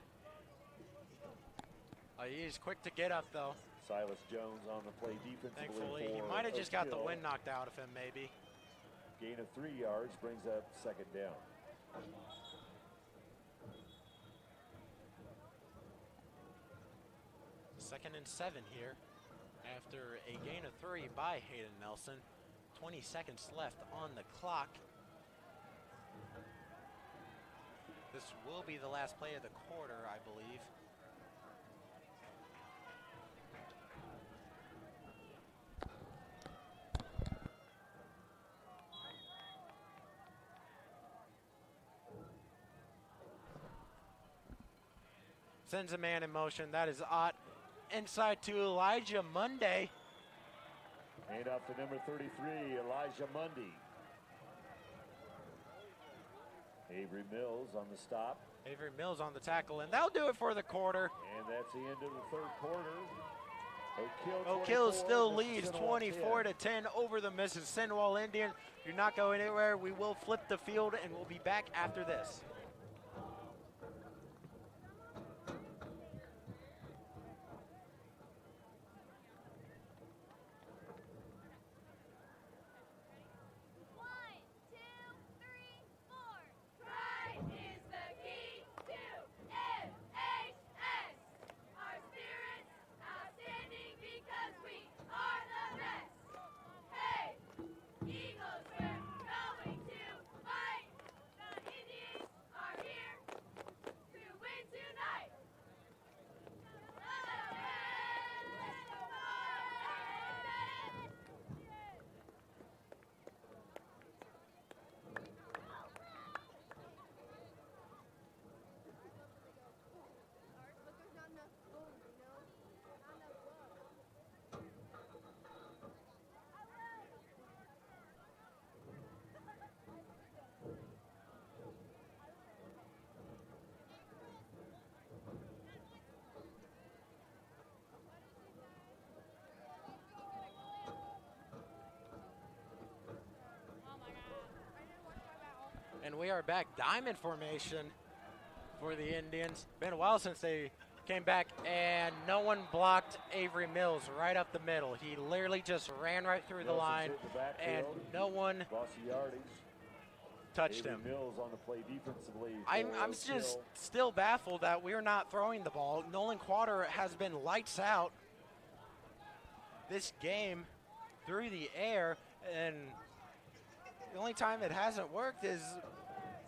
[SPEAKER 1] He's quick to get up though.
[SPEAKER 5] Silas Jones on the play defensively.
[SPEAKER 1] Thankfully, he
[SPEAKER 5] for
[SPEAKER 1] might have just got the
[SPEAKER 5] Oak Hill.
[SPEAKER 1] wind knocked out of him, maybe.
[SPEAKER 5] Gain of 3 yards brings up 2nd down.
[SPEAKER 1] Second and 7 here after a gain of 3 by Hayden Nelson. 20 seconds left on the clock. This will be the last play of the quarter, I believe. Sends a man in motion. That is Ott. Inside to Elijah Monday.
[SPEAKER 5] And up to number 33, Elijah Mundy. Avery Mills on the stop.
[SPEAKER 1] Avery Mills on the tackle, and that'll do it for the quarter.
[SPEAKER 5] And that's the end of the 3rd quarter.
[SPEAKER 1] Oak Hill still leads 24-10 over the Mississinewa Indians. Do not go anywhere. We will flip the field, and we'll be back after this. And we are back diamond formation for the Indians. Been a while since they came back, and no one blocked Avery Mills right up the middle. He literally just ran right through the line, and no one touched him.
[SPEAKER 5] Mills on the play defensively.
[SPEAKER 1] I'm just still baffled that we're not throwing the ball. Nolan Quater has been lights out this game through the air, and the only time it hasn't worked is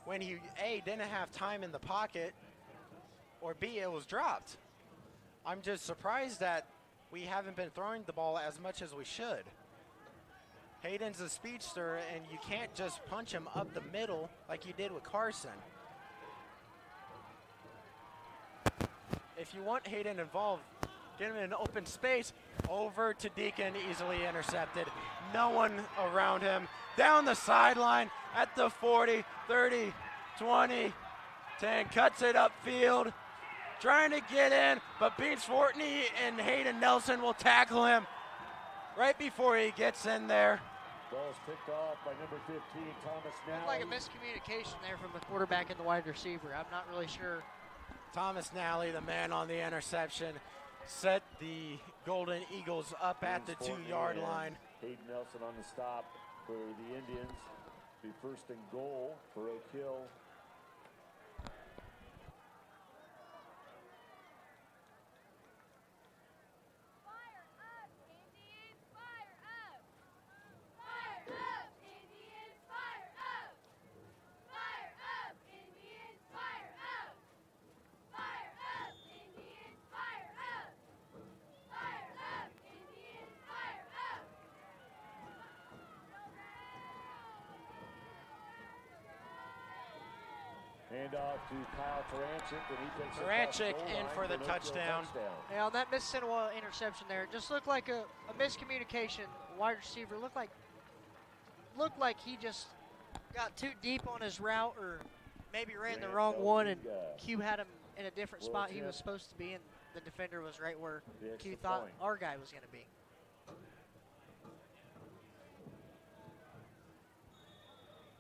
[SPEAKER 1] when he, A, didn't have time in the pocket, or B, it was dropped. I'm just surprised that we haven't been throwing the ball as much as we should. Hayden's a speedster, and you can't just punch him up the middle like you did with Carson. If you want Hayden involved, get him in open space. Over to Deacon, easily intercepted. No one around him. Down the sideline at the 40, 30, 20, 10. Cuts it upfield. Trying to get in, but beats Fortney, and Hayden Nelson will tackle him right before he gets in there.
[SPEAKER 5] Ball's picked off by number 15, Thomas Nally.
[SPEAKER 2] Looked like a miscommunication there from the quarterback and the wide receiver. I'm not really sure.
[SPEAKER 1] Thomas Nally, the man on the interception, set the Golden Eagles up at the 2-yard line.
[SPEAKER 5] Hayden Nelson on the stop for the Indians. Be first and goal for Oak Hill. Hand off to Kyle Taranchik, and he takes
[SPEAKER 1] Taranchik in for the touchdown.
[SPEAKER 2] Yeah, on that Mississinewa interception there, it just looked like a miscommunication. The wide receiver looked like he just got too deep on his route, or maybe ran the wrong one, and Q had him in a different spot he was supposed to be, and the defender was right where Q thought our guy was going to be.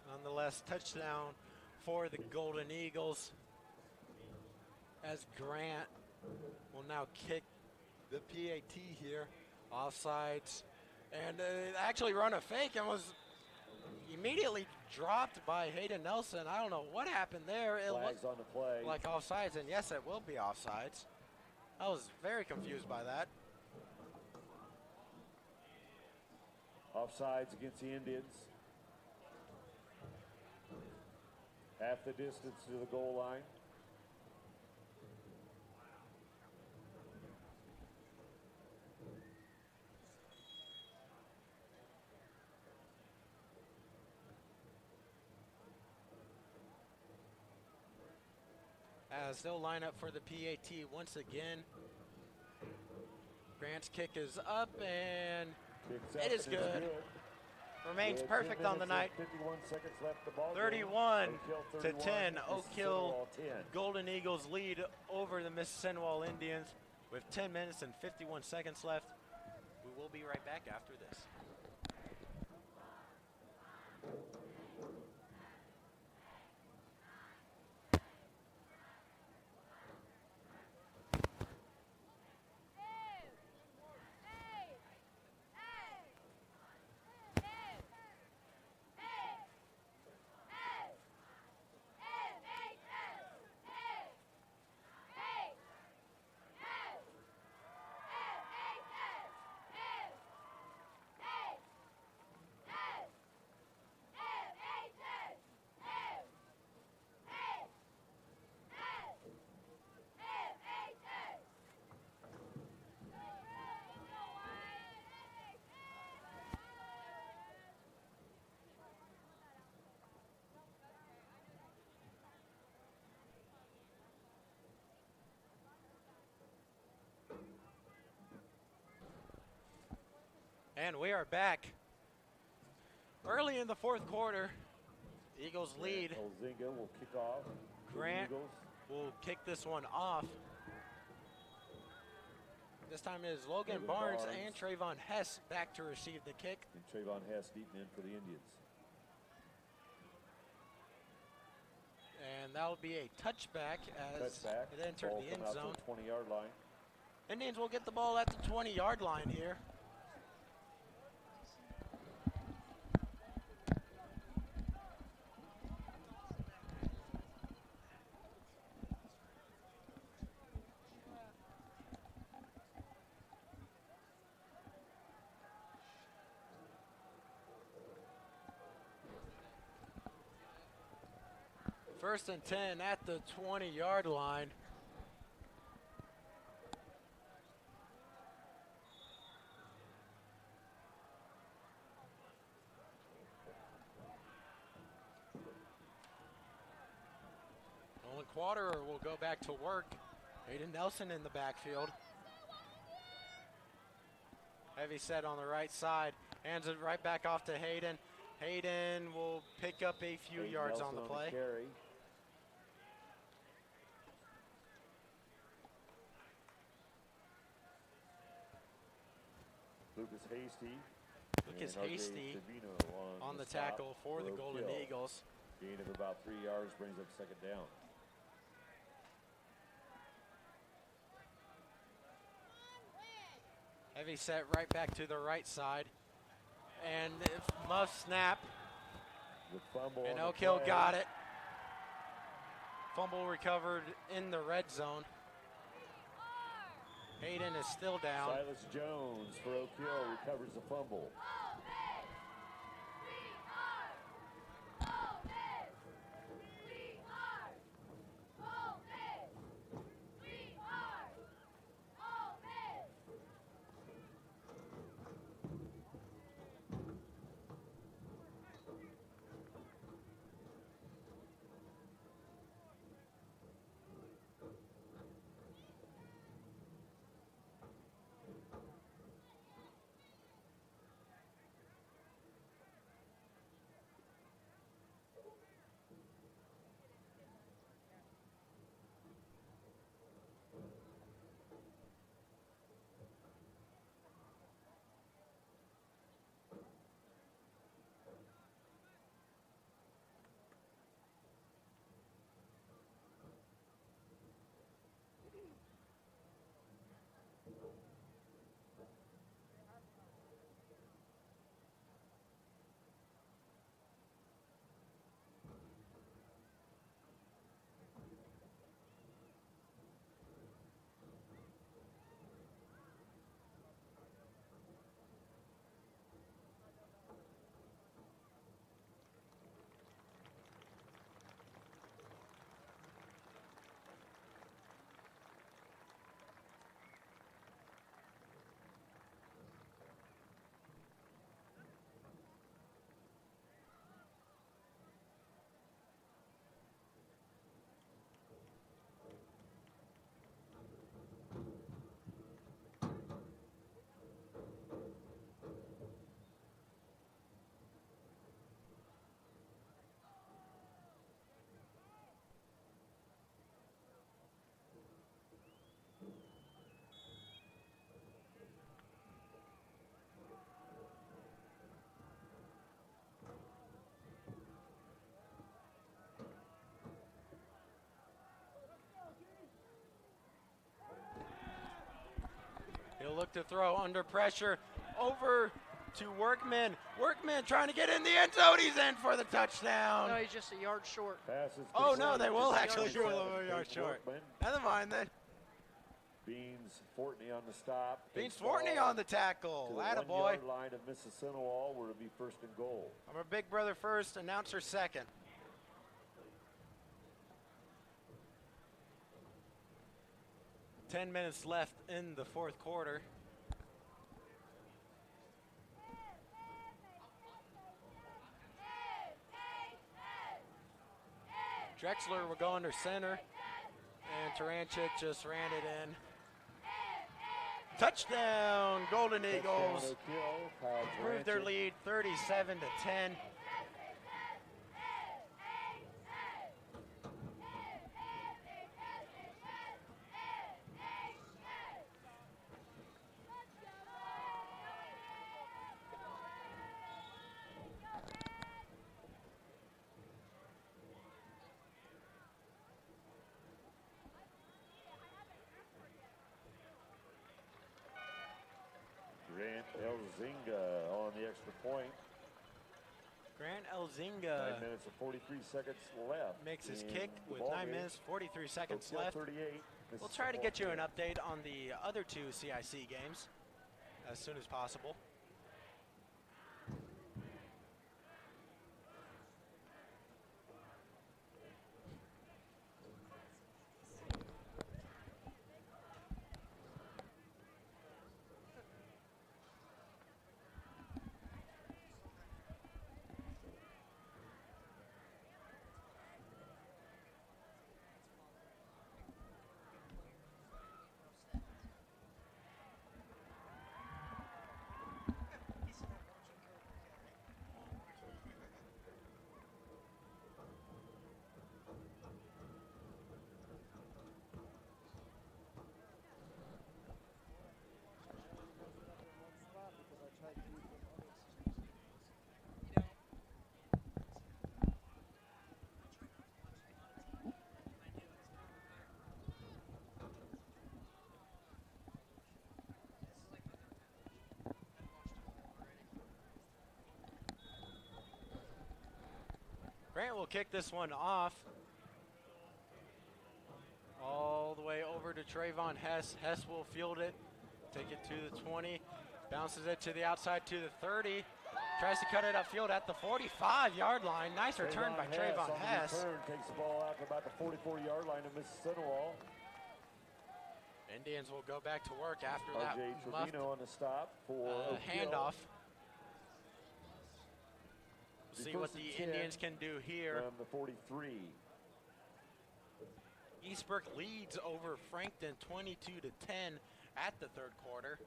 [SPEAKER 1] Nonetheless, touchdown for the Golden Eagles, as Grant will now kick
[SPEAKER 10] the PAT here, offsides, and actually run a fake and was immediately dropped by Hayden Nelson. I don't know what happened there. It
[SPEAKER 5] Flags on the play.
[SPEAKER 10] looked like offsides, and yes, it will be offsides. I was very confused by that.
[SPEAKER 5] Offsides against the Indians. Half the distance to the goal line.
[SPEAKER 10] As they'll line up for the PAT once again. Grant's kick is up, and
[SPEAKER 5] Kicks
[SPEAKER 10] it
[SPEAKER 5] up
[SPEAKER 10] is
[SPEAKER 5] and
[SPEAKER 10] good.
[SPEAKER 1] Remains
[SPEAKER 5] With
[SPEAKER 1] perfect
[SPEAKER 5] 2
[SPEAKER 1] on the
[SPEAKER 5] minutes
[SPEAKER 1] night.
[SPEAKER 5] and 51 seconds left. The ball
[SPEAKER 1] 31
[SPEAKER 5] game. Oak
[SPEAKER 1] to
[SPEAKER 5] Hill
[SPEAKER 1] 10.
[SPEAKER 5] 31,
[SPEAKER 1] Oak Hill
[SPEAKER 5] Mississinewa 10.
[SPEAKER 1] Golden Eagles lead over the Mississinewa Indians with 10 minutes and 51 seconds left. We will be right back after this. And we are back. Early in the fourth quarter, Eagles lead.
[SPEAKER 5] Olzinga will kick off.
[SPEAKER 1] Grant
[SPEAKER 5] Eagles.
[SPEAKER 1] will kick this one off.
[SPEAKER 10] This time it is Logan Barnes and Trayvon Hess back to receive the kick.
[SPEAKER 5] And Trayvon Hess deep in for the Indians.
[SPEAKER 10] And that'll be a touchback as
[SPEAKER 5] Touchback.
[SPEAKER 10] it entered
[SPEAKER 5] Ball
[SPEAKER 10] the
[SPEAKER 5] coming
[SPEAKER 10] end
[SPEAKER 5] out
[SPEAKER 10] zone.
[SPEAKER 5] to the 20-yard line.
[SPEAKER 10] Indians will get the ball at the 20-yard line here. First and 10 at the 20-yard line. Nolan Quaterer will go back to work. Hayden Nelson in the backfield. Heavy set on the right side. Hands it right back off to Hayden. Hayden will pick up a few
[SPEAKER 5] Hayden
[SPEAKER 10] yards
[SPEAKER 5] Nelson
[SPEAKER 10] on the play.
[SPEAKER 5] Carry. Lucas Hasty.
[SPEAKER 10] Lucas
[SPEAKER 5] and RJ
[SPEAKER 10] Hasty
[SPEAKER 5] Trevino
[SPEAKER 10] on the
[SPEAKER 5] stop
[SPEAKER 10] tackle for the
[SPEAKER 5] Oak
[SPEAKER 10] Golden
[SPEAKER 5] Hill.
[SPEAKER 10] Eagles.
[SPEAKER 5] Gain of about 3 yards brings up second down.
[SPEAKER 10] Heavy set right back to the right side. And muff snap.
[SPEAKER 5] The fumble
[SPEAKER 10] And
[SPEAKER 5] on the
[SPEAKER 10] Oak Hill
[SPEAKER 5] play.
[SPEAKER 10] got it. Fumble recovered in the red zone. Hayden is still down.
[SPEAKER 5] Silas Jones for Oak Hill recovers the fumble.
[SPEAKER 10] look to throw under pressure. Over to Workman. Workman trying to get in the end zone. He's in for the touchdown.
[SPEAKER 2] No, he's just a yard short.
[SPEAKER 10] Oh, no, they will actually do a little yard short. Never mind then.
[SPEAKER 5] Beans Fortney on the stop.
[SPEAKER 10] Beans Fortney on the tackle. Attaboy.
[SPEAKER 5] 1 yard line of Mississinewa, where it'll be first and goal.
[SPEAKER 10] I'm a big brother first, announcer second. Minutes left in the fourth quarter. Drexler will go under center, and Taranchik just ran it in. Touchdown, Golden Eagles. Improve their lead 37-10.
[SPEAKER 5] Elzinga on the extra point.
[SPEAKER 10] Grant Elzinga
[SPEAKER 5] 9 minutes and 43 seconds left.
[SPEAKER 10] Makes his kick with 9 minutes, 43 seconds
[SPEAKER 5] Oak Hill
[SPEAKER 10] left.
[SPEAKER 5] 38.
[SPEAKER 10] We'll try to get you an update on the other two CIC games as soon as possible. Grant will kick this one off. All the way over to Trayvon Hess. Hess will field it, take it to the 20, bounces it to the outside to the 30, tries to cut it upfield at the 45-yard line. Nice return by Trayvon Hess.
[SPEAKER 5] Return, takes the ball out to about the 44-yard line of Mississinewa.
[SPEAKER 10] Indians will go back to work after
[SPEAKER 5] RJ
[SPEAKER 10] that
[SPEAKER 5] Trevino on the stop for
[SPEAKER 10] handoff. See what the Indians can do here.
[SPEAKER 5] From the 43.
[SPEAKER 10] Eastbrook leads over Frankton 22-10 at the third quarter.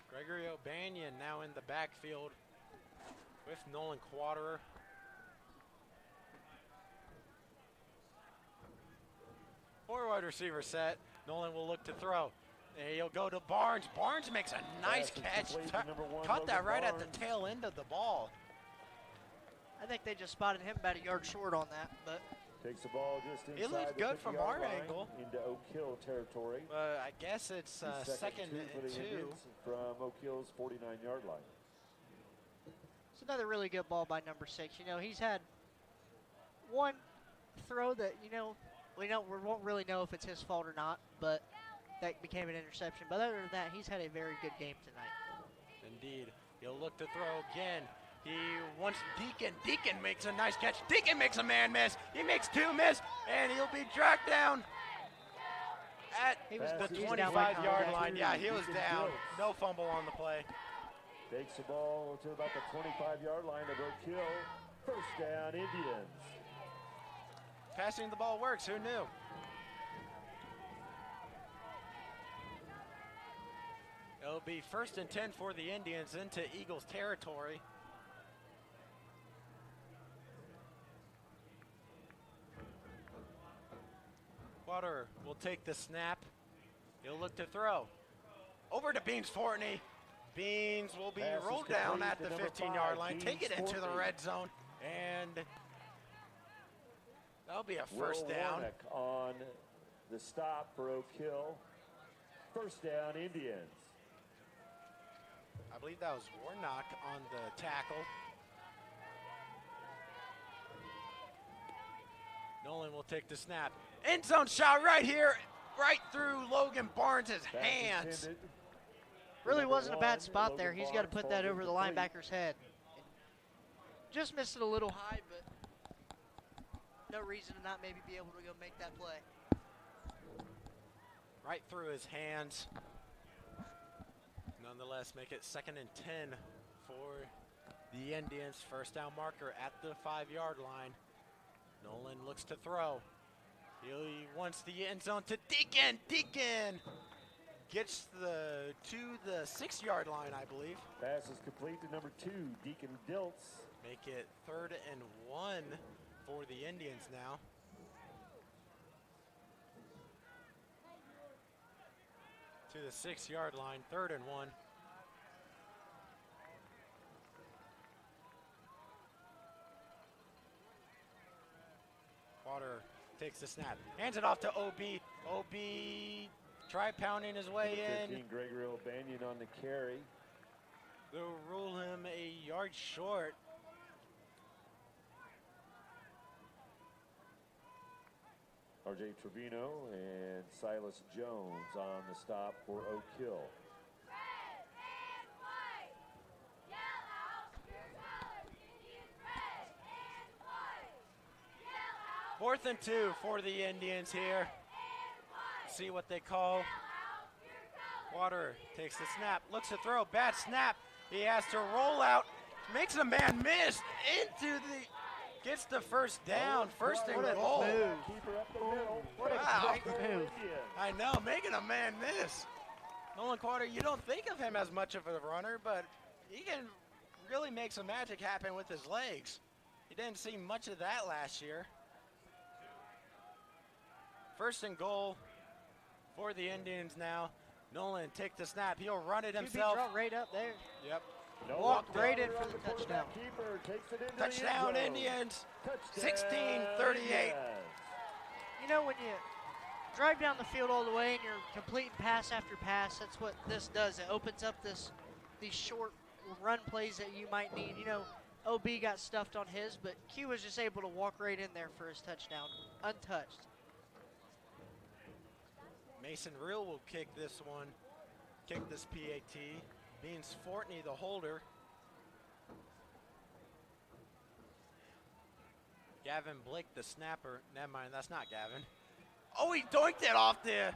[SPEAKER 10] Gregory O'Banion now in the backfield with Nolan Quaterer. Four wide receiver set. Nolan will look to throw. And he'll go to Barnes. Barnes makes a nice catch. Caught that right at the tail end of the ball.
[SPEAKER 2] I think they just spotted him about a yard short on that, but
[SPEAKER 5] takes the ball just inside.
[SPEAKER 10] It looks good from our angle.
[SPEAKER 5] Into Oak Hill territory.
[SPEAKER 10] I guess it's second and two.
[SPEAKER 5] From Oak Hill's 49-yard line.
[SPEAKER 2] It's another really good ball by number 6. You know, he's had one throw that, you know, we won't really know if it's his fault or not, but that became an interception. But other than that, he's had a very good game tonight.
[SPEAKER 10] Indeed. He'll look to throw again. He wants Deacon. Deacon makes a nice catch. Deacon makes a man miss. He makes 2 miss, and he'll be tracked down at the 25-yard line. Yeah, he was down. No fumble on the play.
[SPEAKER 5] Takes the ball to about the 25-yard line of Oak Hill. First down, Indians.
[SPEAKER 10] Passing the ball works. Who knew? It'll be 1st and 10 for the Indians into Eagles territory. Quaterer will take the snap. He'll look to throw. Over to Beans Fortney. Beans will be
[SPEAKER 5] Pass is
[SPEAKER 10] rolled down
[SPEAKER 5] complete
[SPEAKER 10] at
[SPEAKER 5] to
[SPEAKER 10] the
[SPEAKER 5] number
[SPEAKER 10] 15-yard
[SPEAKER 5] 5,
[SPEAKER 10] line,
[SPEAKER 5] Beans
[SPEAKER 10] take it into the
[SPEAKER 5] 40.
[SPEAKER 10] red zone, and that'll be a first
[SPEAKER 5] Will
[SPEAKER 10] down.
[SPEAKER 5] Warnock on the stop for Oak Hill. First down, Indians.
[SPEAKER 10] I believe that was Warnock on the tackle. Nolan will take the snap. End zone shot right here, right through Logan Barnes'
[SPEAKER 5] Pass
[SPEAKER 10] hands.
[SPEAKER 5] intended for
[SPEAKER 2] Really
[SPEAKER 5] number
[SPEAKER 2] wasn't a bad
[SPEAKER 5] 1,
[SPEAKER 2] spot there.
[SPEAKER 5] Logan
[SPEAKER 2] He's got to
[SPEAKER 5] Barnes,
[SPEAKER 2] put that
[SPEAKER 5] falls
[SPEAKER 2] over the
[SPEAKER 5] incomplete.
[SPEAKER 2] linebacker's head. Just missed it a little high, but no reason to not maybe be able to go make that play.
[SPEAKER 10] Right through his hands. Nonetheless, make it 2nd and 10 for the Indians. First down marker at the 5-yard line. Nolan looks to throw. He wants the end zone to Deacon. Deacon gets to the 6-yard line, I believe.
[SPEAKER 5] Pass is complete to number 2, Deacon Diltz.
[SPEAKER 10] Make it 3rd and 1 for the Indians now. To the 6-yard line, 3rd and 1. Water takes the snap, hands it off to OB. OB try pounding his way in.
[SPEAKER 5] 15, Gregory O'Banion on the carry.
[SPEAKER 10] They'll rule him a yard short.
[SPEAKER 5] RJ Trevino and Silas Jones on the stop for Oak Hill.
[SPEAKER 10] 4th and 2 for the Indians here. See what they call. Water takes the snap, looks to throw, bad snap. He has to roll out, makes a man miss into the, gets the first down, first and goal.
[SPEAKER 5] Keeper up the middle.
[SPEAKER 2] What a
[SPEAKER 10] Wow.
[SPEAKER 2] great move.
[SPEAKER 10] I know, making a man miss. Nolan Carter, you don't think of him as much of a runner, but he can really make some magic happen with his legs. He didn't see much of that last year. First and goal for the Indians now. Nolan take the snap. He'll run it himself.
[SPEAKER 2] QB draw right up there.
[SPEAKER 10] Yep.
[SPEAKER 2] Walked right in for the touchdown.
[SPEAKER 5] Keeper takes it into
[SPEAKER 10] Touchdown,
[SPEAKER 5] the end zone.
[SPEAKER 10] Indians.
[SPEAKER 5] Touchdown,
[SPEAKER 10] 16-38.
[SPEAKER 5] Indians.
[SPEAKER 2] You know, when you drive down the field all the way and you're completing pass after pass, that's what this does. It opens up these short run plays that you might need. You know, OB got stuffed on his, but Q was just able to walk right in there for his touchdown, untouched.
[SPEAKER 10] Mason Real will kick this one, kick this PAT. Beans Fortney, the holder. Gavin Blake, the snapper. Never mind, that's not Gavin. Oh, he doinked it off the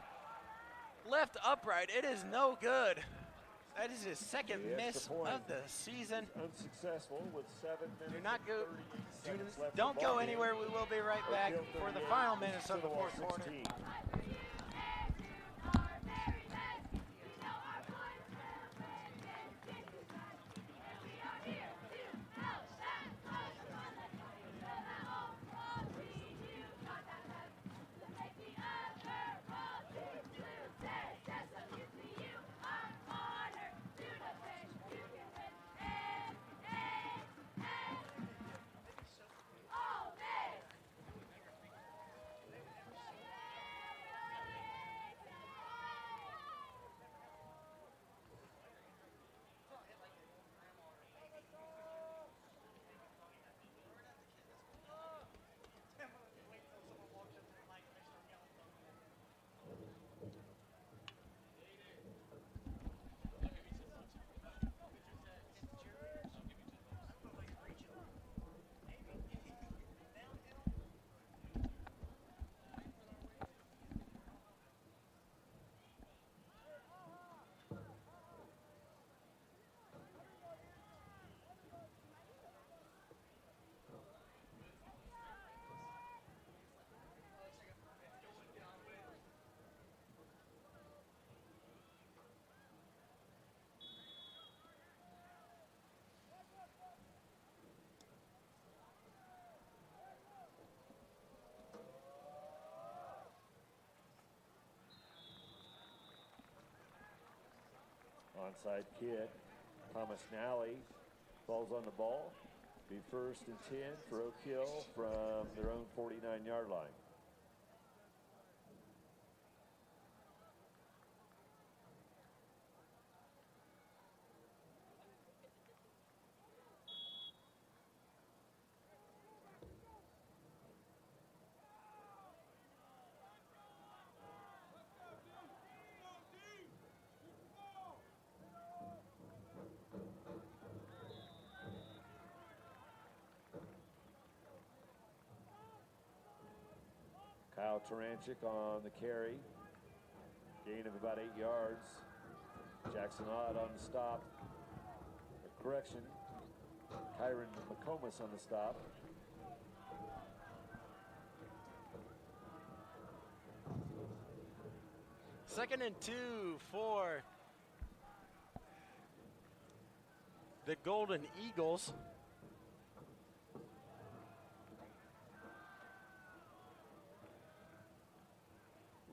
[SPEAKER 10] left upright. It is no good. That is his second miss of the season.
[SPEAKER 5] Unsuccessful with 7 minutes.
[SPEAKER 10] Do not go.
[SPEAKER 5] and 38 seconds left in
[SPEAKER 10] Don't
[SPEAKER 5] the
[SPEAKER 10] go
[SPEAKER 5] ball
[SPEAKER 10] anywhere.
[SPEAKER 5] game.
[SPEAKER 10] We will be right
[SPEAKER 5] Oak
[SPEAKER 10] back
[SPEAKER 5] Hill
[SPEAKER 10] for the
[SPEAKER 5] 38,
[SPEAKER 10] final minutes of the
[SPEAKER 5] Mississinewa
[SPEAKER 10] fourth quarter.
[SPEAKER 5] 16. Onside kick. Thomas Nally falls on the ball. Be first and 10 for Oak Hill from their own 49-yard line. Kyle Taranchik on the carry. Gain of about 8 yards. Jackson Odd on the stop. A correction. Kyron McComas on the stop.
[SPEAKER 10] Second and 2 for the Golden Eagles.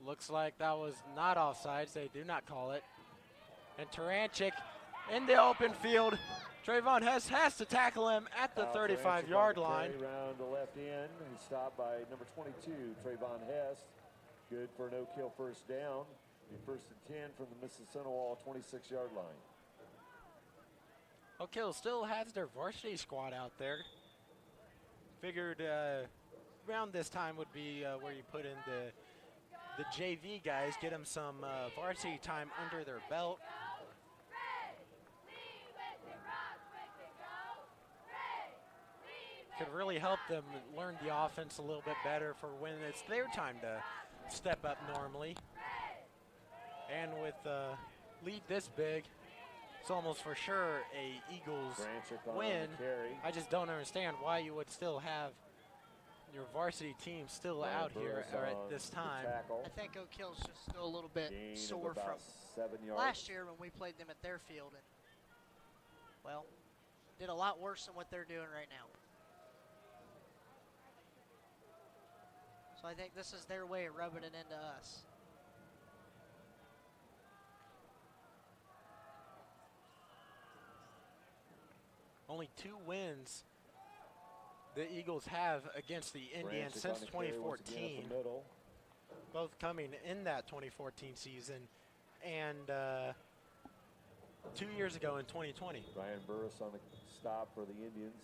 [SPEAKER 10] Looks like that was not offsides. They do not call it. And Taranchik in the open field. Trayvon Hess has to tackle him at the 35-yard line.
[SPEAKER 5] Around the left end. He's stopped by number 22, Trayvon Hess. Good for an Oak Hill first down. Be first and 10 from the Mississinewa 26-yard line.
[SPEAKER 10] Oak Hill still has their varsity squad out there. Figured around this time would be where you put in the JV guys, get them some varsity time under their belt. Could really help them learn the offense a little bit better for when it's their time to step up normally. And with a lead this big, it's almost for sure a Eagles win. I just don't understand why you would still have your varsity team still out here at this time.
[SPEAKER 2] I think Oak Hill's just still a little bit sore from last year when we played them at their field, and well, did a lot worse than what they're doing right now. So I think this is their way of rubbing it into us.
[SPEAKER 10] Only 2 wins the Eagles have against the Indians since 2014. Both coming in that 2014 season and 2 years ago in 2020.
[SPEAKER 5] Ryan Burris on the stop for the Indians.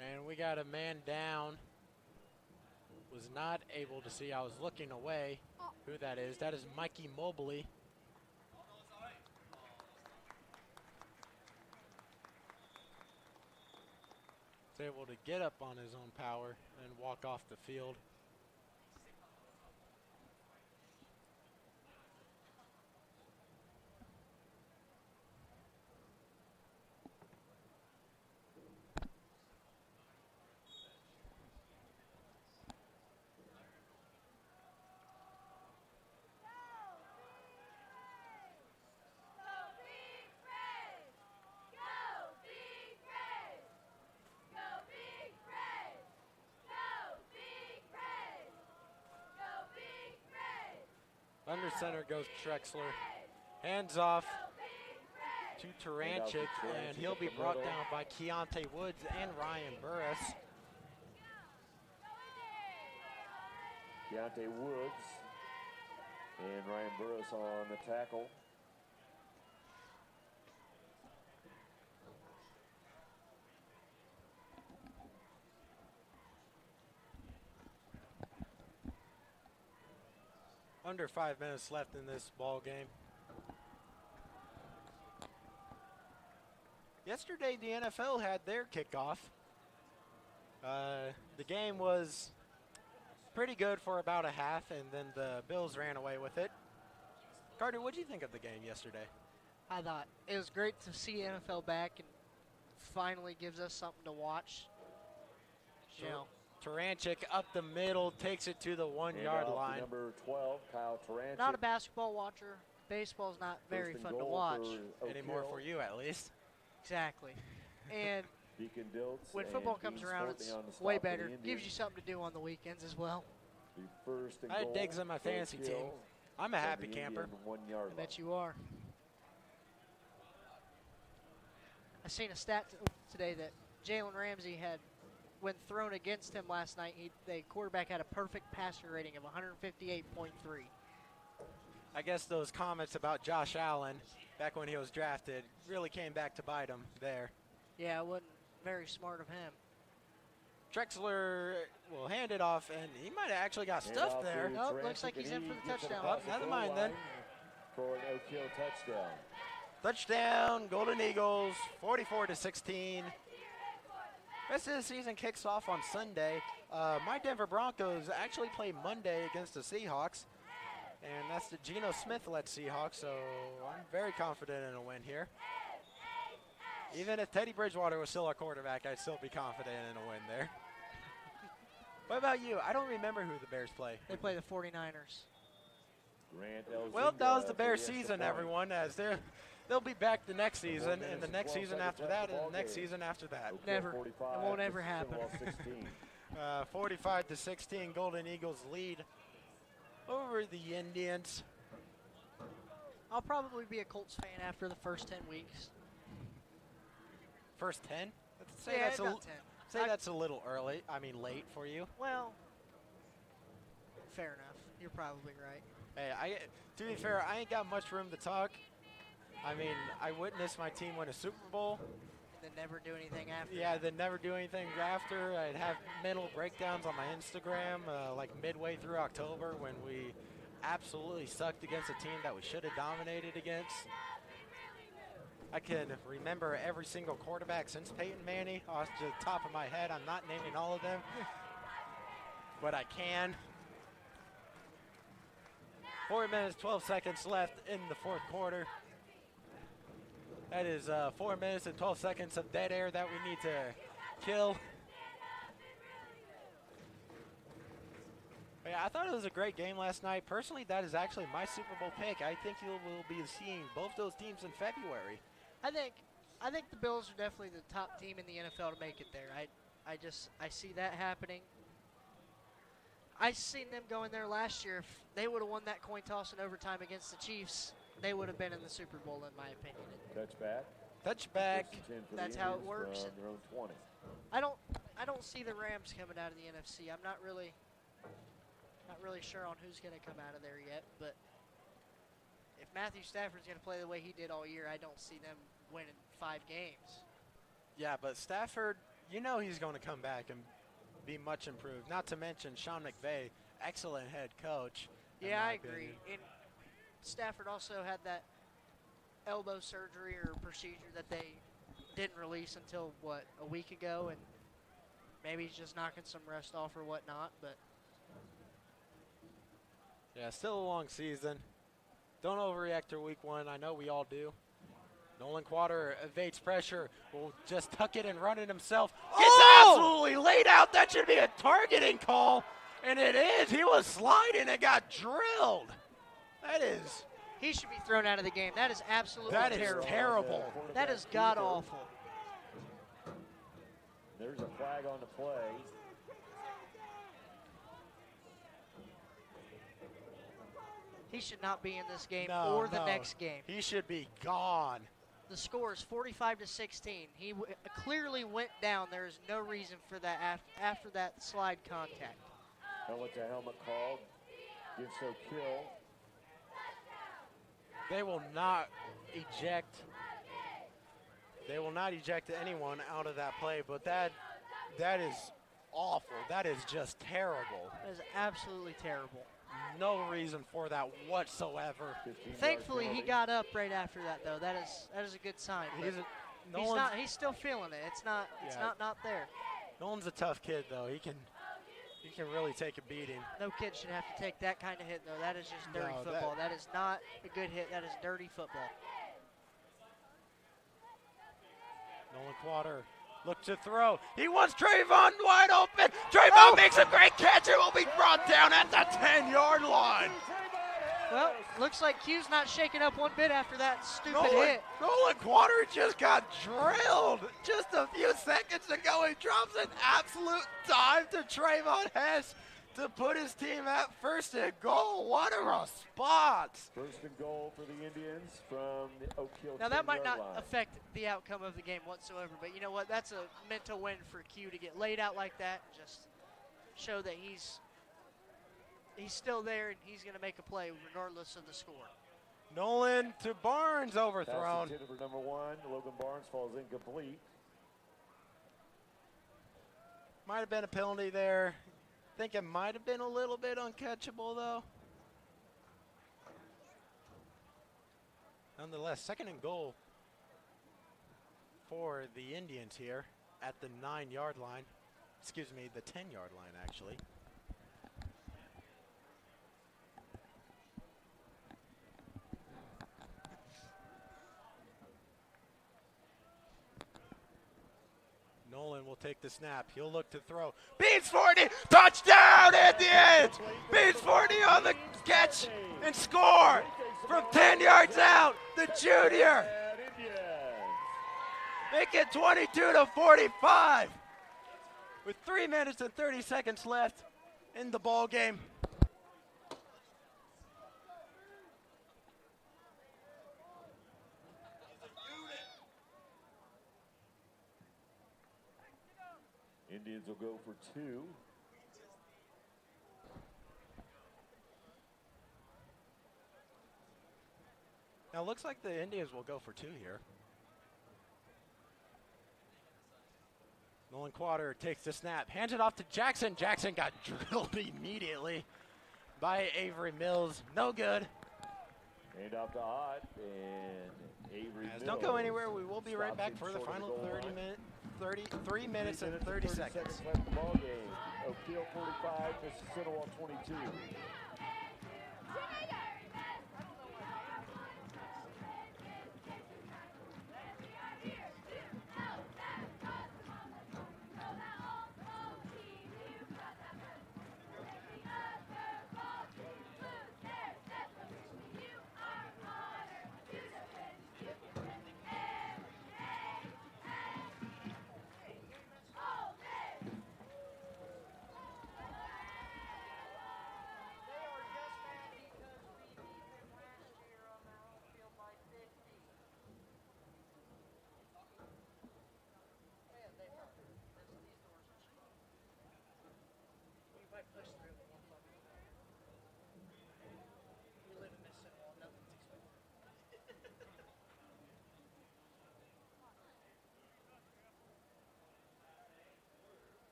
[SPEAKER 10] And we got a man down. Was not able to see. I was looking away who that is. That is Mikey Mobley. He's able to get up on his own power and walk off the field. Under center goes Trexler. Hands off to Taranchik, and he'll be brought down by Keontae Woods and Ryan Burris.
[SPEAKER 5] Keontae Woods and Ryan Burris on the tackle.
[SPEAKER 10] Under 5 minutes left in this ball game. Yesterday, the NFL had their kickoff. The game was pretty good for about a half, and then the Bills ran away with it. Carter, what did you think of the game yesterday?
[SPEAKER 2] I thought it was great to see NFL back and finally gives us something to watch. You know,
[SPEAKER 10] Taranchik up the middle, takes it to the 1-yard line.
[SPEAKER 5] Number 12, Kyle Taranchik.
[SPEAKER 2] Not a basketball watcher. Baseball's not very fun to watch.
[SPEAKER 10] Anymore for you, at least.
[SPEAKER 2] Exactly. And
[SPEAKER 5] Deacon Diltz
[SPEAKER 2] when football comes around, it's way better. Gives you something to do on the weekends as well.
[SPEAKER 10] I had Diggs on my fantasy team. I'm a happy camper.
[SPEAKER 5] 1 yard
[SPEAKER 2] I bet you are. I seen a stat today that Jalen Ramsey had, when thrown against him last night, the quarterback had a perfect passer rating of 158.3.
[SPEAKER 10] I guess those comments about Josh Allen back when he was drafted really came back to bite him there.
[SPEAKER 2] Yeah, it wasn't very smart of him.
[SPEAKER 10] Drexler will hand it off, and he might have actually got stuffed there.
[SPEAKER 2] Nope, looks like he's in for the touchdown.
[SPEAKER 10] Oh, never mind then.
[SPEAKER 5] For an no-kill touchdown.
[SPEAKER 10] Touchdown, Golden Eagles, 44-16. Rest of the season kicks off on Sunday. My Denver Broncos actually play Monday against the Seahawks, and that's the Geno Smith-led Seahawks, so I'm very confident in a win here. Even if Teddy Bridgewater was still our quarterback, I'd still be confident in a win there. What about you? I don't remember who the Bears play.
[SPEAKER 2] They play the 49ers.
[SPEAKER 10] Well, that was the Bears season, everyone, as they'll be back the next season, and the next season after that, and the next season after that.
[SPEAKER 2] Never. It won't ever happen.
[SPEAKER 10] 45-16, Golden Eagles lead over the Indians.
[SPEAKER 2] I'll probably be a Colts fan after the first 10 weeks.
[SPEAKER 10] First 10?
[SPEAKER 2] Yeah, about 10.
[SPEAKER 10] Say that's a little early. I mean, late for you.
[SPEAKER 2] Well, fair enough. You're probably right.
[SPEAKER 10] Hey, to be fair, I ain't got much room to talk. I mean, I witnessed my team win a Super Bowl.
[SPEAKER 2] Then never do anything after.
[SPEAKER 10] Yeah, then never do anything after. I'd have mental breakdowns on my Instagram like midway through October when we absolutely sucked against a team that we should have dominated against. I can remember every single quarterback since Peyton Manning off the top of my head. I'm not naming all of them, but I can. 4 minutes, 12 seconds left in the fourth quarter. That is 4 minutes and 12 seconds of dead air that we need to kill. Yeah, I thought it was a great game last night. Personally, that is actually my Super Bowl pick. I think you will be seeing both those teams in February.
[SPEAKER 2] I think the Bills are definitely the top team in the NFL to make it there. I see that happening. I seen them going there last year. If they would have won that coin toss in overtime against the Chiefs, they would have been in the Super Bowl, in my opinion.
[SPEAKER 10] Touchback.
[SPEAKER 2] That's how it works.
[SPEAKER 5] Their own 20.
[SPEAKER 2] I don't see the Rams coming out of the NFC. I'm not really sure on who's going to come out of there yet. But if Matthew Stafford's going to play the way he did all year, I don't see them winning 5 games.
[SPEAKER 10] Yeah, but Stafford, you know he's going to come back and be much improved. Not to mention Sean McVay, excellent head coach.
[SPEAKER 2] Yeah, I agree. And Stafford also had that elbow surgery or procedure that they didn't release until, a week ago, and maybe he's just knocking some rest off or whatnot, but.
[SPEAKER 10] Yeah, still a long season. Don't overreact to week 1. I know we all do. Nolan Quater evades pressure, will just tuck it and run it himself. Gets absolutely laid out. That should be a targeting call, and it is. He was sliding and got drilled. That is.
[SPEAKER 2] He should be thrown out of the game. That is absolutely terrible.
[SPEAKER 10] That is terrible.
[SPEAKER 2] That is god-awful.
[SPEAKER 5] There's a flag on the play.
[SPEAKER 2] He should not be in this game or the next game.
[SPEAKER 10] He should be gone.
[SPEAKER 2] The score is 45-16. He clearly went down. There is no reason for that after that slide contact.
[SPEAKER 5] Helmet to helmet called. Gives no kill.
[SPEAKER 10] They will not eject. They will not eject anyone out of that play, but that is awful. That is just terrible.
[SPEAKER 2] That is absolutely terrible.
[SPEAKER 10] No reason for that whatsoever.
[SPEAKER 2] Thankfully, he got up right after that, though. That is a good sign. He's still feeling it. It's not there.
[SPEAKER 10] Nolan's a tough kid, though. He can really take a beating.
[SPEAKER 2] No kid should have to take that kind of hit, though. That is just dirty football. That is not a good hit. That is dirty football.
[SPEAKER 10] Nolan Quater look to throw. He wants Trayvon wide open. Trayvon makes a great catch. It will be brought down at the 10-yard line.
[SPEAKER 2] Well, looks like Q's not shaking up one bit after that stupid hit.
[SPEAKER 10] Nolan Quater just got drilled just a few seconds ago. He drops an absolute dive to Trayvon Hess. to put his team at first and goal. What a response.
[SPEAKER 5] First and goal for the Indians from the Oak Hill.
[SPEAKER 2] Now that might not
[SPEAKER 5] line.
[SPEAKER 2] affect the outcome of the game whatsoever, but you know what? That's a mental win for Q to get laid out like that and just show that he's still there and he's going to make a play regardless of the score.
[SPEAKER 10] Nolan to Barnes, overthrown.
[SPEAKER 5] Pass intended for number 1. Logan Barnes falls incomplete.
[SPEAKER 10] Might have been a penalty there. I think it might have been a little bit uncatchable, though. Nonetheless, second and goal for the Indians here at the 9-yard line. Excuse me, the 10-yard line, actually. Nolan will take the snap. He'll look to throw. Beats 40. Touchdown, Indians! Beats 40 on the catch and score from 10 yards out. The junior. Make it 22-45 with 3 minutes and 30 seconds left in the ball game.
[SPEAKER 5] Indians will go for 2.
[SPEAKER 10] Now it looks like the Indians will go for 2 here. Nolan Quater takes the snap, hands it off to Jackson. Jackson got drilled immediately by Avery Mills. No good.
[SPEAKER 5] Hand off to Ott and Avery Mills.
[SPEAKER 10] Don't go anywhere. We will be right back for the final 3 minutes and 30 seconds.
[SPEAKER 5] Left in the ball game. Oak Hill 45, Mississinewa 22.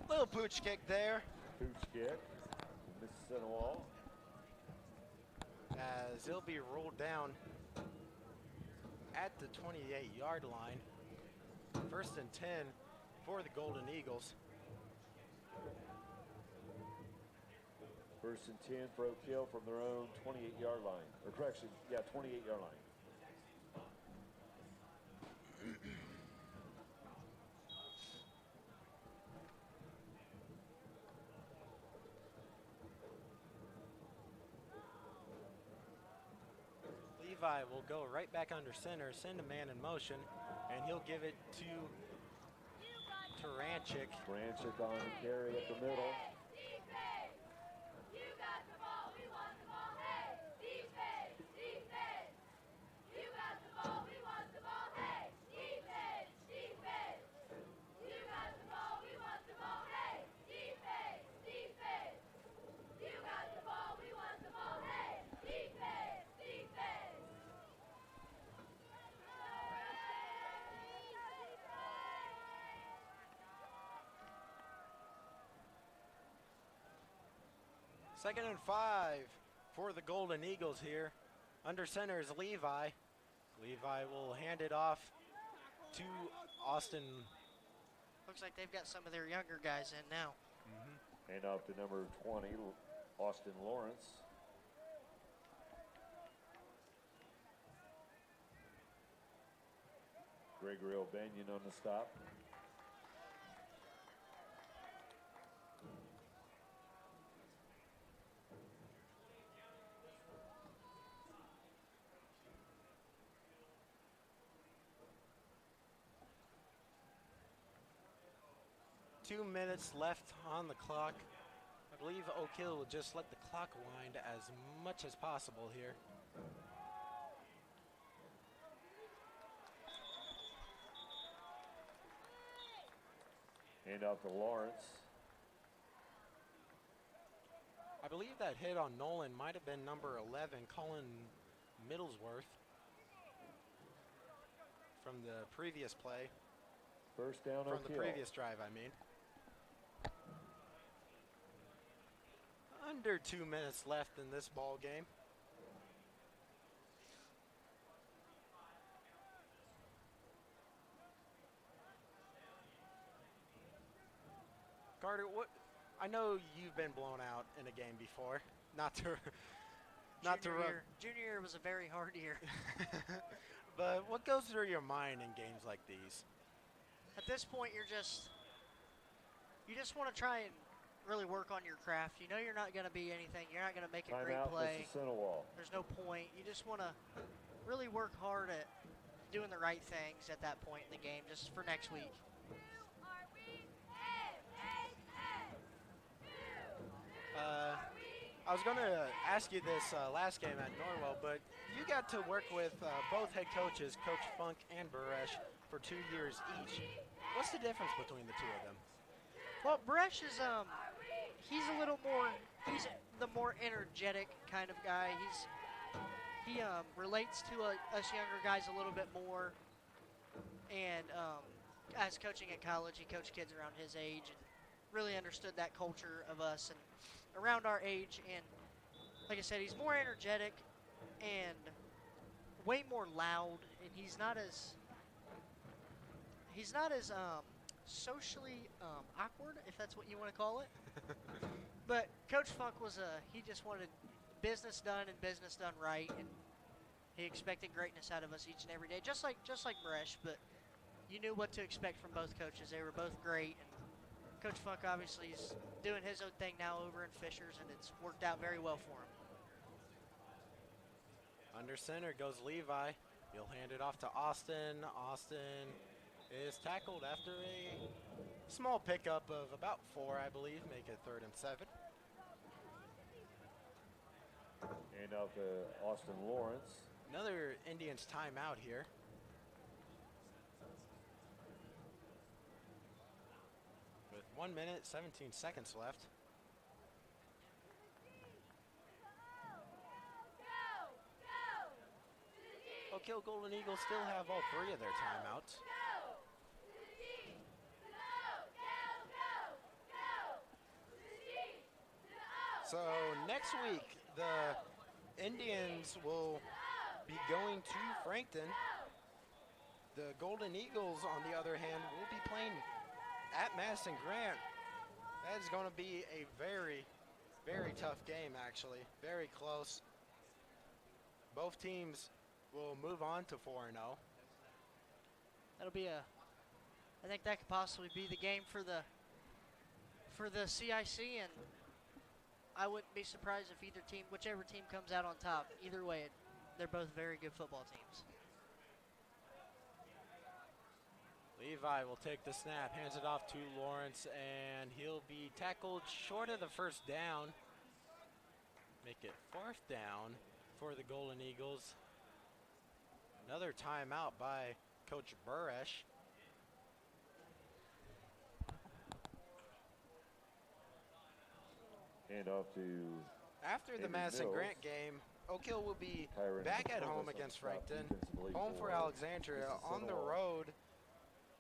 [SPEAKER 10] Little pooch kick there.
[SPEAKER 5] Pooch kick. Mississinewa.
[SPEAKER 10] As he'll be rolled down at the 28-yard line. First and 10 for the Golden Eagles.
[SPEAKER 5] First and 10 for Oak Hill from their own 28-yard line. Or correction, yeah, 28-yard line.
[SPEAKER 10] Levi will go right back under center, send a man in motion, and he'll give it to Taranchik.
[SPEAKER 5] Taranchik on the carry up the middle.
[SPEAKER 10] Second and 5 for the Golden Eagles here. Under center is Levi. Levi will hand it off to Austin.
[SPEAKER 2] Looks like they've got some of their younger guys in now.
[SPEAKER 5] Hand off to number 20, Austin Lawrence. Gregory O'Banion on the stop.
[SPEAKER 10] Two minutes left on the clock. I believe Oak Hill will just let the clock wind as much as possible here.
[SPEAKER 5] Hand out to Lawrence.
[SPEAKER 10] I believe that hit on Nolan might have been number 11, Colin Middlesworth, from the previous play.
[SPEAKER 5] First down,
[SPEAKER 10] from
[SPEAKER 5] Oak
[SPEAKER 10] the
[SPEAKER 5] Hill.
[SPEAKER 10] previous drive, I mean. Under 2 minutes left in this ball game. Carter, what? I know you've been blown out in a game before. Not to
[SPEAKER 2] Junior year was a very hard year.
[SPEAKER 10] But what goes through your mind in games like these?
[SPEAKER 2] At this point, you just want to try and really work on your craft. You know you're not going to be anything. You're not going to make a great play. There's no point. You just want to really work hard at doing the right things at that point in the game, just for next week.
[SPEAKER 10] I was going to ask you this last game at Norwell, but you got to work with both head coaches, Coach Funk and Baresh, for 2 years each. What's the difference between the two of them?
[SPEAKER 2] Well, Baresh is he's a little more, he's the more energetic kind of guy. He relates to us younger guys a little bit more, and as coaching at college, he coached kids around his age and really understood that culture of us and around our age. And like I said, he's more energetic and way more loud, and he's not as socially awkward, if that's what you want to call it. But Coach Funk he just wanted business done and business done right, and he expected greatness out of us each and every day, just like Baresh. But you knew what to expect from both coaches. They were both great, and Coach Funk obviously is doing his own thing now over in Fishers, and it's worked out very well for him.
[SPEAKER 10] Under center goes Levi. He'll hand it off to Austin. Austin is tackled after a small pickup of about 4, I believe, make it 3rd and 7.
[SPEAKER 5] Hand out to Austin Lawrence.
[SPEAKER 10] Another Indians timeout here. With 1 minute, 17 seconds left. Oak Hill Golden Eagles still have all 3 of their timeouts. So next week, the Indians will be going to Frankton. The Golden Eagles, on the other hand, will be playing at Madison Grant. That is going to be a very, very tough game, actually. Very close. Both teams will move on to 4-0.
[SPEAKER 2] That'll be I think that could possibly be the game for the CIC, and I wouldn't be surprised if whichever team comes out on top. Either way, they're both very good football teams.
[SPEAKER 10] Levi will take the snap, hands it off to Lawrence, and he'll be tackled short of the first down. Make it 4th down for the Golden Eagles. Another timeout by Coach Baresh.
[SPEAKER 5] Hand off to
[SPEAKER 10] After the Madison Grant game, Oak Hill will be back at home against Frankton, home for Alexandria, on the road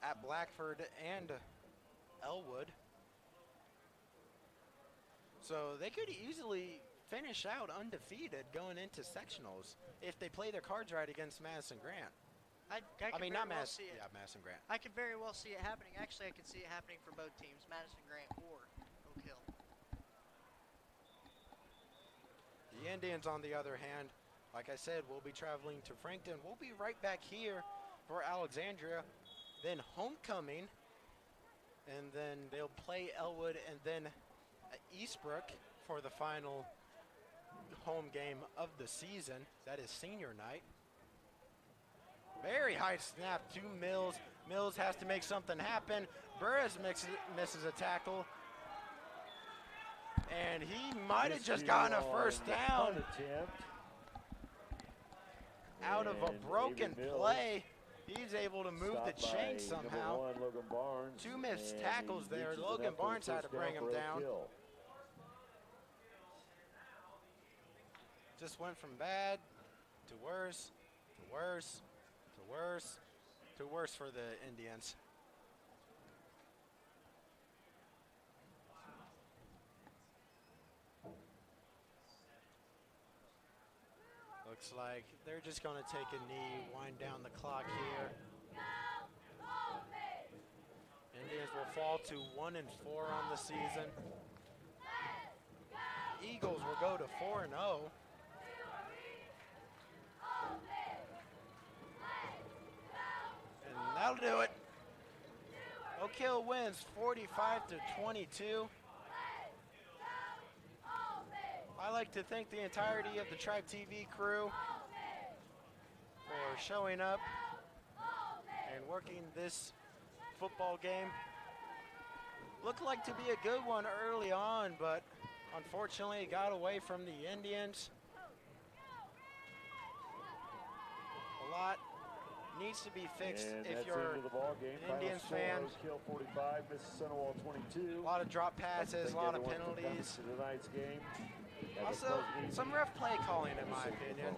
[SPEAKER 10] at Blackford and Elwood. So they could easily finish out undefeated going into sectionals if they play their cards right against Madison Grant. Madison Grant.
[SPEAKER 2] I could very well see it happening. Actually, I could see it happening for both teams, Madison Grant or Oak Hill.
[SPEAKER 10] The Indians, on the other hand, like I said, will be traveling to Frankton. We'll be right back here for Alexandria, then homecoming, and then they'll play Elwood and then Eastbrook for the final home game of the season. That is senior night. Very high snap to Mills. Mills has to make something happen. Burris misses a tackle. And he might have just gotten a first down out of a broken play. He's able to move the chain somehow. 2 missed tackles there. Logan Barnes had to bring him down. Just went from bad to worse, to worse, to worse, to worse for the Indians. Looks like they're just going to take a knee, wind down the clock here. Indians will fall to 1-4 on the season. Eagles will go to 4-0. And that'll do it. Oak Hill wins 45-22. I like to thank the entirety of the TribeTV crew for showing up and working this football game. Looked like to be a good one early on, but unfortunately it got away from the Indians. A lot needs to be fixed if you're an Indians fan.
[SPEAKER 5] 45, Mississinewa 22.
[SPEAKER 10] A lot of drop passes, a lot of penalties. Also, some rough play calling, in my opinion.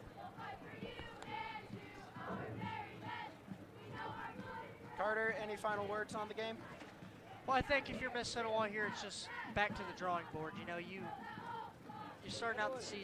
[SPEAKER 10] Carter, any final words on the game?
[SPEAKER 2] Well, I think if you're Mississinewa here, it's just back to the drawing board. You know, you're starting out the season